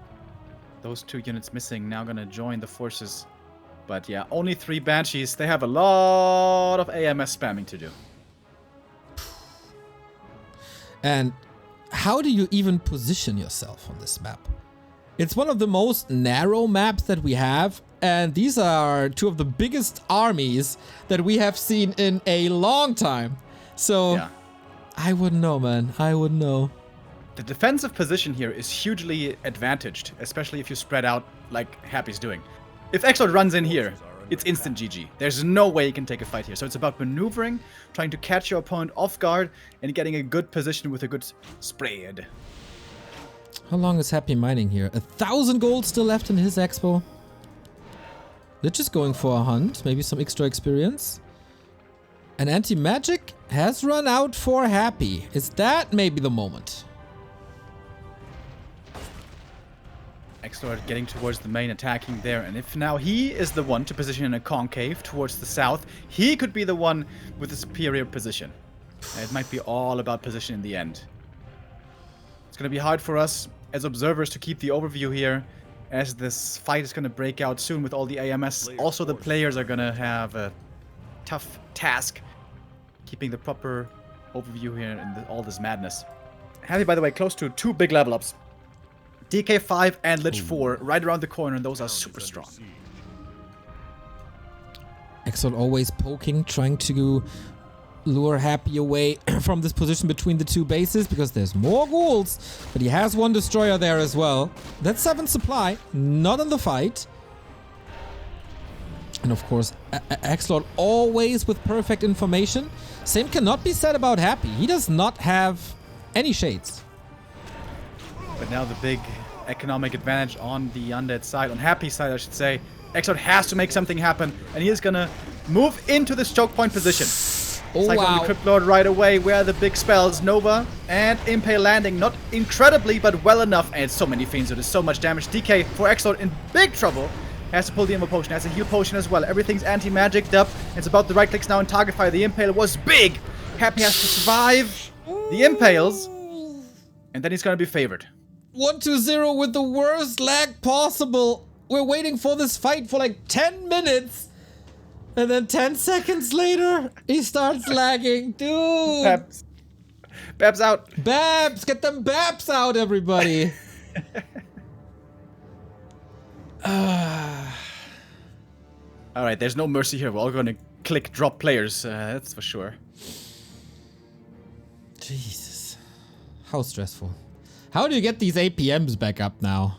those 2 units missing, now gonna join the forces. But yeah, only 3 Banshees. They have a lot of AMS spamming to do. And how do you even position yourself on this map? It's one of the most narrow maps that we have, and these are 2 of the biggest armies that we have seen in a long time. So, yeah. I wouldn't know, man. I wouldn't know. The defensive position here is hugely advantaged, especially if you spread out like Happy's doing. If XlorD runs in here, it's instant GG. There's no way you can take a fight here. So it's about maneuvering, trying to catch your opponent off guard, and getting a good position with a good spread. How long is Happy mining here? 1,000 gold still left in his expo. Lich is going for a hunt, maybe some extra experience. And anti-magic has run out for Happy. Is that maybe the moment? XlorD getting towards the main, attacking there, and if now he is the one to position in a concave towards the south, he could be the one with the superior position. It might be all about position in the end. It's going to be hard for us as observers to keep the overview here, as this fight is going to break out soon with all the AMS. Also, the players are going to have a tough task keeping the proper overview here in all this madness. Happy, by the way, close to 2 big level ups. DK5 and Lich 4 right around the corner, and those are super strong. XlorD always poking, trying to lure Happy away from this position between the 2 bases, because there's more ghouls, but he has 1 destroyer there as well. That's 7 supply, not in the fight. And of course, XlorD always with perfect information. Same cannot be said about Happy. He does not have any shades. But now the big economic advantage on the Undead side, on Happy's side I should say. XlorD has to make something happen, and he is gonna move into this choke point position. Oh, wow. The Cryptlord right away, where are the big spells? Nova and Impale landing, not incredibly, but well enough. And so many Fiends, so there's so much damage. DK for XlorD in big trouble. Has to pull the Invo Potion, has a heal potion as well. Everything's anti-magicked up. It's about the right clicks now and target fire. The Impale was big. Happy has to survive the Impales, and then he's gonna be favored. 1-0 with the worst lag possible. We're waiting for this fight for like 10 minutes. And then 10 seconds later, he starts lagging. Dude. Babs. Babs out. Babs. Get them Babs out, everybody. Alright, there's no mercy here. We're all going to click drop players. That's for sure. Jesus. How stressful. How do you get these APMs back up now?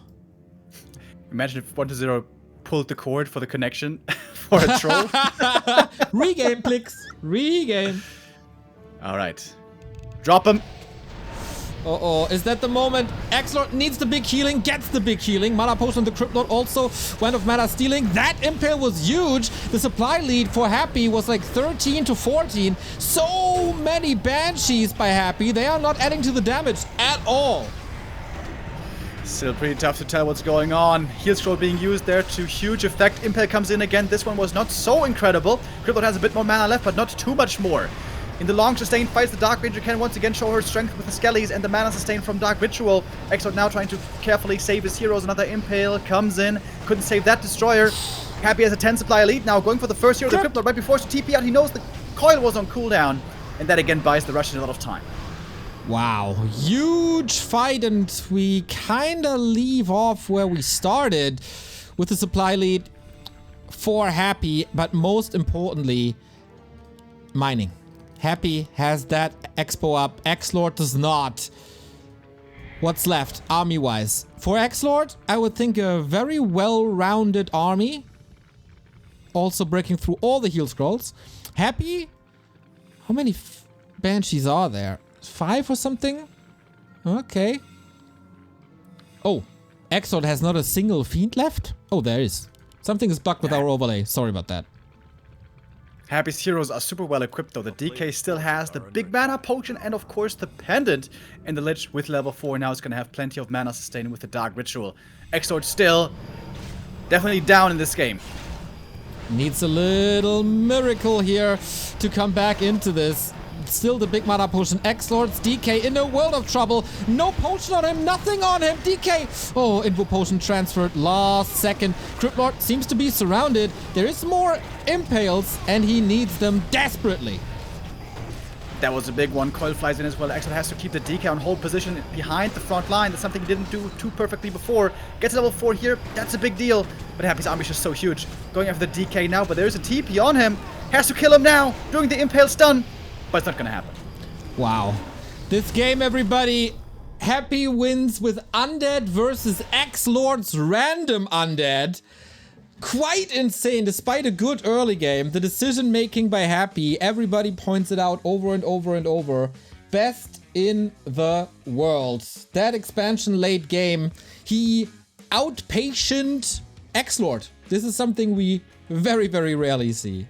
Imagine if 1-0 pulled the cord for the connection for a troll. Regame, Plix. Regame. Alright. Drop him. Uh-oh, is that the moment? XlorD needs the big healing, gets the big healing. Mana Potion on the Cryptlord also went of mana stealing. That Impale was huge. The supply lead for Happy was like 13 to 14. So many Banshees by Happy. They are not adding to the damage at all. Still pretty tough to tell what's going on. Heal Scroll being used there to huge effect. Impale comes in again. This one was not so incredible. Cryptlord has a bit more mana left, but not too much more. In the long sustained fights, the Dark Ranger can once again show her strength with the Skellies and the mana sustain from Dark Ritual. XlorD now trying to carefully save his heroes. Another Impale comes in. Couldn't save that Destroyer. Happy has a 10 supply lead now, going for the first hero of the Cryptlord right before to TP out. He knows the coil was on cooldown, and that again buys the Russian a lot of time. Wow, huge fight, and we kinda leave off where we started with the supply lead for Happy, but most importantly, mining. Happy has that expo up, XlorD does not. What's left, army-wise? For XlorD, I would think a very well-rounded army. Also breaking through all the heal scrolls. Happy? How many Banshees are there? 5 or something? Okay. Oh, XlorD has not a single Fiend left? Oh, there is. Something is bugged with our overlay. Sorry about that. Happy's heroes are super well equipped though. The DK still has the big mana potion and of course the pendant in the Lich with level 4. Now it's going to have plenty of mana sustain with the Dark Ritual. XlorD still definitely down in this game. Needs a little miracle here to come back into this. Still the big mana potion. XlorD's DK in a world of trouble. No potion on him, nothing on him. DK. Oh, Invo potion transferred last second. Cryptlord seems to be surrounded. There is more impales and he needs them desperately. That was a big one. Coil flies in as well. XlorD has to keep the DK on hold position behind the front line. That's something he didn't do too perfectly before. Gets level 4 here. That's a big deal. But Happy's army is just so huge. Going after the DK now, but there's a TP on him. Has to kill him now. Doing the impale stun. But it's not gonna happen. Wow. This game, everybody. Happy wins with Undead versus XlorD's random Undead. Quite insane. Despite a good early game, the decision making by Happy, everybody points it out over and over and over. Best in the world. That expansion late game, he outpatient XlorD. This is something we very, very rarely see.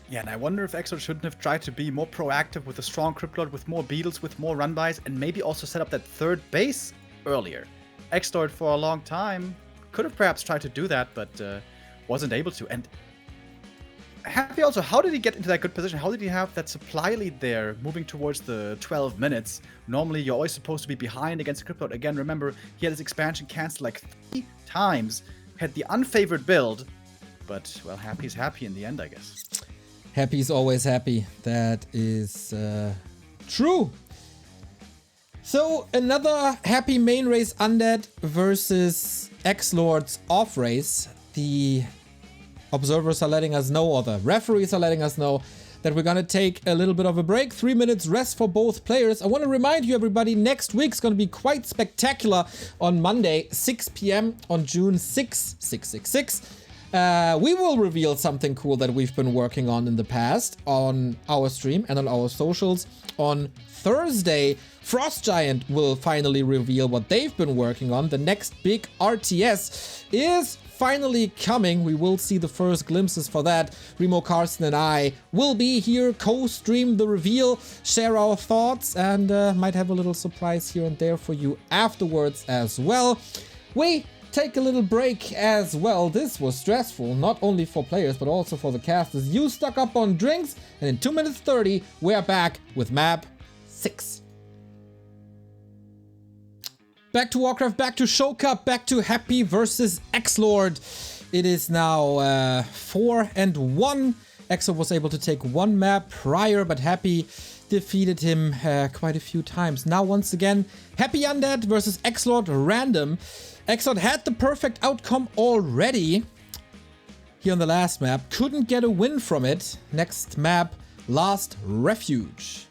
Yeah, and I wonder if XlorD shouldn't have tried to be more proactive with a strong Cryptlord, with more beetles, with more run-bys, and maybe also set up that third base earlier. XlorD for a long time could have perhaps tried to do that, but wasn't able to. And Happy also, how did he get into that good position? How did he have that supply lead there, moving towards the 12 minutes? Normally, you're always supposed to be behind against a Cryptlord. Again, remember, he had his expansion cancelled like 3 times, had the unfavored build, but, well, Happy's happy in the end, I guess. Happy's always happy. That is true. So another Happy main race Undead versus XlorD's off race. The observers are letting us know, or the referees are letting us know, that we're gonna take a little bit of a break. 3 minutes rest for both players. I want to remind you, everybody, next week's gonna be quite spectacular on Monday, 6 p.m. on June 6, 666. We will reveal something cool that we've been working on in the past on our stream and on our socials. On Thursday, Frost Giant will finally reveal what they've been working on. The next big RTS is finally coming. We will see the first glimpses for that. Remo, Carson, and I will be here, co-stream the reveal, share our thoughts, and might have a little surprise here and there for you afterwards as well. We take a little break as well. This was stressful, not only for players, but also for the casters. You stock up on drinks, and in 2 minutes 30, we're back with map 6. Back to Warcraft, back to Show Cup, back to Happy versus XlorD. It is now 4-1. XlorD was able to take 1 map prior, but Happy defeated him quite a few times. Now, once again, Happy Undead versus XlorD random. XlorD had the perfect outcome already here on the last map. Couldn't get a win from it. Next map, last Refuge.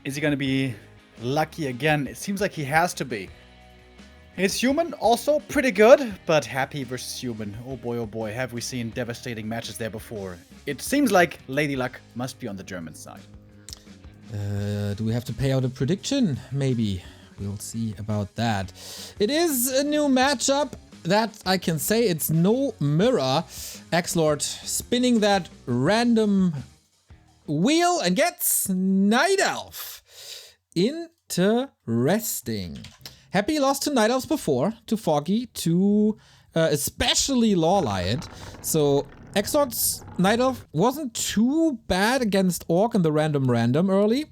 Is he going to be lucky again? It seems like he has to be. His human also pretty good, but Happy versus human. Oh boy, have we seen devastating matches there before. It seems like Lady Luck must be on the German side. Do we have to pay out a prediction? Maybe. We'll see about that. It is a new matchup. That I can say. It's no mirror. XlorD spinning that random wheel and gets Night Elf. Interesting. Happy lost to Night Elves before, to Foggy, to especially Lawliot. So XlorD's Night Elf wasn't too bad against Orc in the random early.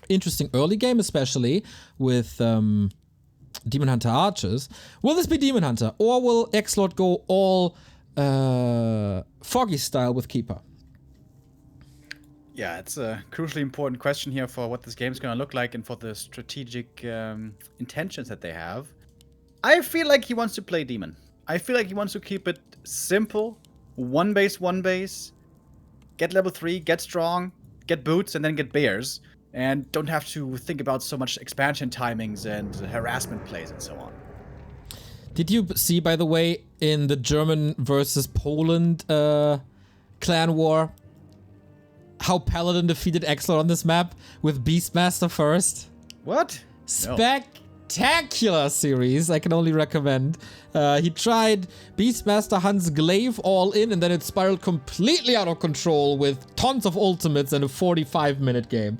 Interesting early game, especially with Demon Hunter archers. Will this be Demon Hunter, or will XlorD go all Foggy style with Keeper? Yeah, it's a crucially important question here for what this game's going to look like and for the strategic intentions that they have. I feel like he wants to play Demon. I feel like he wants to keep it simple. One base, get level 3, get strong, get boots, and then get bears. and don't have to think about so much expansion timings and harassment plays and so on. Did you see, by the way, in the German versus Poland clan war, how Paladin defeated XlorD on this map with Beastmaster first? What? No. Spectacular series, I can only recommend. He tried Beastmaster Hans Glaive all in, and then it spiraled completely out of control with tons of ultimates and a 45-minute game.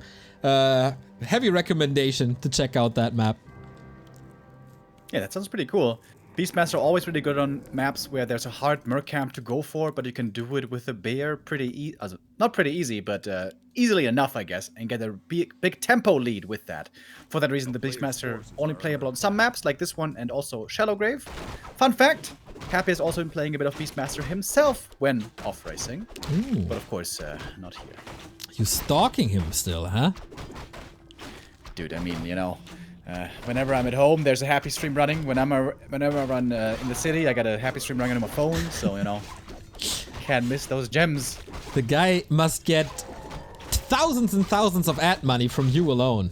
Heavy recommendation to check out that map. Yeah, that sounds pretty cool. Beastmaster always really good on maps where there's a hard merc camp to go for, but you can do it with a bear pretty not pretty easy, but easily enough, I guess, and get a big tempo lead with that. For that reason, the Beastmaster only playable on some maps, like this one, and also Shallow Grave. Fun fact, Happy has also been playing a bit of Beastmaster himself when off racing, but of course, not here. You stalking him still, huh? Dude, I mean, you know, whenever I'm at home, there's a Happy stream running. Whenever I run in the city, I got a Happy stream running on my phone, so, you know, can't miss those gems. The guy must get thousands and thousands of ad money from you alone.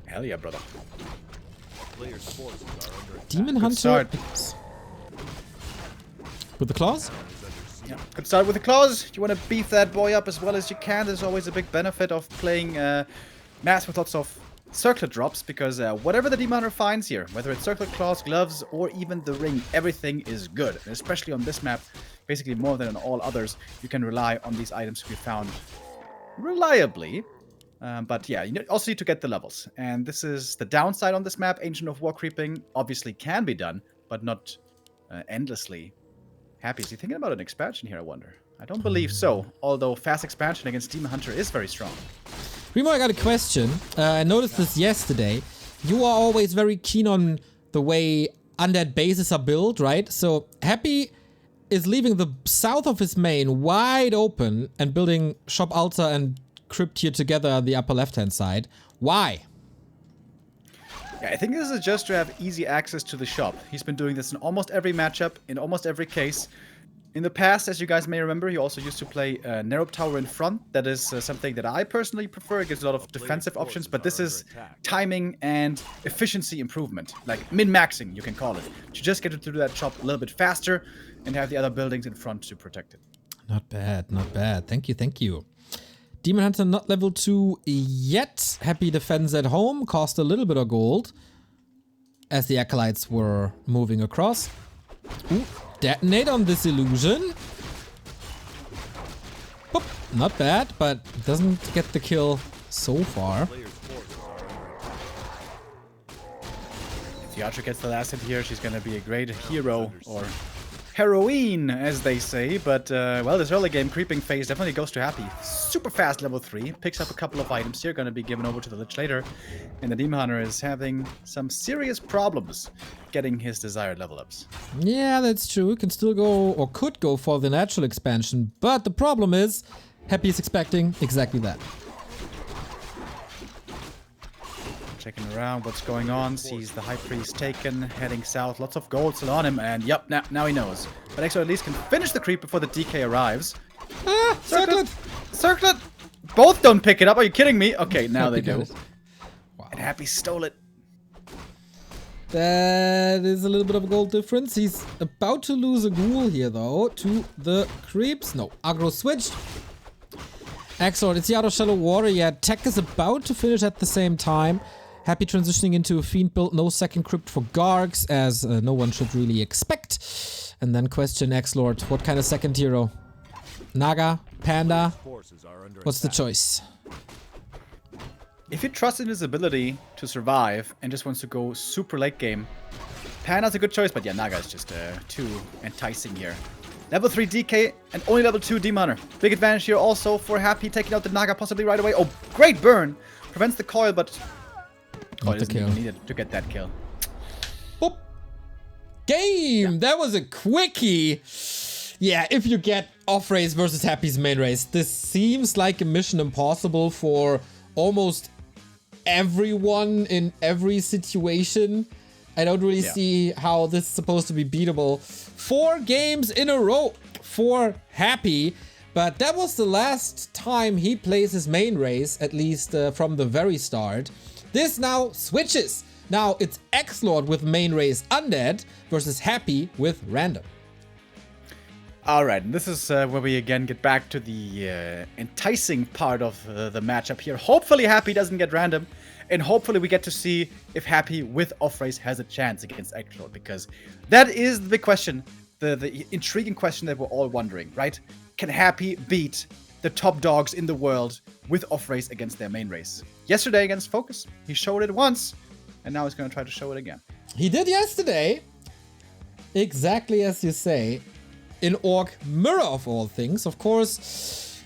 Hell yeah, brother. Players' forces are under attack. Demon Hunter start. with the claws? Yeah. Good start with the claws. You want to beef that boy up as well as you can. There's always a big benefit of playing maps with lots of circlet drops, because whatever the Demon Hunter finds here, whether it's circlet claws, gloves, or even the ring, everything is good. And especially on this map, basically more than on all others, you can rely on these items to be found reliably. But yeah, you also need to get the levels. And this is the downside on this map. Ancient of War creeping obviously can be done, but not endlessly. Happy, is he thinking about an expansion here, I wonder? I don't believe so, although fast expansion against Demon Hunter is very strong. Remo, I got a question. I noticed this yesterday. You are always very keen on the way undead bases are built, right? So Happy is leaving the south of his main wide open and building Shop Altar and Crypt here together on the upper left-hand side. Why? Yeah, I think this is just to have easy access to the shop. He's been doing this in almost every matchup, in almost every case. In the past, as you guys may remember, he also used to play Narrow Tower in front. That is something that I personally prefer. It gives a lot of defensive options, but this is timing and efficiency improvement. Like min-maxing, you can call it. To just get to do that shop a little bit faster and have the other buildings in front to protect it. Not bad, not bad. Thank you, thank you. Demon Hunter not level 2 yet. Happy defends at home. Cost a little bit of gold as the Acolytes were moving across. Ooh, detonate on this illusion. Boop. Not bad, but doesn't get the kill so far. Players' forces are under attack. If the Archer gets the last hit here, she's going to be a great hero, or heroine, as they say. But, well, this early game creeping phase definitely goes to Happy. Super fast level 3. Picks up a couple of items here, going to be given over to the Lich later. And the Demon Hunter is having some serious problems getting his desired level ups. Yeah, that's true. It can still go, or could go, for the natural expansion. But the problem is, Happy is expecting exactly that. Checking around what's going on, sees the High Priest taken, heading south, lots of gold still on him, and yep, now he knows. But XlorD at least can finish the creep before the DK arrives. Ah, circlet! Circlet! Both don't pick it up, are you kidding me? Okay, now they do. Wow. And Happy stole it. That is a little bit of a gold difference. He's about to lose a ghoul here, though, to the creeps. No, aggro switched. XlorD, it's the Out of Shallow Water. Yeah, tech is about to finish at the same time. Happy transitioning into a Fiend build. No second crypt for Gargs, as no one should really expect. And then question XlorD, what kind of second hero? Naga? Panda? Forces are under What's the attack. choice? If you trust in his ability to survive and just wants to go super late game, Panda's a good choice, but yeah, Naga is just too enticing here. Level 3 DK and only level 2 Demon Hunter. Big advantage here also for Happy, taking out the Naga possibly right away. Oh, great burn! Prevents the coil, but Not the doesn't kill. even need it to get that kill. Boop. Game! Yeah. That was a quickie! Yeah, if you get off race versus Happy's main race, this seems like a mission impossible for almost everyone in every situation. I don't really see how this is supposed to be beatable. 4 games in a row for Happy. But that was the last time he plays his main race, at least from the very start. This now switches. Now it's XlorD with main race Undead versus Happy with Random. Alright, and this is where we again get back to the enticing part of the matchup here. Hopefully Happy doesn't get Random, and hopefully we get to see if Happy with off-race has a chance against XlorD, because that is the big question, the intriguing question that we're all wondering, right? Can Happy beat the top dogs in the world with off-race against their main race? Yesterday against Focus, he showed it once, and now he's going to try to show it again. He did yesterday, exactly as you say, in Orc Mirror of all things. Of course,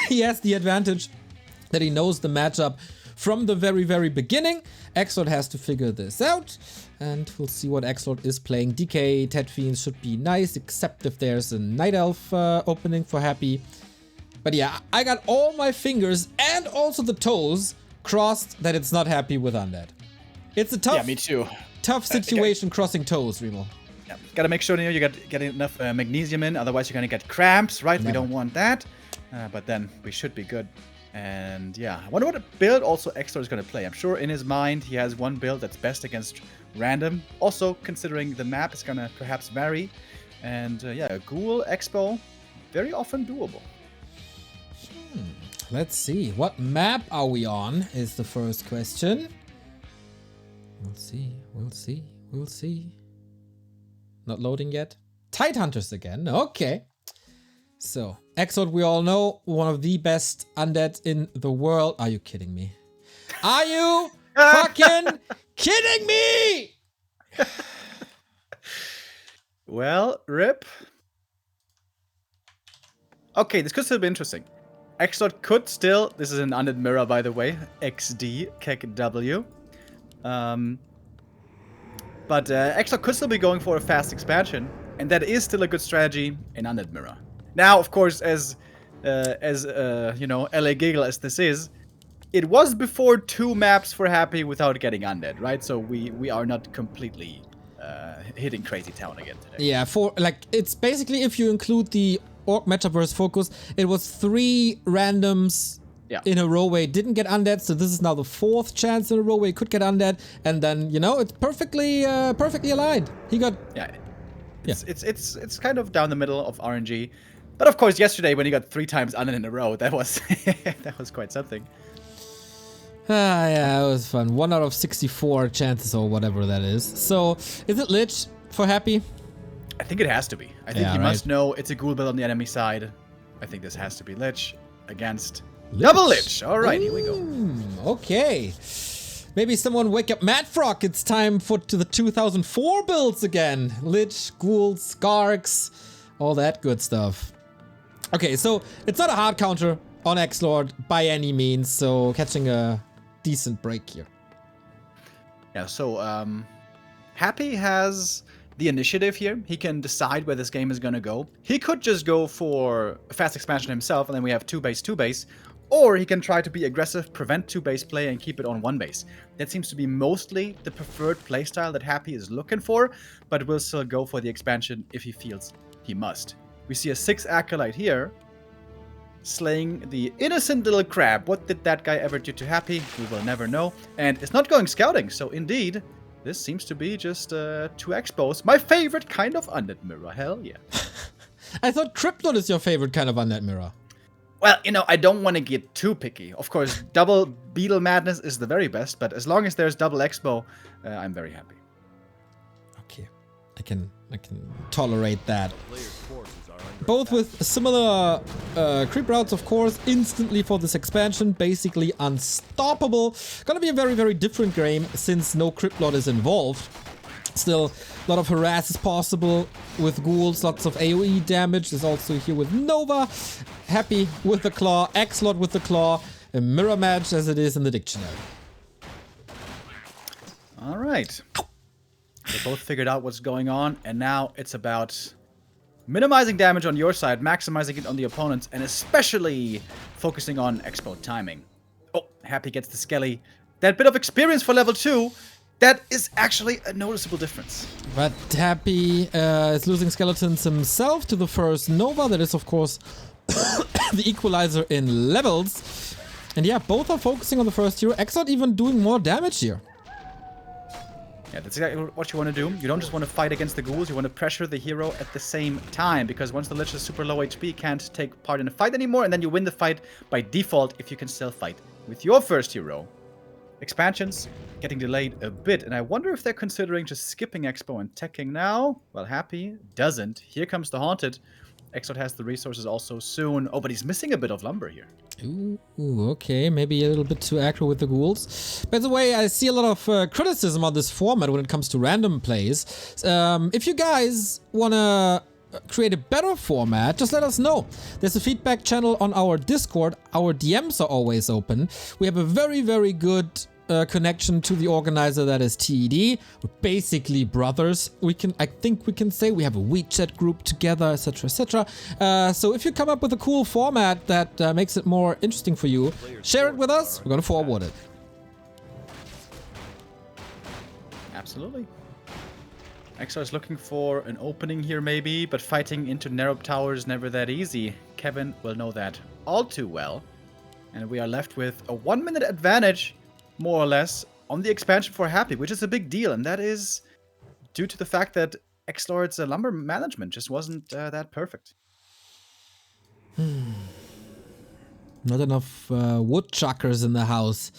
he has the advantage that he knows the matchup from the very, very beginning. XlorD has to figure this out, and we'll see what XlorD is playing. DK, Ted Fiends should be nice, except if there's a Night Elf opening for Happy. But yeah, I got all my fingers and also the toes crossed that it's not Happy with Undead. It's a tough, Yeah, me too. tough situation crossing toes, Remo. Yeah, gotta make sure you get enough magnesium in, otherwise you're gonna get cramps, right? Never. We don't want that. But then we should be good. And yeah, I wonder what build also XlorD is gonna play. I'm sure in his mind he has one build that's best against Random. Also, considering the map is gonna perhaps vary. And yeah, Ghoul Expo, very often doable. Let's see. What map are we on is the first question. We'll see. We'll see. We'll see. Not loading yet. Tidehunters again. Okay. So, XlorD, we all know, one of the best undead in the world. Are you kidding me? Are you fucking kidding me? Well, rip. Okay, this could still be interesting. XlorD could still, this is an Undead Mirror by the way, XD, KW. But XlorD could still be going for a fast expansion, and that is still a good strategy in Undead Mirror. Now, of course, as you know, LA Giggle as this is, it was before 2 maps for Happy without getting Undead, right? So we are not completely hitting Crazy Town again today. Yeah, for like it's basically, if you include the Orc matchup versus Focus, it was 3 randoms in a row where he didn't get Undead, so this is now the 4th chance in a row where he could get Undead, and then, you know, it's perfectly aligned. He got it's kind of down the middle of RNG. But of course, yesterday when he got 3 times Undead in a row, that was that was quite something. Yeah, it was fun. 1 out of 64 chances or whatever that is. So, is it Lich for Happy? I think it has to be. I think he must know it's a ghoul build on the enemy side. I think this has to be Lich against Double Lich. All right, here we go. Okay. Maybe someone wake up Matt Frog. It's time for the 2004 builds again. Lich, ghouls, Skarks, all that good stuff. Okay, so it's not a hard counter on XlorD by any means, so catching a decent break here. Yeah, so Happy has the initiative here. He can decide where this game is going to go. He could just go for a fast expansion himself, and then we have 2 base, 2 base. Or he can try to be aggressive, prevent 2 base play, and keep it on 1 base. That seems to be mostly the preferred playstyle that Happy is looking for, but will still go for the expansion if he feels he must. We see a 6 Acolyte here, slaying the innocent little crab. What did that guy ever do to Happy? We will never know. And it's not going scouting, so indeed, this seems to be just 2 expos. My favorite kind of Undead Mirror, hell yeah. I thought Cryptid is your favorite kind of Undead Mirror. Well, you know, I don't want to get too picky. Of course, double Beetle Madness is the very best, but as long as there's double Expo, I'm very happy. Okay, I can tolerate that. Player's forces are under Both with similar creep routes, of course, instantly for this expansion, basically unstoppable. Gonna be a very, very different game since no Cryptlord is involved. Still, a lot of harass is possible with ghouls, lots of AoE damage. There's also here with Nova. Happy with the claw, XlorD with the claw, a mirror match as it is in the dictionary. All right. They both figured out what's going on, and now it's about minimizing damage on your side, maximizing it on the opponents, and especially focusing on Expo timing. Oh, Happy gets the Skelly. That bit of experience for level 2, that is actually a noticeable difference. But Happy is losing skeletons himself to the first Nova. That is, of course, the equalizer in levels. And yeah, both are focusing on the first hero. XlorD even doing more damage here. Yeah, that's exactly what you want to do. You don't just want to fight against the ghouls, you want to pressure the hero at the same time, because once the Lich is super low HP, you can't take part in a fight anymore, and then you win the fight by default if you can still fight with your first hero. Expansions getting delayed a bit, and I wonder if they're considering just skipping Expo and teching now. Well, Happy doesn't. Here comes the Haunted. XlorD has the resources also soon. Oh, but he's missing a bit of lumber here. Ooh, okay, maybe a little bit too aggro with the ghouls. By the way, I see a lot of criticism on this format when it comes to random plays. If you guys want to create a better format, just let us know. There's a feedback channel on our Discord. Our DMs are always open. We have a very, very good connection to the organizer, that is TED. We're basically brothers. I think we can say we have a WeChat group together, etc, etc. So if you come up with a cool format that makes it more interesting for you, share it with us. We're gonna forward it. Absolutely. XlorD is looking for an opening here maybe, but fighting into narrow towers is never that easy. Kevin will know that all too well. And we are left with a 1-minute advantage, more or less, on the expansion for Happy, which is a big deal, and that is due to the fact that XlorD's lumber management just wasn't that perfect. Not enough woodchuckers in the house.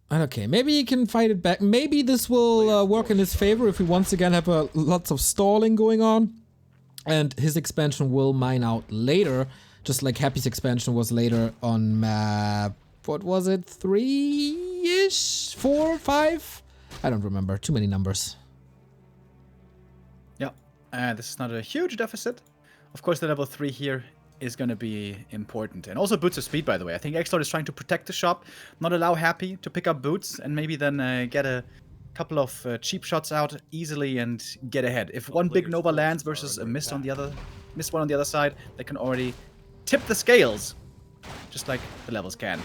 Okay, maybe he can fight it back. Maybe this will work in his favor if we once again have lots of stalling going on. And his expansion will mine out later, just like Happy's expansion was later on map... What was it? 3-ish? 4? 5? I don't remember. Too many numbers. Yeah, this is not a huge deficit. Of course, the level 3 here is going to be important. And also boots of speed, by the way. I think XlorD is trying to protect the shop, not allow Happy to pick up boots, and maybe then get a couple of cheap shots out easily and get ahead. If one big Nova lands versus a missed one on the other side, they can already tip the scales, just like the levels can.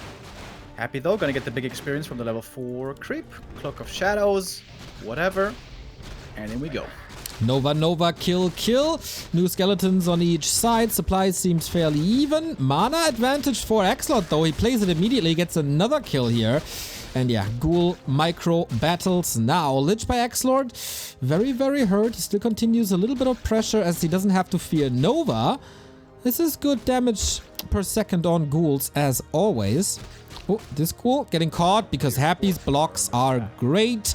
Happy though, gonna get the big experience from the level 4 creep, Cloak of Shadows, whatever, and in we go. Nova, kill. New skeletons on each side. Supply seems fairly even. Mana advantage for XlorD though. He plays it immediately, gets another kill here. And yeah, ghoul micro battles now. Lich by XlorD, very, very hurt. He still continues a little bit of pressure as he doesn't have to fear Nova. This is good damage per second on ghouls as always. Oh, this ghoul getting caught because Happy's blocks are great.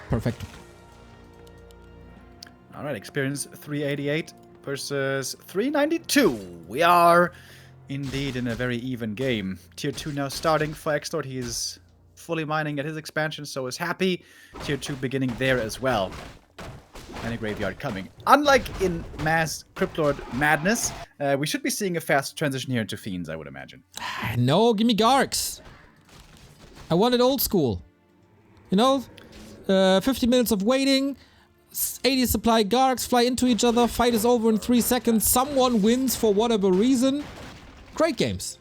Perfect. Alright, experience 388 versus 392. We are indeed in a very even game. Tier 2 now starting for XlorD. He is fully mining at his expansion, so is Happy. Tier 2 beginning there as well. And a graveyard coming. Unlike in Mass Cryptlord Madness, we should be seeing a fast transition here into Fiends, I would imagine. No, give me Garks. I want it old school. You know? 50 minutes of waiting, 80 supply Garks, fly into each other, fight is over in 3 seconds, someone wins for whatever reason. Great games.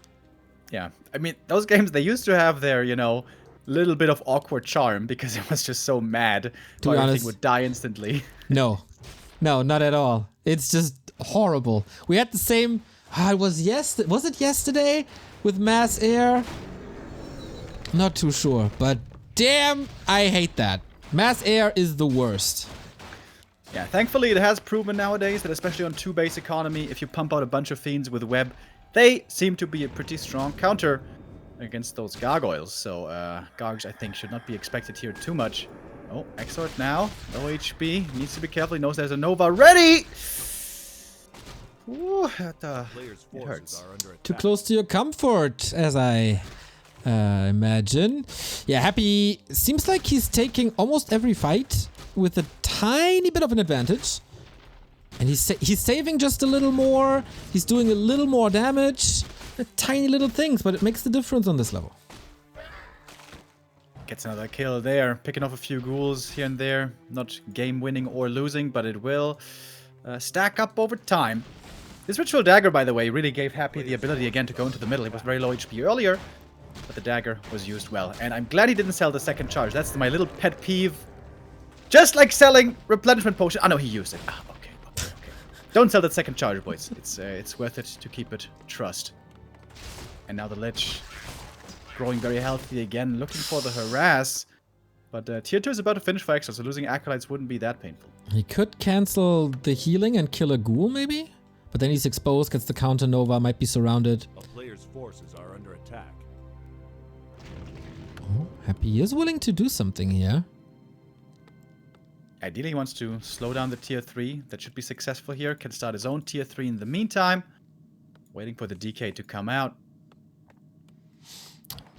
Yeah, I mean, those games, they used to have their, you know, little bit of awkward charm because it was just so mad. To be honest, everything would die instantly. No, not at all. It's just horrible. We had the same... it was it yesterday with Mass Air? Not too sure, but damn, I hate that. Mass Air is the worst. Yeah, thankfully it has proven nowadays that especially on 2-base economy, if you pump out a bunch of Fiends with Web, they seem to be a pretty strong counter against those gargoyles. So Gargs, I think, should not be expected here too much. Oh, XlorD now, low HP, needs to be careful, he knows there's a Nova ready! Ooh, it hurts. Too close to your comfort, as I imagine. Yeah, Happy seems like he's taking almost every fight with a tiny bit of an advantage. And he's saving just a little more, he's doing a little more damage. Tiny little things, but it makes the difference on this level. Gets another kill there, picking off a few ghouls here and there. Not game winning or losing, but it will stack up over time. This Ritual Dagger, by the way, really gave Happy the ability again to go into the middle. He was very low HP earlier, but the dagger was used well. And I'm glad he didn't sell the second charge. That's my little pet peeve. Just like selling replenishment potion. Oh no, he used it. Ah, okay. Don't sell that second charge, boys. It's worth it to keep it. Trust. And now the Lich growing very healthy again, looking for the harass. But tier 2 is about to finish for Exlord, so losing Acolytes wouldn't be that painful. He could cancel the healing and kill a ghoul, maybe? But then he's exposed, gets the counter Nova, might be surrounded. A player's forces are under attack. Oh, Happy is willing to do something here. Ideally, he wants to slow down the tier 3. That should be successful here. Can start his own tier 3 in the meantime. Waiting for the DK to come out.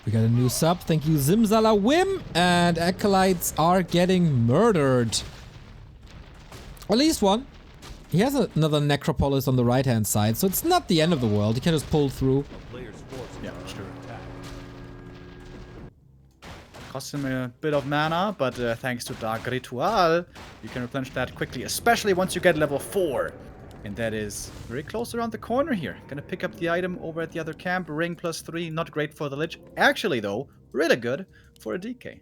We got a new sub. Thank you, Zimzala Wim. And Acolytes are getting murdered. At least one. He has another Necropolis on the right-hand side, so it's not the end of the world. He can just pull through. A player's forces Yeah, are sure. under attack. Costs him a bit of mana, but thanks to Dark Ritual, you can replenish that quickly, especially once you get level 4. And that is very close around the corner here. Gonna pick up the item over at the other camp. Ring +3, not great for the Lich. Actually, though, really good for a DK.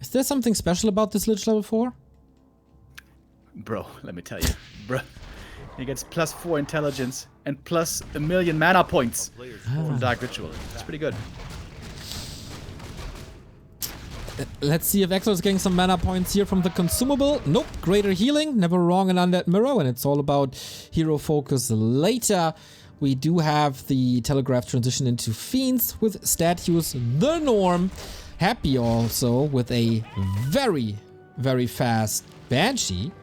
Is there something special about this Lich level 4? Bro, let me tell you. Bro, he gets +4 intelligence and plus 1,000,000 mana points from Dark Ritual. It's pretty good. Let's see if Exlord is getting some mana points here from the consumable. Nope, greater healing. Never wrong in Undead Mirror, and it's all about hero focus later. We do have the telegraph transition into Fiends with statues, the norm. Happy also with a very, very fast Banshee.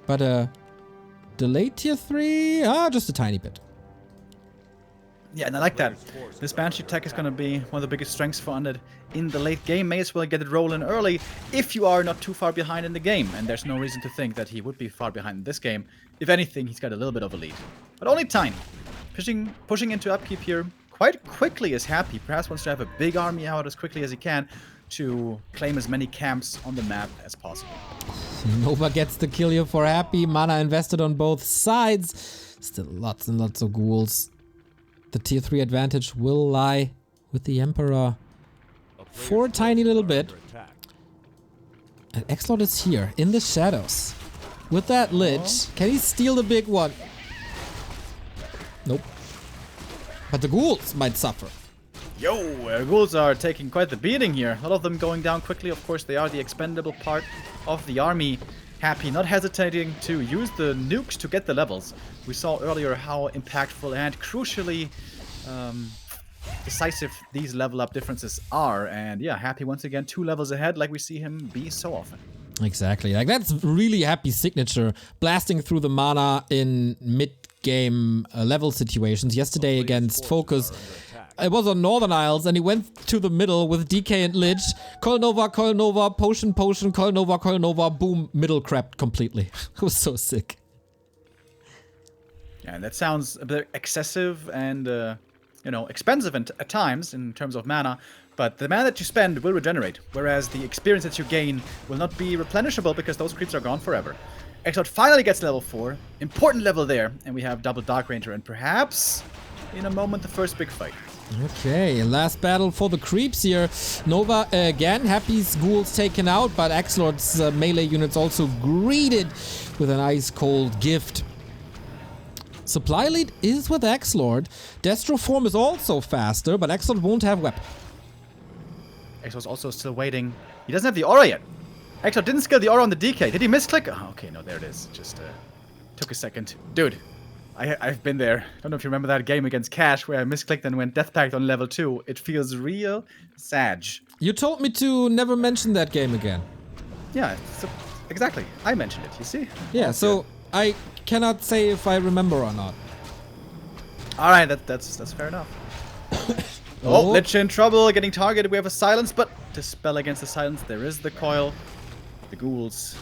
But delayed tier 3? Just a tiny bit. Yeah, and I like that. This Banshee tech is going to be one of the biggest strengths for Undead in the late game. May as well get it rolling early if you are not too far behind in the game. And there's no reason to think that he would be far behind in this game. If anything, he's got a little bit of a lead. But only tiny. Pushing into upkeep here quite quickly is Happy. Perhaps wants to have a big army out as quickly as he can to claim as many camps on the map as possible. Nova gets the kill here for Happy. Mana invested on both sides. Still lots and lots of ghouls. The tier 3 advantage will lie with the Emperor for a tiny little bit. And XlorD is here in the shadows. With that Lich, can he steal the big one? Nope. But the ghouls might suffer. Yo, ghouls are taking quite the beating here. A lot of them going down quickly. Of course, they are the expendable part of the army. Happy, not hesitating to use the nukes to get the levels. We saw earlier how impactful and crucially decisive these level up differences are. And yeah, Happy once again 2 levels ahead like we see him be so often. Exactly. Like that's really Happy signature. Blasting through the mana in mid-game level situations. Yesterday against Focus, it was on Northern Isles, and he went to the middle with DK and Lich. Coil Nova, potion, Coil Nova, boom, middle crapped completely. It was so sick. Yeah, and that sounds a bit excessive and, expensive at times in terms of mana. But the mana that you spend will regenerate, whereas the experience that you gain will not be replenishable because those creeps are gone forever. XlorD finally gets level 4. Important level there. And we have double Dark Ranger and perhaps, in a moment, the first big fight. Okay, last battle for the creeps here. Nova again, Happy's ghouls taken out, but XlorD's melee units also greeted with an ice cold gift. Supply lead is with XlorD. Destro form is also faster, but XlorD won't have weapon. XlorD's also still waiting. He doesn't have the aura yet. XlorD didn't skill the aura on the DK. Did he misclick? Oh, okay, no, there it is. Just took a second. Dude. I've been there. I don't know if you remember that game against Cash where I misclicked and went Death Pact on level 2. It feels real sad. You told me to never mention that game again. Yeah, so, exactly. I mentioned it, you see? Yeah, so I cannot say if I remember or not. Alright, that's fair enough. Oh, Lich in trouble, getting targeted. We have a silence, but to spell against the silence, there is the coil. The ghouls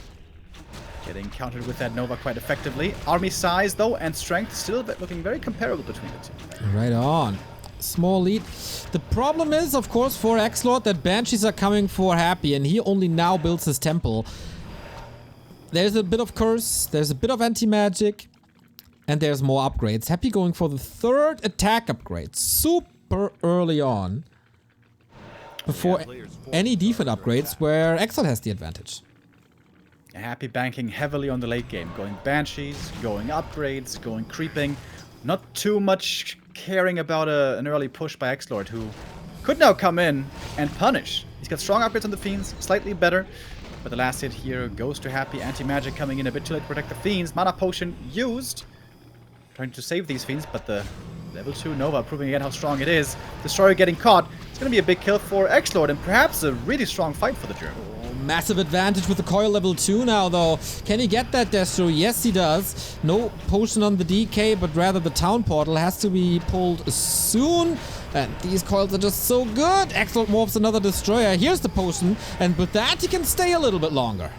getting countered with that Nova quite effectively. Army size, though, and strength still looking very comparable between the two. Right on. Small lead. The problem is, of course, for XlorD that Banshees are coming for Happy, and he only now builds his temple. There's a bit of curse, there's a bit of anti-magic, and there's more upgrades. Happy going for the 3rd attack upgrade. Super early on. Before any defense upgrades, where XlorD has the advantage. Happy banking heavily on the late game. Going Banshees, going upgrades, going creeping. Not too much caring about an early push by XlorD, who could now come in and punish. He's got strong upgrades on the Fiends, slightly better. But the last hit here goes to Happy. Anti-magic coming in a bit too late to protect the Fiends. Mana Potion used. Trying to save these Fiends, but the level 2 Nova proving again how strong it is. Destroyer getting caught. It's going to be a big kill for XlorD and perhaps a really strong fight for the German. Massive advantage with the coil level 2 now, though. Can he get that Destro? Yes, he does. No potion on the DK, but rather the town portal has to be pulled soon. And these coils are just so good. XlorD morphs another destroyer. Here's the potion. And with that, he can stay a little bit longer.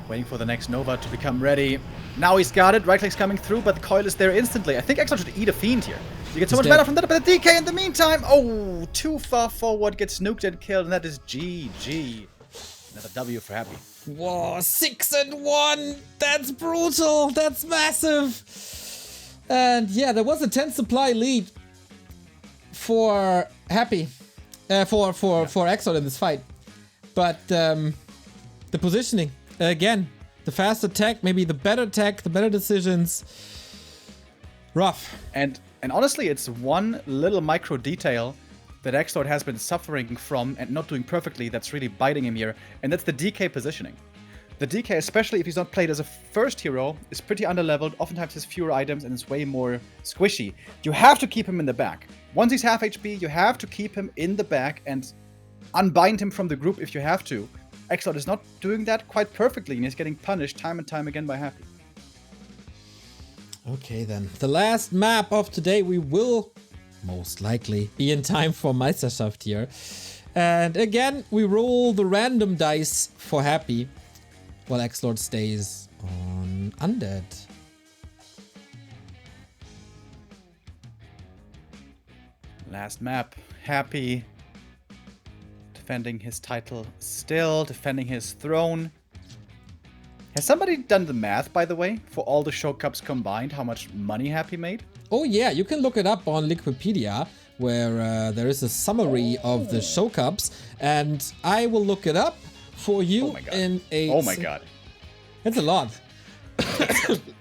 Waiting for the next Nova to become ready. Now he's got it. Right click's coming through, but the coil is there instantly. I think XlorD should eat a Fiend here. You get so much mana from that, but the DK in the meantime. Oh, too far forward, gets nuked and killed, and that is GG. Another W for Happy. Whoa, 6-1. That's brutal. That's massive. And yeah, there was a 10 supply lead for Happy, for XlorD in this fight. But the positioning, again, the fast attack, maybe the better tech, the better decisions. Rough. And honestly, it's one little micro detail that XlorD has been suffering from and not doing perfectly that's really biting him here, and that's the DK positioning. The DK, especially if he's not played as a first hero, is pretty underleveled, oftentimes has fewer items and is way more squishy. You have to keep him in the back. Once he's half HP, you have to keep him in the back and unbind him from the group if you have to. XlorD is not doing that quite perfectly, and he's getting punished time and time again by Happy. Okay then, the last map of today, we will most likely be in time for Meisterschaft here. And again, we roll the random dice for Happy, while XlorD stays on Undead. Last map, Happy defending his title still, defending his throne. Has somebody done the math, by the way, for all the show cups combined, how much money Happy made? Oh yeah, you can look it up on Liquipedia, where there is a summary of the show cups, and I will look it up for you in a... Oh my god. It's a lot.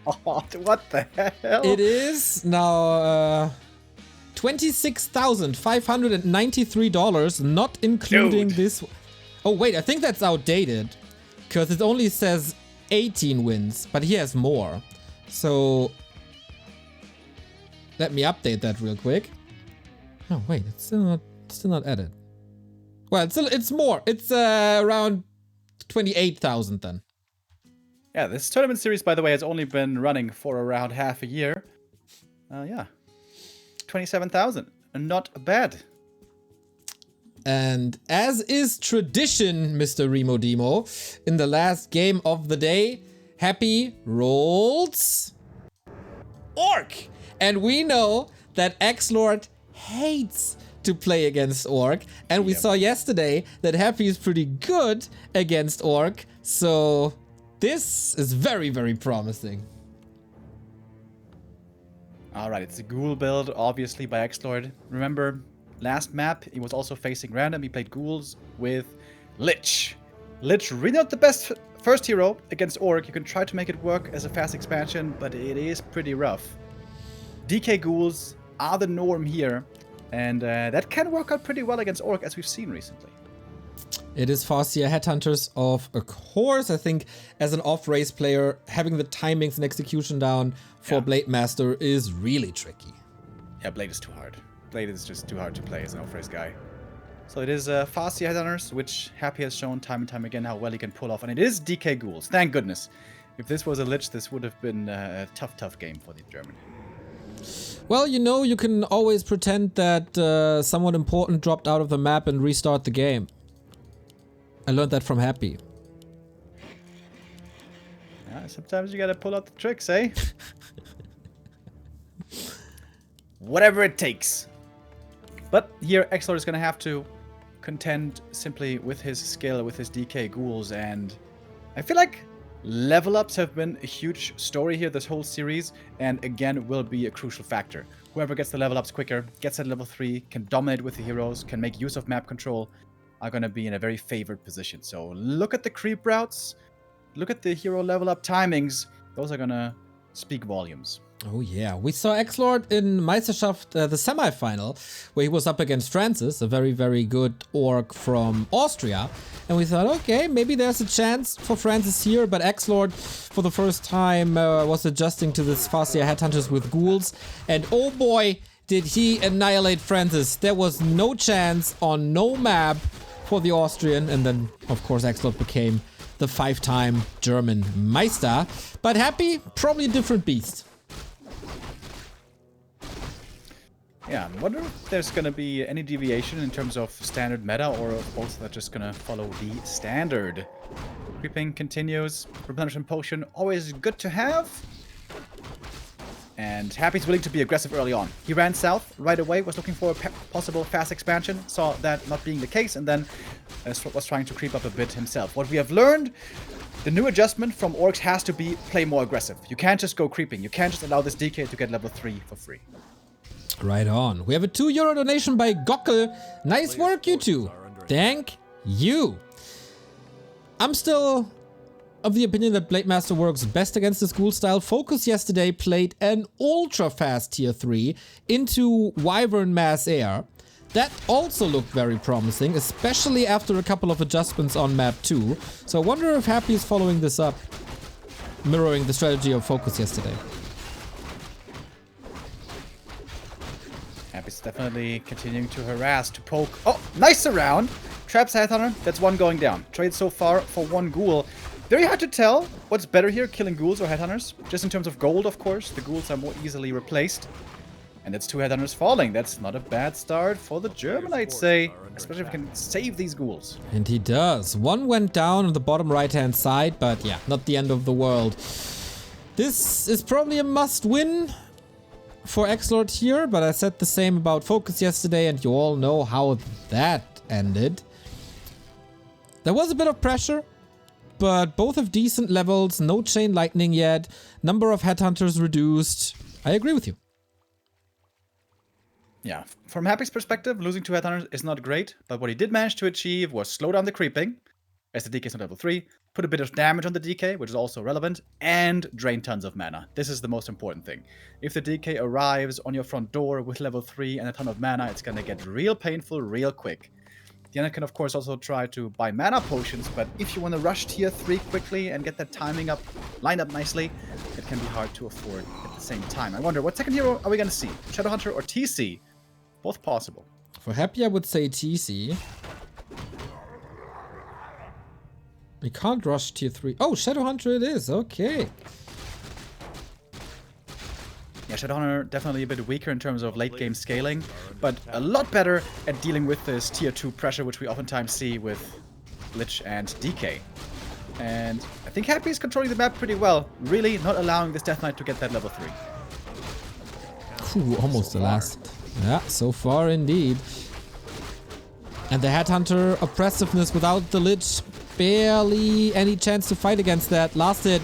What the hell? It is now $26,593, not including this... Oh wait, I think that's outdated, because it only says 18 wins, but he has more. So let me update that real quick. Oh wait, it's still not added. Well, it's more. It's around 28,000 then. Yeah, this tournament series, by the way, has only been running for around half a year. Yeah, 27,000, not bad. And as is tradition, Mr. Remo Demo, in the last game of the day, Happy rolls Orc. And we know that XlorD hates to play against Orc. And we saw yesterday that Happy is pretty good against Orc. So this is very, very promising. Alright, it's a ghoul build, obviously, by XlorD. Remember, last map, he was also facing random. He played ghouls with Lich. Lich, really not the best first hero against Orc. You can try to make it work as a fast expansion, but it is pretty rough. DK ghouls are the norm here, and that can work out pretty well against Orc, as we've seen recently. It is Farseer Headhunters, of course. I think as an off-race player, having the timings and execution down for Blade Master is really tricky. Yeah, Blade is too hard. Blade is just too hard to play as an off-race guy. So it is Farseer Headhunters, which Happy has shown time and time again how well he can pull off. And it is DK ghouls, thank goodness. If this was a Lich, this would have been a tough game for the German. Well, you know, you can always pretend that someone important dropped out of the map and restart the game. I learned that from Happy. Yeah, sometimes you gotta pull out the tricks, eh? Whatever it takes. But here, XlorD is gonna have to contend simply with his skill, with his DK ghouls, and I feel like level ups have been a huge story here this whole series, and again will be a crucial factor. Whoever gets the level ups quicker, gets at level 3, can dominate with the heroes, can make use of map control. are going to be in a very favored position. So look at the creep routes, look at the hero level up timings. Those are going to speak volumes. Oh yeah, we saw XlorD in Meisterschaft, the semi-final, where he was up against Francis, a very, very good orc from Austria. And we thought, okay, maybe there's a chance for Francis here, but XlorD, for the first time, was adjusting to this Farseer headhunters with ghouls. And oh boy, did he annihilate Francis. There was no chance on no map for the Austrian. And then, of course, XlorD became the 5-time German Meister. But Happy, probably a different beast. Yeah, I wonder if there's going to be any deviation in terms of standard meta, or if both are just going to follow the standard. Creeping continues. Replenishment potion, always good to have. And Happy's willing to be aggressive early on. He ran south right away, was looking for a possible fast expansion, saw that not being the case, and then was trying to creep up a bit himself. What we have learned, the new adjustment from orcs has to be play more aggressive. You can't just go creeping. You can't just allow this DK to get level 3 for free. Right on. We have a €2 donation by Gockel. Nice work, you two. Thank you. I'm still of the opinion that Blade Master works best against the school style. Focus yesterday played an ultra fast tier 3 into Wyvern Mass Air. That also looked very promising, especially after a couple of adjustments on map 2. So I wonder if Happy is following this up, mirroring the strategy of Focus yesterday. Happy's definitely continuing to harass, to poke. Oh, nice round! Traps Headhunter, that's one going down. Trade so far for one ghoul. Very hard to tell what's better here, killing ghouls or Headhunters. Just in terms of gold, of course. The ghouls are more easily replaced. And that's 2 Headhunters falling. That's not a bad start for the German, I'd say. Especially if he can save these ghouls. And he does. One went down on the bottom right-hand side, but yeah, not the end of the world. This is probably a must-win for XlorD here, but I said the same about Focus yesterday, and you all know how that ended. There was a bit of pressure, but both have decent levels, no chain lightning yet, number of headhunters reduced. I agree with you. Yeah, from Happy's perspective, losing 2 headhunters is not great, but what he did manage to achieve was slow down the creeping, as the DK is on level 3, put a bit of damage on the DK, which is also relevant, and drain tons of mana. This is the most important thing. If the DK arrives on your front door with level 3 and a ton of mana, it's gonna get real painful real quick. The other can of course also try to buy mana potions, but if you want to rush tier 3 quickly and get that timing up, lined up nicely, it can be hard to afford at the same time. I wonder, what second hero are we gonna see? Shadowhunter or TC? Both possible. For Happy, I would say TC. We can't rush tier 3. Oh, Shadowhunter it is. Okay. Yeah, Shadowhunter definitely a bit weaker in terms of late game scaling, but a lot better at dealing with this tier 2 pressure, which we oftentimes see with Lich and DK. And I think Happy is controlling the map pretty well, really not allowing this Death Knight to get that level 3. Ooh, almost the last. Yeah, so far indeed. And the Headhunter oppressiveness without the Lich. Barely any chance to fight against that. Last hit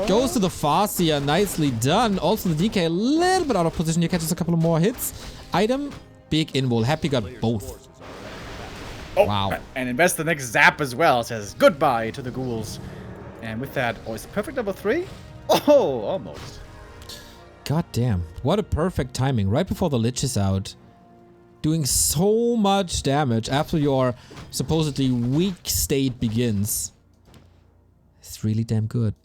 goes to the Farseer. Nicely done. Also the DK a little bit out of position. He catches a couple of more hits. Item, big invul. Happy got both. Oh, wow. And invest the next zap as well. Says goodbye to the ghouls. And with that, oh, it's perfect level 3? Oh, almost. God damn. What a perfect timing. Right before the Lich is out. Doing so much damage after your supposedly weak state begins. It's really damn good.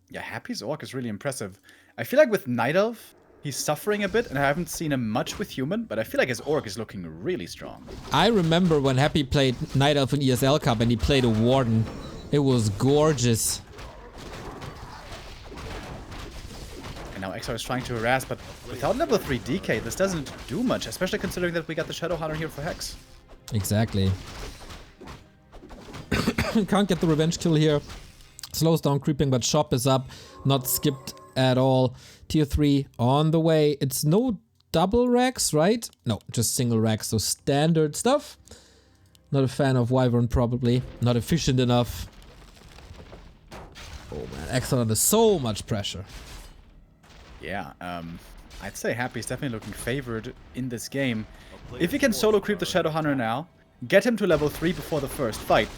Yeah, Happy's Orc is really impressive. I feel like with Night Elf, he's suffering a bit, and I haven't seen him much with Human, but I feel like his Orc is looking really strong. I remember when Happy played Night Elf in ESL Cup and he played a Warden. It was gorgeous. And now XR is trying to harass, but without level 3 DK, this doesn't do much, especially considering that we got the Shadowhunter here for Hex. Exactly. Can't get the revenge kill here. Slows down creeping, but shop is up. Not skipped at all. Tier 3 on the way. It's no double racks, right? No, just single racks, so standard stuff. Not a fan of Wyvern, probably. Not efficient enough. Oh man, XR under so much pressure. Yeah, I'd say Happy's definitely looking favored in this game. If he can solo creep the Shadow Hunter now, get him to level 3 before the first fight,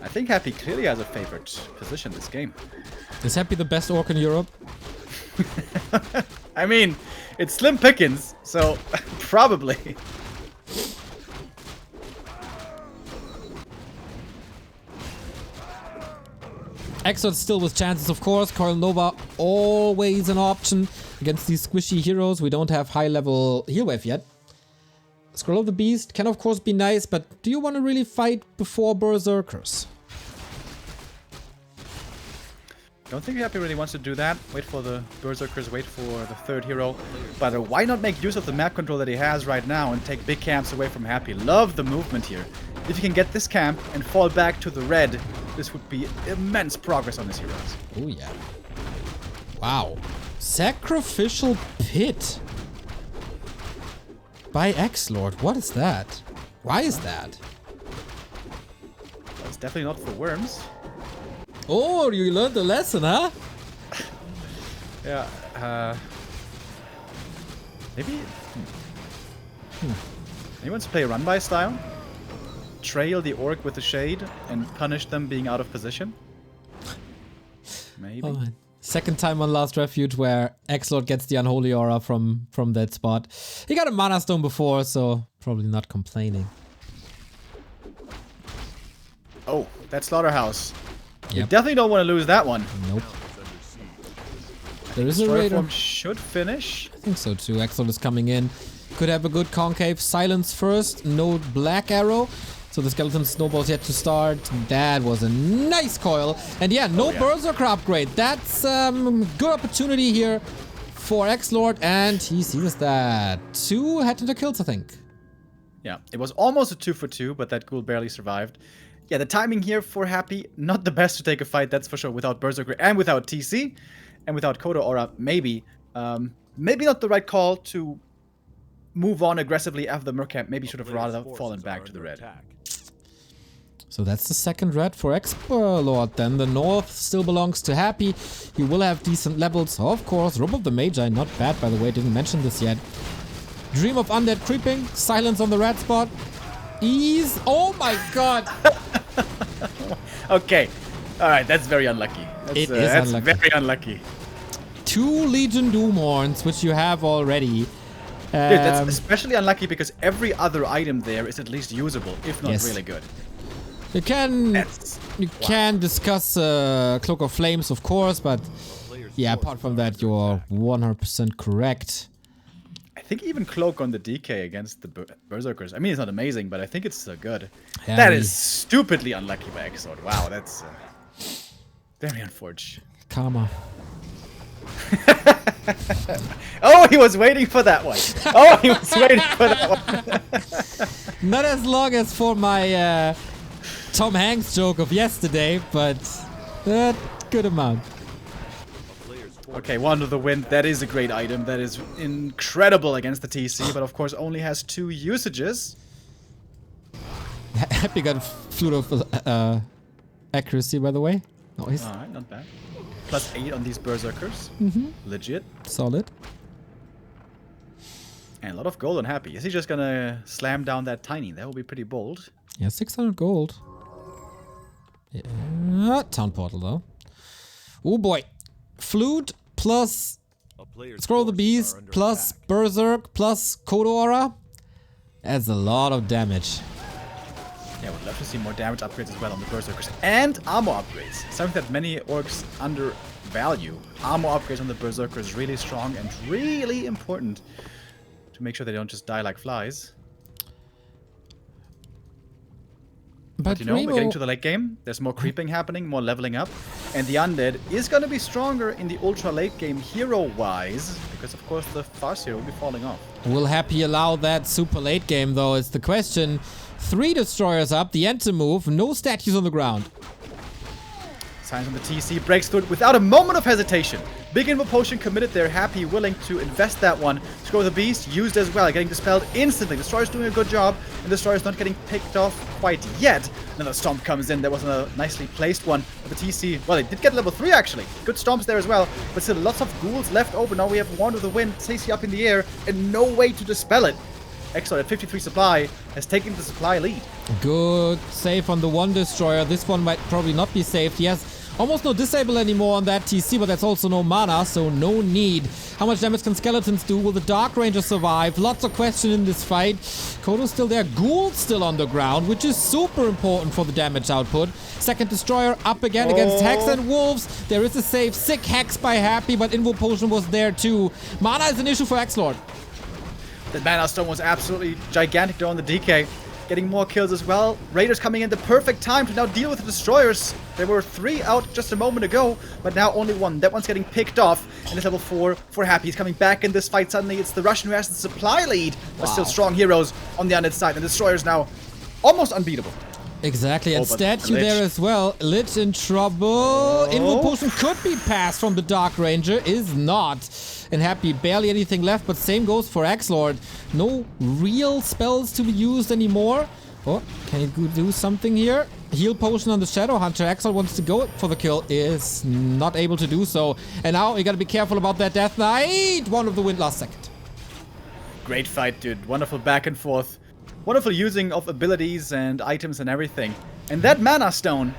I think Happy clearly has a favored position this game. Is Happy the best orc in Europe? I mean, it's slim pickings, so probably. XlorD still with chances, of course. Coil Nova always an option against these squishy heroes. We don't have high level heal wave yet. Scroll of the Beast can of course be nice, but do you want to really fight before Berserkers? Don't think Happy really wants to do that. Wait for the Berserkers, wait for the third hero. But why not make use of the map control that he has right now and take big camps away from Happy? Love the movement here. If you can get this camp and fall back to the red, this would be immense progress on his heroes. Oh yeah. Wow. Sacrificial Pit by XlorD. What is that? Why is that? Well, it's definitely not for worms. Oh, you learned the lesson, huh? Yeah, maybe... He wants to play run-by style? Trail the orc with the shade and punish them being out of position? Maybe. Oh, second time on last Refuge where XlorD gets the Unholy Aura from that spot. He got a Mana Stone before, so probably not complaining. Oh, that Slaughterhouse. You Yep. definitely don't want to lose that one. Nope. There is a Destroyer Raider. form should finish. I think so too. XlorD is coming in. Could have a good concave. Silence first. No Black Arrow. So the Skeleton Snowball's yet to start. That was a nice coil. And yeah, no Berserker upgrade. That's good opportunity here for XlorD. And he sees that. 2 headhunter kills, I think. Yeah, it was almost a 2 for 2, but that ghoul barely survived. Yeah, the timing here for Happy, not the best to take a fight, that's for sure, without Berserker and without TC. And without Kodo Aura, maybe. Maybe not the right call to move on aggressively after the Mercamp. Maybe should have rather fallen back to the red. So that's the second red for XlorD then. The north still belongs to Happy. He will have decent levels, of course. Robe of the Magi, not bad by the way, didn't mention this yet. Dream of Undead creeping. Silence on the red spot. Ease. Oh my god. Okay. Alright, that's very unlucky. It is that's unlucky. very unlucky. 2 Legion Doomhorns, which you have already. Dude, that's especially unlucky because every other item there is at least usable, if not Yes. really good. You can That's... can discuss Cloak of Flames, of course, but yeah, apart from that, you're 100% correct. I think even Cloak on the DK against the Berserkers. I mean, it's not amazing, but I think it's good. Yeah, That is stupidly unlucky by XlorD. Wow, that's very unfortunate. Karma. Oh, he was waiting for that one. Oh, he was waiting for that one. Not as long as for my Tom Hanks joke of yesterday, but good amount. Okay, Wand of the Wind. That is a great item. That is incredible against the TC, but of course only has 2 usages. Happy got Flute of accuracy, by the way. Nice. Alright, not bad. Plus 8 on these Berserkers. Legit. Solid. And a lot of gold on Happy. Is he just gonna slam down that Tiny? That would be pretty bold. Yeah, 600 gold. Yeah, Town Portal, though. Oh boy. Flute plus Scroll of the Beast plus Berserk plus Kodo Aura. That's a lot of damage. Yeah, would love to see more damage upgrades as well on the Berserkers. And armor upgrades. Something that many orcs undervalue. Armor upgrades on the Berserkers is really strong and really important to make sure they don't just die like flies. But you know, we're getting to the late game. There's more creeping happening, more leveling up. And the Undead is going to be stronger in the ultra late game hero-wise. Because, of course, the Farseer will be falling off. Will Happy allow that super late game, though, is the question. 3 destroyers up, the enter move, no statues on the ground. Signs on the TC, breaks through it without a moment of hesitation. Big Invo Potion committed there, Happy, willing to invest that one. Scroll the Beast, used as well, getting dispelled instantly. Destroyer's doing a good job, and Destroyer's not getting picked off quite yet. Another Stomp comes in, there was a nicely placed one. The TC, well, it did get level 3 actually. Good Stomps there as well, but still lots of ghouls left over. Now we have Wand of the Wind, TC up in the air, and no way to dispel it. XlorD at 53 supply has taken the supply lead. Good save on the one Destroyer. This one might probably not be saved. He has almost no disable anymore on that TC, but that's also no mana, so no need. How much damage can Skeletons do? Will the Dark Ranger survive? Lots of question in this fight. Kodo's still there. Ghoul's still on the ground, which is super important for the damage output. Second Destroyer up again against Hex and Wolves. There is a save. Sick Hex by Happy, but Invo Potion was there too. Mana is an issue for XlorD. The Mana Stone was absolutely gigantic there on the DK. Getting more kills as well. Raiders coming in the perfect time to now deal with the Destroyers. There were 3 out just a moment ago, but now only 1. That one's getting picked off, and it's level 4 for Happy. He's coming back in this fight. Suddenly it's the Russian who has the supply lead, but still strong heroes on the Undead side. And the Destroyers now almost unbeatable. Exactly, and Statue there as well. Lich in trouble. Invo Potion could be passed from the Dark Ranger, is not. And Happy, barely anything left, but same goes for XlorD. No real spells to be used anymore. Oh, can he do something here? Heal Potion on the Shadow Hunter. XlorD wants to go for the kill, is not able to do so. And now you gotta be careful about that Death Knight. One of the Wind last second. Great fight, dude. Wonderful back and forth. Wonderful using of abilities and items and everything. And that Mana Stone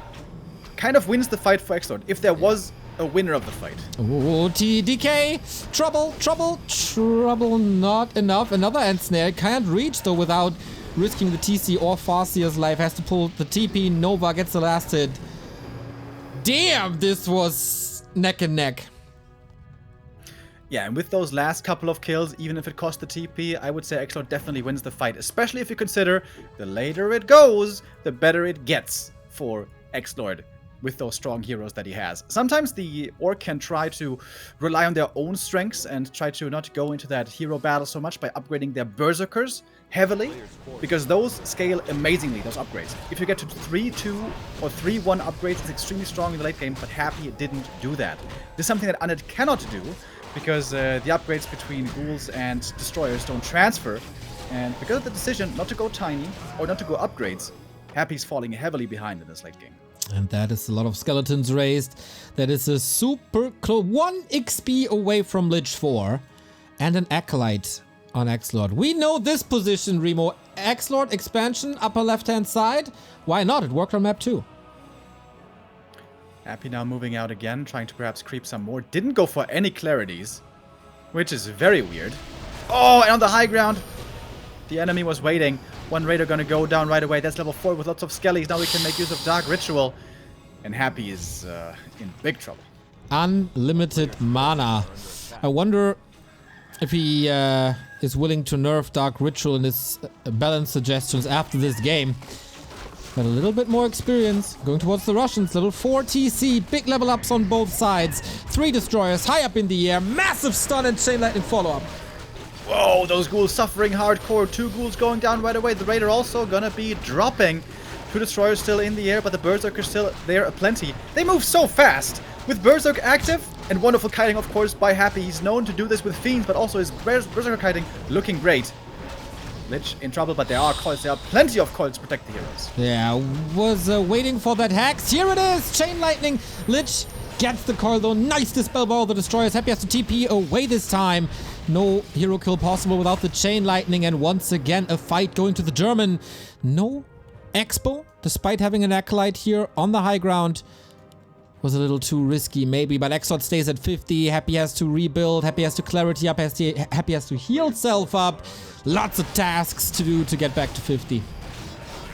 kind of wins the fight for XlorD, if there was a winner of the fight. Oh, TDK! Trouble, trouble, trouble, not enough. Another End Snare. Can't reach though without risking the TC or Farseer's life. Has to pull the TP. Nova gets the last hit. Damn, this was neck and neck. Yeah, and with those last couple of kills, even if it cost the TP, I would say XlorD definitely wins the fight. Especially if you consider the later it goes, the better it gets for XlorD with those strong heroes that he has. Sometimes the Orc can try to rely on their own strengths and try to not go into that hero battle so much by upgrading their Berserkers heavily, because those scale amazingly, those upgrades. If you get to 3-2 or 3-1 upgrades, it's extremely strong in the late game, but Happy didn't do that. This is something that Undead cannot do, because the upgrades between ghouls and destroyers don't transfer, and because of the decision not to go tiny or not to go upgrades, Happy's falling heavily behind in this late game. And that is a lot of skeletons raised. That is a super close 1 XP away from Lich 4 and an Acolyte on XlorD. We know this position, Remo. XlorD expansion, upper left-hand side. Why not? It worked on map 2. Happy now moving out again, trying to perhaps creep some more. Didn't go for any clarities, which is very weird. Oh, and on the high ground, the enemy was waiting. One Raider gonna go down right away. That's level 4 with lots of skellies. Now we can make use of Dark Ritual. And Happy is in big trouble. Unlimited mana. I wonder if he is willing to nerf Dark Ritual in his balance suggestions after this game. Got a little bit more experience. Going towards the Russians. Level 4 TC. Big level ups on both sides. 3 destroyers high up in the air. Massive stun and chain lightning follow-up. Whoa, those ghouls suffering hardcore. 2 ghouls going down right away. The Raider also gonna be dropping. 2 destroyers still in the air, but the Berserker still there aplenty. They move so fast. With Berserk active, and wonderful kiting, of course, by Happy. He's known to do this with Fiends, but also his Berserker kiting looking great. Lich in trouble, but there are coils. There are plenty of coils to protect the heroes. Yeah, was waiting for that hex. Here it is! Chain lightning. Lich gets the coil though. Nice dispel by all the destroyers. Happy has to TP away this time. No hero kill possible without the chain lightning, and once again a fight going to the German. No Expo, despite having an Acolyte here on the high ground. Was a little too risky maybe, but XlorD stays at 50. Happy has to rebuild. Happy has to clarity up. Happy has to heal self up. Lots of tasks to do to get back to 50.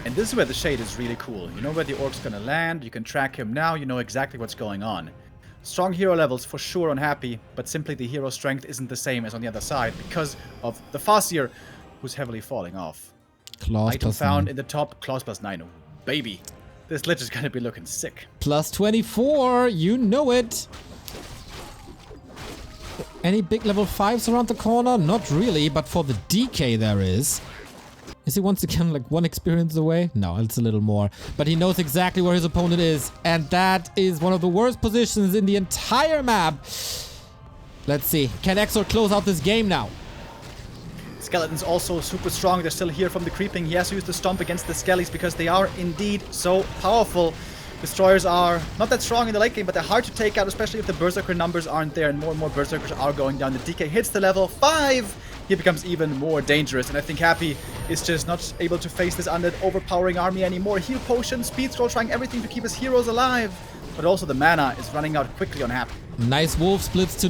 And this is where the shade is really cool. You know where the Orc's gonna land. You can track him now. You know exactly what's going on. Strong hero levels for sure on Happy, but simply the hero strength isn't the same as on the other side because of the Farseer, who's heavily falling off. Claws Item plus found 9. in the top. Claws plus 9. Oh, baby. This Lich is gonna be looking sick. Plus 24, you know it. Any big level 5s around the corner? Not really, but for the DK there is. Is he once again like 1 experience away? No, it's a little more. But he knows exactly where his opponent is. And that is one of the worst positions in the entire map. Let's see. Can XlorD close out this game now? Skeletons also super strong. They're still here from the creeping. He has to use the stomp against the skellies because they are indeed so powerful. Destroyers are not that strong in the late game, but they're hard to take out, especially if the Berserker numbers aren't there, and more Berserkers are going down. The DK hits the level 5. He becomes even more dangerous, and I think Happy is just not able to face this undead overpowering army anymore. Heal potion, speed scroll, trying everything to keep his heroes alive, but also the mana is running out quickly on Happy. Nice wolf splits to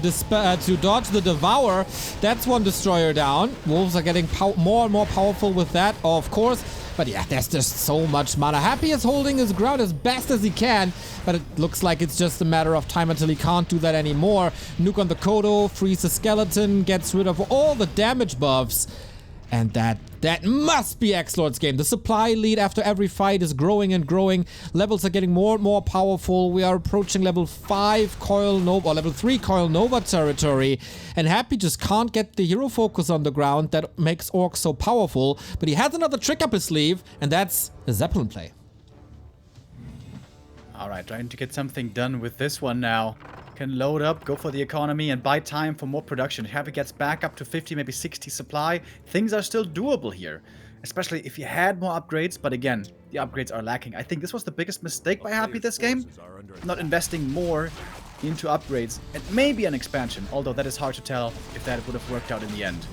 dodge the Devourer. That's 1 destroyer down. Wolves are getting more and more powerful with that, of course. But yeah, there's just so much mana. Happy is holding his ground as best as he can, but it looks like it's just a matter of time until he can't do that anymore. Nuke on the Kodo, frees the skeleton, gets rid of all the damage buffs. And that must be XlorD's game. The supply lead after every fight is growing and growing. Levels are getting more and more powerful. We are approaching level 5 Coil Nova, or level 3 Coil Nova territory. And Happy just can't get the hero focus on the ground that makes Orc so powerful. But he has another trick up his sleeve, and that's a Zeppelin play. Alright, trying to get something done with this one now. Can load up, go for the economy, and buy time for more production. Happy gets back up to 50, maybe 60 supply. Things are still doable here, especially if you had more upgrades. But again, the upgrades are lacking. I think this was the biggest mistake by Happy this game. Not investing more into upgrades and maybe an expansion, although that is hard to tell if that would have worked out in the end.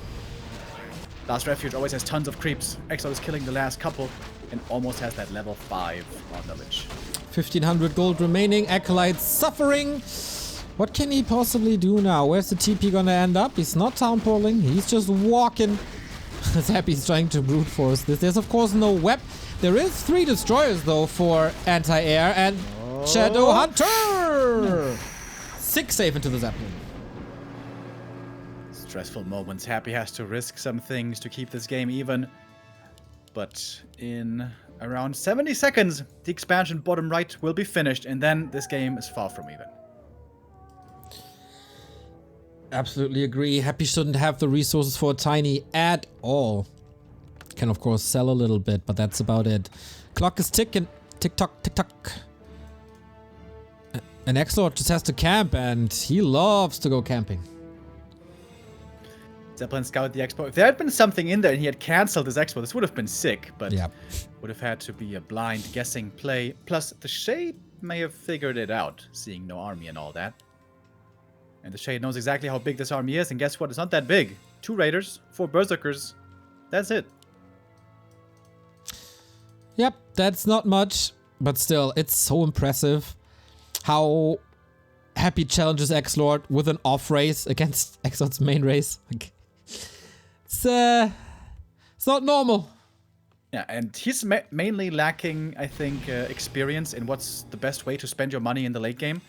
Last Refuge always has tons of creeps. XlorD is killing the last couple and almost has that level 5 on village. 1500 gold remaining. Acolyte's suffering. What can he possibly do now? Where's the TP gonna end up? He's not townpolling. He's just walking. As Happy's trying to brute force this. There's of course no web. There is 3 destroyers though for anti-air and Shadow Hunter. 6 safe into the Zeppelin. Stressful moments. Happy has to risk some things to keep this game even. But in around 70 seconds, the expansion bottom right will be finished, and then this game is far from even. Absolutely agree. Happy shouldn't have the resources for a tiny at all. Can of course sell a little bit, but that's about it. Clock is ticking. Tick tock, tick tock. And XlorD just has to camp, and he loves to go camping. Zeppelin scout the expo. If there had been something in there and he had cancelled his expo, this would have been sick, but yeah, would have had to be a blind guessing play. Plus, the Shade may have figured it out, seeing no army and all that. And the Shade knows exactly how big this army is, and guess what? It's not that big. 2 Raiders, 4 Berserkers. That's it. Yep, that's not much, but still, it's so impressive how Happy challenges XlorD with an off race against XlorD's main race. It's not normal. Yeah, and he's mainly lacking, I think, experience in what's the best way to spend your money in the late game.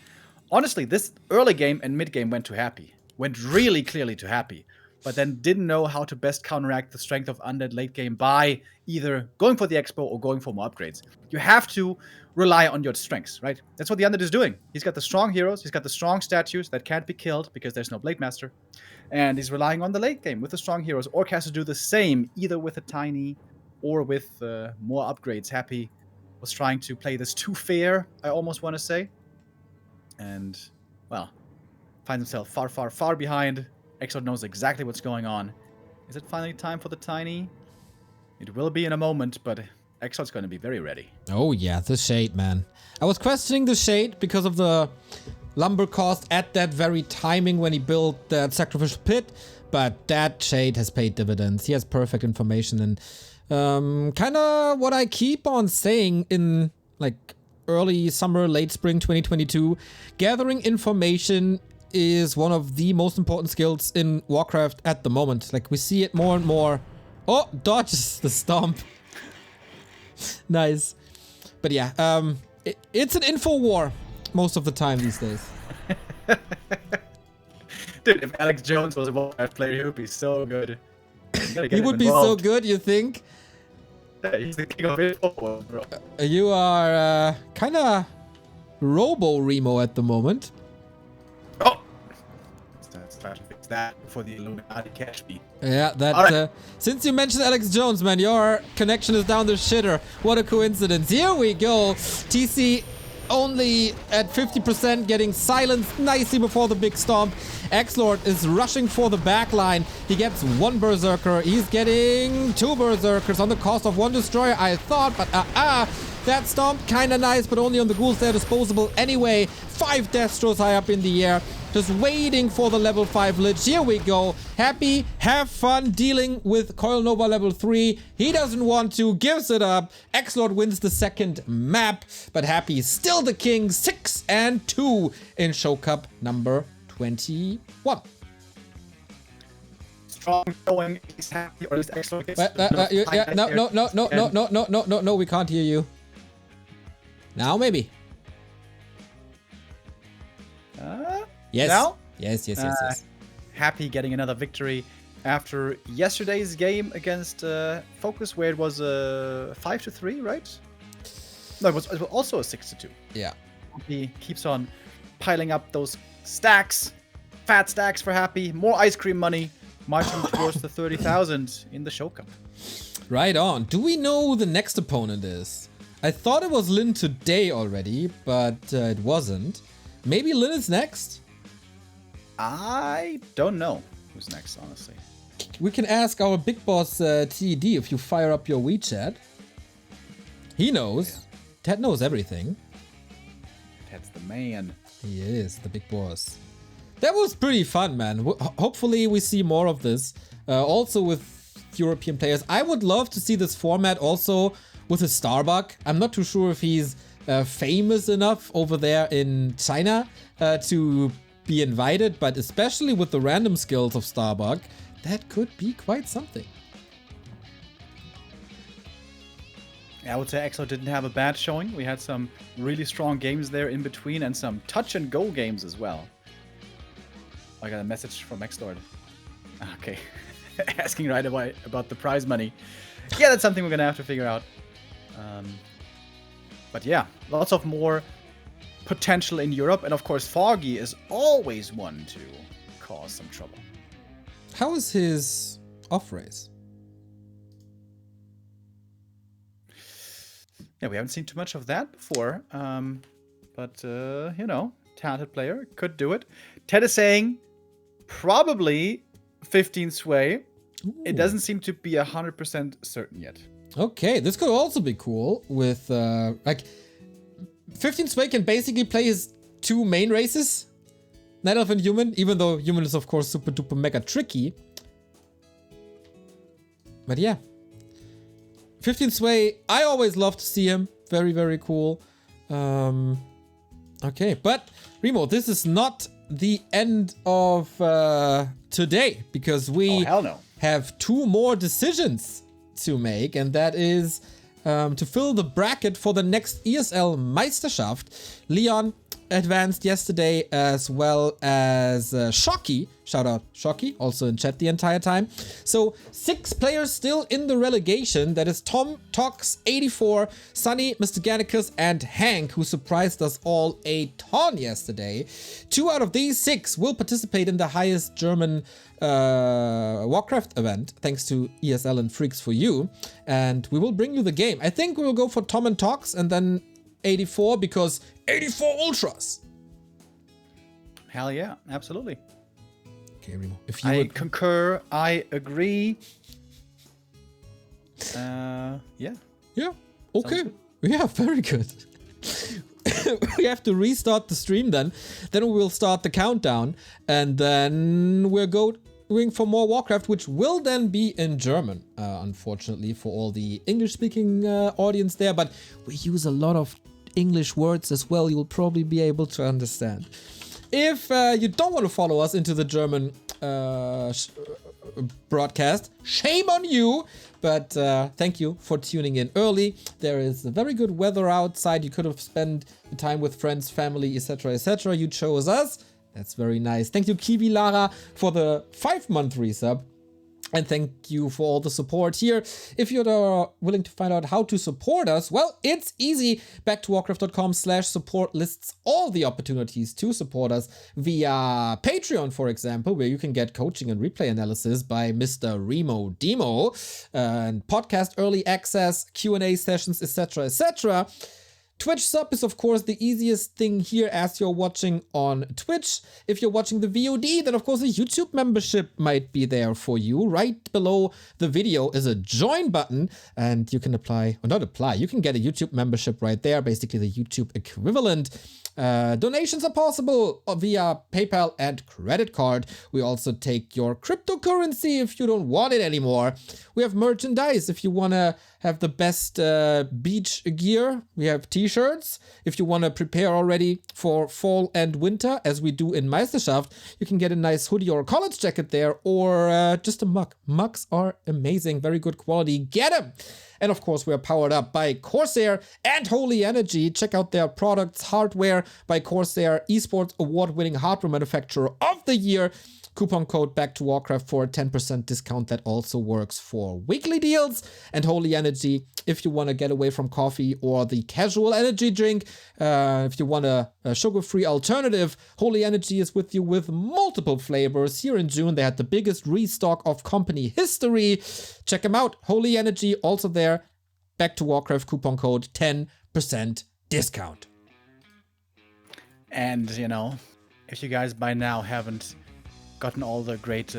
Honestly, this early game and mid game went to Happy. Went really clearly to Happy. But then didn't know how to best counteract the strength of Undead late game by either going for the expo or going for more upgrades. You have to rely on your strengths, right? That's what the Undead is doing. He's got the strong heroes, he's got the strong statues that can't be killed because there's no Blade Master. And he's relying on the late game with the strong heroes. Orc has to do the same, either with a tiny or with more upgrades. Happy was trying to play this too fair, I almost want to say. And, well, finds himself far, far, far behind. XlorD knows exactly what's going on. Is it finally time for the tiny? It will be in a moment, but XlorD's going to be very ready. Oh yeah, the Shade, man. I was questioning the Shade because of the lumber cost at that very timing when he built that sacrificial pit, but that Shade has paid dividends. He has perfect information, and kind of what I keep on saying in like early summer, late spring 2022, gathering information is one of the most important skills in Warcraft at the moment. Like, we see it more and more. Oh, dodges the stomp. Nice. But yeah, it's an info war most of the time these days. Dude, if Alex Jones was a Warcraft player, he would be so good. He would be so good, you think? Yeah, he's the king of info, bro. You are kind of Robo Remo at the moment. Oh! That's that for the Illuminati catch me. Yeah, that. Alright. Since you mentioned Alex Jones, man, your connection is down the shitter. What a coincidence. Here we go. TC only at 50%, getting silenced nicely before the big stomp. XlorD is rushing for the backline. He gets one Berserker. He's getting two Berserkers on the cost of one Destroyer, I thought, but that stomp, kinda nice, but only on the ghouls. They're disposable anyway. 5 Destros high up in the air. Just waiting for the level 5 Lich. Here we go. Happy, have fun dealing with Coil Nova level 3. He doesn't want to, gives it up. XlorD wins the second map, but Happy is still the king. 6-2 in Show Cup number 21. Strong showing. He's happy, or at least XlorD gets No, we can't hear you. Now maybe. Yes. Now? Yes. Happy getting another victory after yesterday's game against Focus, where it was 5-3, right? No, it was also a 6-2. Yeah. He keeps on piling up those stacks, fat stacks for Happy. More ice cream money, marching towards the 30,000 in the Show Cup. Right on. Do we know who the next opponent is? I thought it was Lin today already, but it wasn't. Maybe Lin is next? I don't know who's next, honestly. We can ask our big boss TED if you fire up your WeChat. He knows. Yeah. Ted knows everything. That's the man. He is the big boss. That was pretty fun, man. Hopefully we see more of this. Also with European players. I would love to see this format also with a Starbuck. I'm not too sure if he's famous enough over there in China to be invited, but especially with the random skills of Starbuck, that could be quite something. I would say XlorD didn't have a bad showing. We had some really strong games there in between and some touch and go games as well. I got a message from XlorD. Okay. Asking right away about the prize money. Yeah, that's something we're gonna have to figure out. But yeah, lots of more potential in Europe, and of course Foggy is always one to cause some trouble. How is his off race? Yeah, we haven't seen too much of that before, but you know, talented player, could do it. Ted is saying probably 15 sway. Ooh. It doesn't seem to be 100% certain yet. Okay, this could also be cool with like 15 Sway can basically play his two main races, Night Elf and Human, even though Human is of course super duper mega tricky. But yeah, 15 Sway, I always love to see him. Very, very cool. Okay, but Remo, this is not the end of today, because we hell no. have 2 more decisions to make, and that is to fill the bracket for the next ESL Meisterschaft. Leon advanced yesterday, as well as Shocky. Shout out Shocky, also in chat the entire time. So 6 players still in the relegation. That is Tom, Tox, 84, Sunny, Mr. Gannicus, and Hank, who surprised us all a ton yesterday. 2 out of these 6 will participate in the highest German Warcraft event, thanks to ESL and Freaks for You. And we will bring you the game. I think we will go for Tom and Tox and then 84, because 84 Ultras. Hell yeah, absolutely. Okay, Remo, if you I would... concur, I agree. Yeah. Yeah, okay. Yeah, very good. We have to restart the stream then. Then we will start the countdown. And then we're going for more Warcraft, which will then be in German, unfortunately, for all the English-speaking audience there. But we use a lot of English words as well. You will probably be able to understand. If you don't want to follow us into the German broadcast, shame on you. But thank you for tuning in early. There is a very good weather outside. You could have spent the time with friends, family, etc., etc. You chose us. That's very nice. Thank you, Kiwi Lara, for the 5-month resub. And thank you for all the support here. If you're willing to find out how to support us, well, it's easy. Backtowarcraft.com/support lists all the opportunities to support us via Patreon, for example, where you can get coaching and replay analysis by Mr. Remo Demo, and podcast early access, Q&A sessions, etc., etc. Twitch sub is of course the easiest thing here as you're watching on Twitch. If you're watching the VOD, then of course a YouTube membership might be there for you. Right below the video is a join button and you can you can get a YouTube membership right there, basically the YouTube equivalent. Donations are possible via PayPal and credit card. We also take your cryptocurrency if you don't want it anymore. We have merchandise if you want to have the best beach gear. We have t-shirts. If you want to prepare already for fall and winter, as we do in Meisterschaft, you can get a nice hoodie or college jacket there, or just a mug. Mugs are amazing, very good quality. Get them! And of course, we're powered up by CORSAIR and Holy Energy. Check out their products. Hardware by CORSAIR, esports award-winning hardware manufacturer of the year. Coupon code BackToWarcraft for a 10% discount. That also works for weekly deals. And Holy Energy, if you want to get away from coffee or the casual energy drink, if you want a sugar-free alternative, Holy Energy is with you with multiple flavors. Here in June, they had the biggest restock of company history. Check them out. Holy Energy, also there. Back to Warcraft, coupon code 10% discount. And, you know, if you guys by now haven't gotten all the great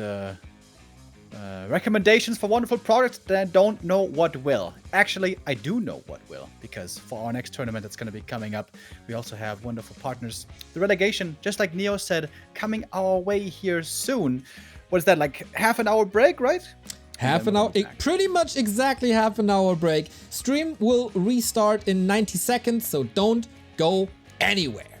recommendations for wonderful products, then I don't know what will. Actually, I do know what will, because for our next tournament that's going to be coming up, we also have wonderful partners. The relegation, just like Neo said, coming our way here soon. What is that, like half an hour break, right? Half an hour, pretty much exactly half an hour break. Stream will restart in 90 seconds, so don't go anywhere.